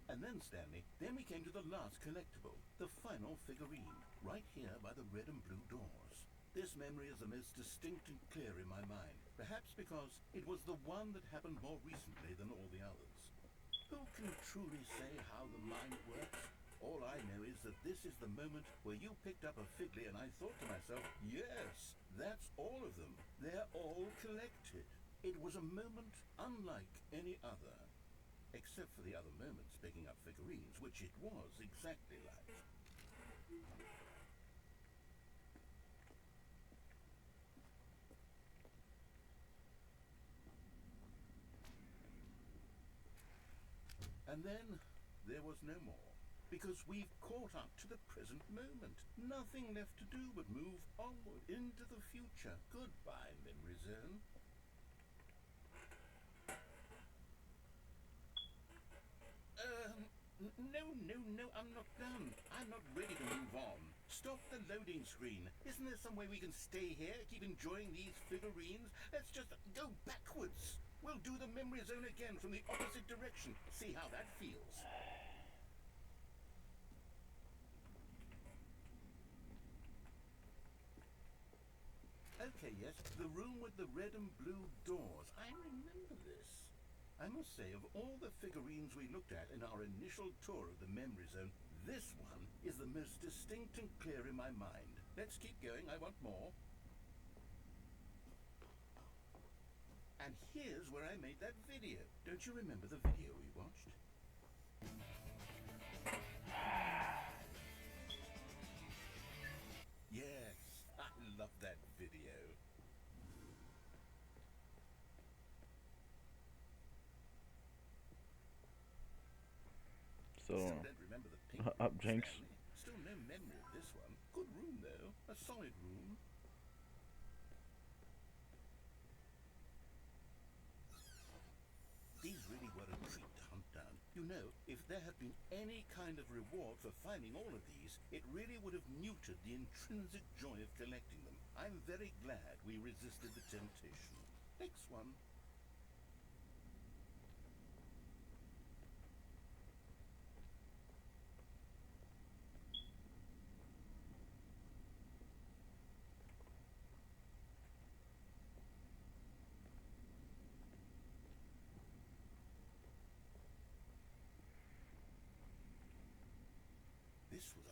And then, Stanley, then we came to the last collectible, the final figurine, right here by the red and blue doors. This memory is the most distinct and clear in my mind, perhaps because it was the one that happened more recently than all the others. Who can truly say how the mind works? All I know is that this is the moment where you picked up a Figley and I thought to myself, yes, that's all of them. They're all collected. It was a moment unlike any other. Except for the other moments picking up figurines, which it was exactly like. And then there was no more, because we've caught up to the present moment. Nothing left to do but move onward into the future. Goodbye, memory zone. No, I'm not done. I'm not ready to move on. Stop the loading screen. Isn't there some way we can stay here, keep enjoying these figurines? Let's just go backwards. We'll do the memory zone again from the opposite direction. See how that feels. Okay, yes, the room with the red and blue doors. I remember this. I must say, of all the figurines we looked at in our initial tour of the memory zone, this one is the most distinct and clear in my mind. Let's keep going, I want more. And here's where I made that video. Don't you remember the video we watched? Yes, I love that video. So, Still don't remember the pink up, room, Jinx. Stanley. Still no memory of this one. Good room, though. A solid room. These really were a treat to hunt down. You know, if there had been any kind of reward for finding all of these, it really would have muted the intrinsic joy of collecting them. I'm very glad we resisted the temptation. Next one.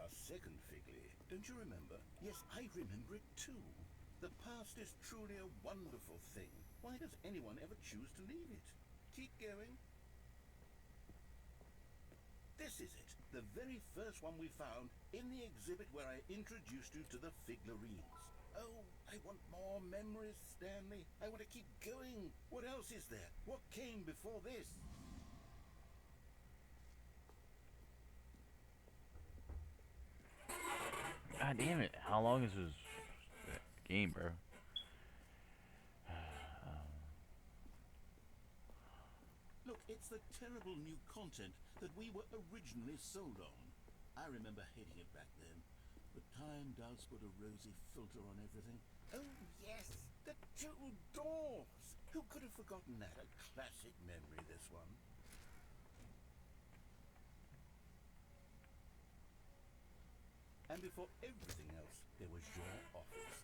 our second Figley. Don't you remember? Yes, I remember it too. The past is truly a wonderful thing. Why does anyone ever choose to leave it? Keep going. This is it. The very first one we found in the exhibit where I introduced you to the figlarines. Oh, I want more memories, Stanley. I want to keep going. What else is there? What came before this? God damn it! How long is this game, bro? Look, it's the terrible new content that we were originally sold on. I remember hating it back then. But time does put a rosy filter on everything. Oh, yes, the two doors. Who could have forgotten that? A classic memory, this one. And before everything else, there was your office.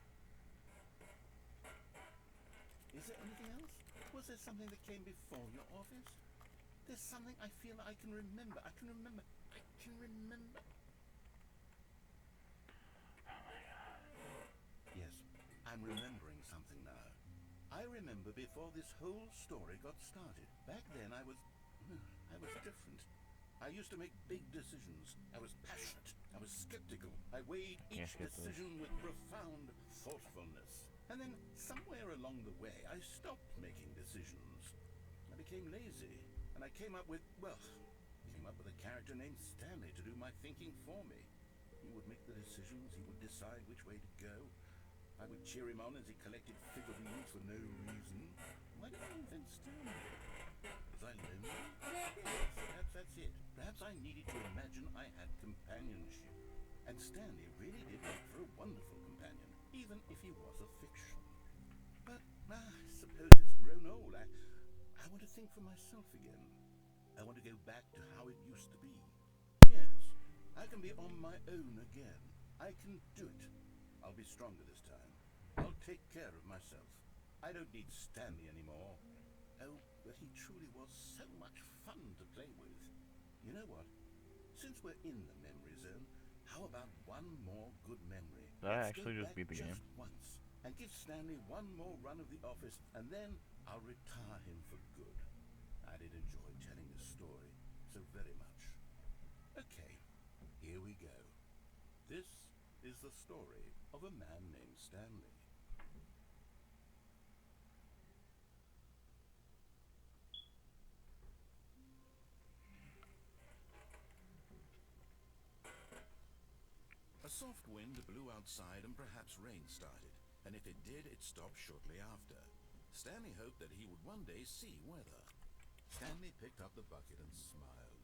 Is there anything else? Was there something that came before your office? There's something I feel I can remember. I can remember. Yes, I'm remembering something now. I remember before this whole story got started. Back then I was different. I used to make big decisions. I was passionate. I was skeptical. I weighed each decision with profound thoughtfulness. And then somewhere along the way I stopped making decisions. I became lazy. And I came up with a character named Stanley to do my thinking for me. He would make the decisions. He would decide which way to go. I would cheer him on as he collected figurines for no reason. Why did I invent Stanley? Was I lonely? Yes, perhaps that's it. Perhaps I needed to imagine I had companionship. And Stanley really did make for a wonderful companion, even if he was a fiction. But I suppose it's grown old. I want to think for myself again. I want to go back to how it used to be. Yes, I can be on my own again. I can do it. I'll be stronger this time. I'll take care of myself. I don't need Stanley anymore. Oh, but he truly was so much fun to play with. You know what? Since we're in the memory zone, how about one more good memory? Did I Let's actually go just back beat the game? just once and give Stanley one more run of the office, and then I'll retire him for good. I did enjoy telling this story so very much. Okay, here we go. This is the story of a man named Stanley. A soft wind blew outside and perhaps rain started, and if it did, it stopped shortly after. Stanley hoped that he would one day see weather. Stanley picked up the bucket and smiled.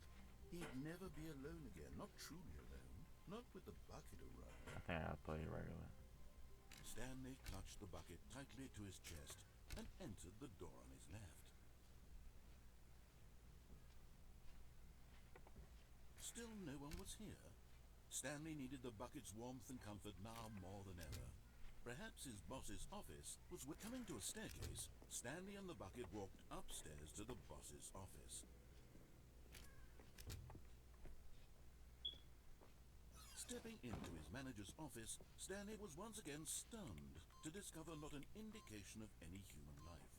He'd never be alone again, not truly alone, not with the bucket around. I think I'll play regular. Stanley clutched the bucket tightly to his chest and entered the door on his left. Still no one was here. Stanley needed the bucket's warmth and comfort now more than ever. Perhaps his boss's office was coming to a staircase. Stanley and the bucket walked upstairs to the boss's office. Stepping into his manager's office, Stanley was once again stunned to discover not an indication of any human life.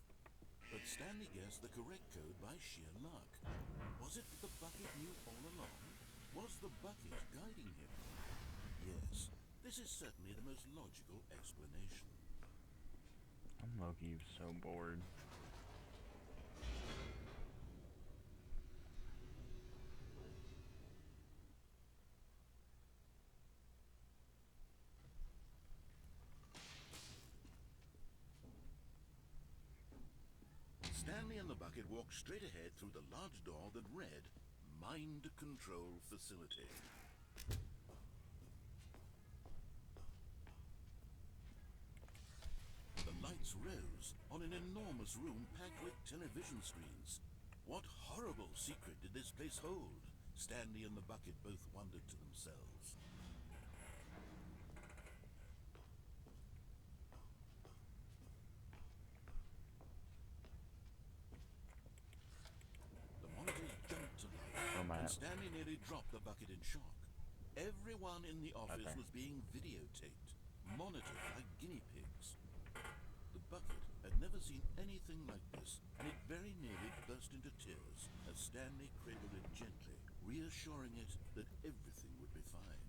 But Stanley guessed the correct code by sheer luck. Was it that the bucket knew all along? Was the bucket guiding him? Yes, this is certainly the most logical explanation. I'm low-key so bored. Stanley and the bucket walked straight ahead through the large door that read, Mind Control Facility. The lights rose on an enormous room packed with television screens. What horrible secret did this place hold? Stanley and the bucket both wondered to themselves. The monitors jumped to life, Oh my. and Stanley nearly dropped the bucket in shock. Everyone in the office Okay. was being videotaped, monitored like guinea pigs. The bucket had never seen anything like this, and it very nearly burst into tears as Stanley cradled it gently, reassuring it that everything would be fine.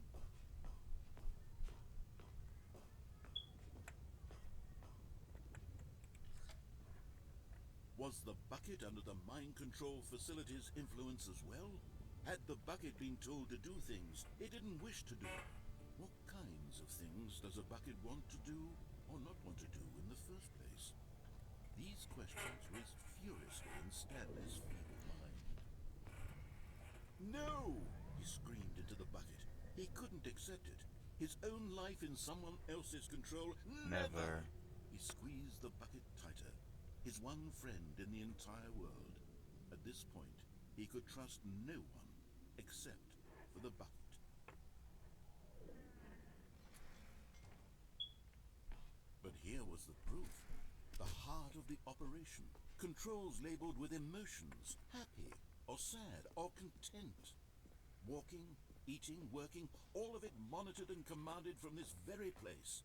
Was the bucket under the mind control facility's influence as well? Had the bucket been told to do things it didn't wish to do? What kinds of things does a bucket want to do or not want to do in the first place? These questions raced furiously in Stanley's feeble mind. No! He screamed into the bucket. He couldn't accept it. His own life in someone else's control? Never! He squeezed the bucket tighter. His one friend in the entire world. At this point, he could trust no one except for the bucket. But here was the proof. The heart of the operation. Controls labeled with emotions, happy or sad or content. Walking, eating, working, all of it monitored and commanded from this very place.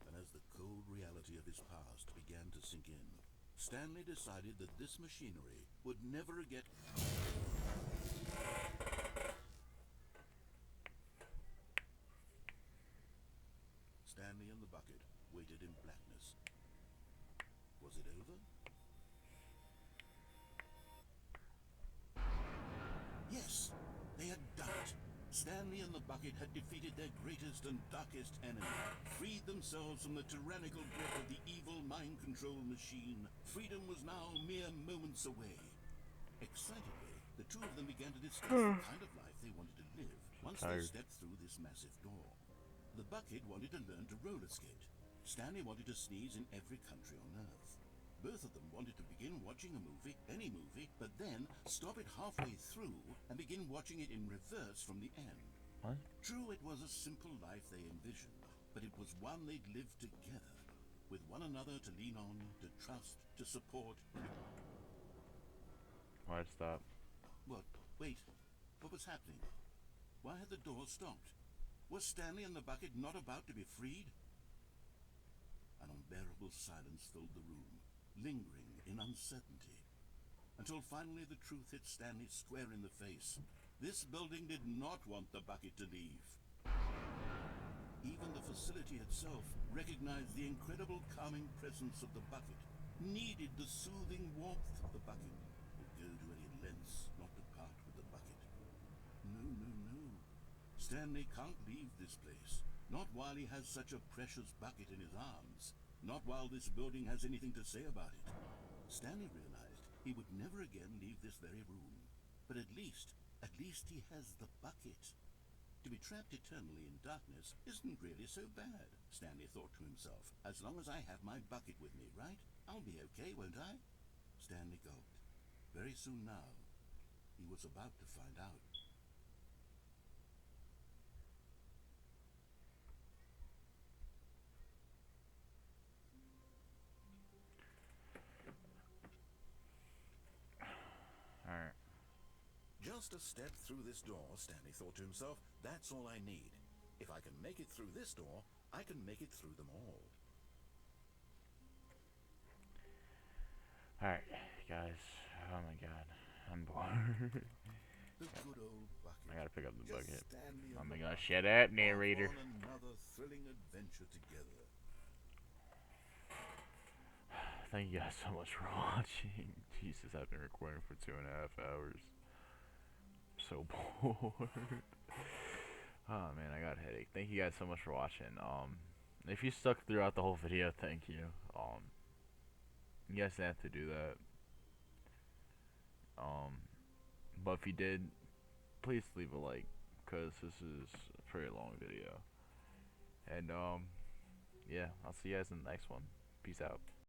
And as the cold reality of his past began to sink in, Stanley decided that this machinery would never get... Stanley and the bucket waited in blackness. Was it over? Yes, they had done it. Stanley and the bucket had defeated their greatest and darkest enemy, freed themselves from the tyrannical grip of the evil mind control machine. Freedom was now mere moments away. Excitedly, the two of them began to discuss the kind of life they wanted to live once they stepped through this massive door. The bucket wanted to learn to roller skate. Stanley wanted to sneeze in every country on Earth. Both of them wanted to begin watching a movie, any movie, but then stop it halfway through and begin watching it in reverse from the end. What? True, it was a simple life they envisioned, but it was one they'd lived together, with one another to lean on, to trust, to support. Why'd it stop? What? Wait. What was happening? Why had the door stopped? Was Stanley and the bucket not about to be freed? An unbearable silence filled the room, lingering in uncertainty, until finally the truth hit Stanley square in the face. This building did not want the bucket to leave. Even the facility itself recognized the incredible calming presence of the bucket, needed the soothing warmth of the bucket, would go to any lengths not to part with the bucket. No, no, no. Stanley can't leave this place, not while he has such a precious bucket in his arms. Not while this building has anything to say about it. Stanley realized he would never again leave this very room. But at least he has the bucket. To be trapped eternally in darkness isn't really so bad, Stanley thought to himself. As long as I have my bucket with me, right? I'll be okay, won't I? Stanley gulped. Very soon now, he was about to find out. Alright. Just a step through this door, Stanley thought to himself. That's all I need. If I can make it through this door, I can make it through them all. Alright, guys. Oh my god. I'm bored. The good old bucket. I gotta pick up the Just bucket. Stanley Oh and my the gosh, bucket shut up, off narrator. on another thrilling adventure together. Thank you guys so much for watching. Jesus, I've been recording for 2.5 hours. I'm so bored. Oh man, I got a headache. Thank you guys so much for watching. If you stuck throughout the whole video, thank you. You guys didn't have to do that. But if you did, please leave a like, cause this is a pretty long video. And yeah, I'll see you guys in the next one. Peace out.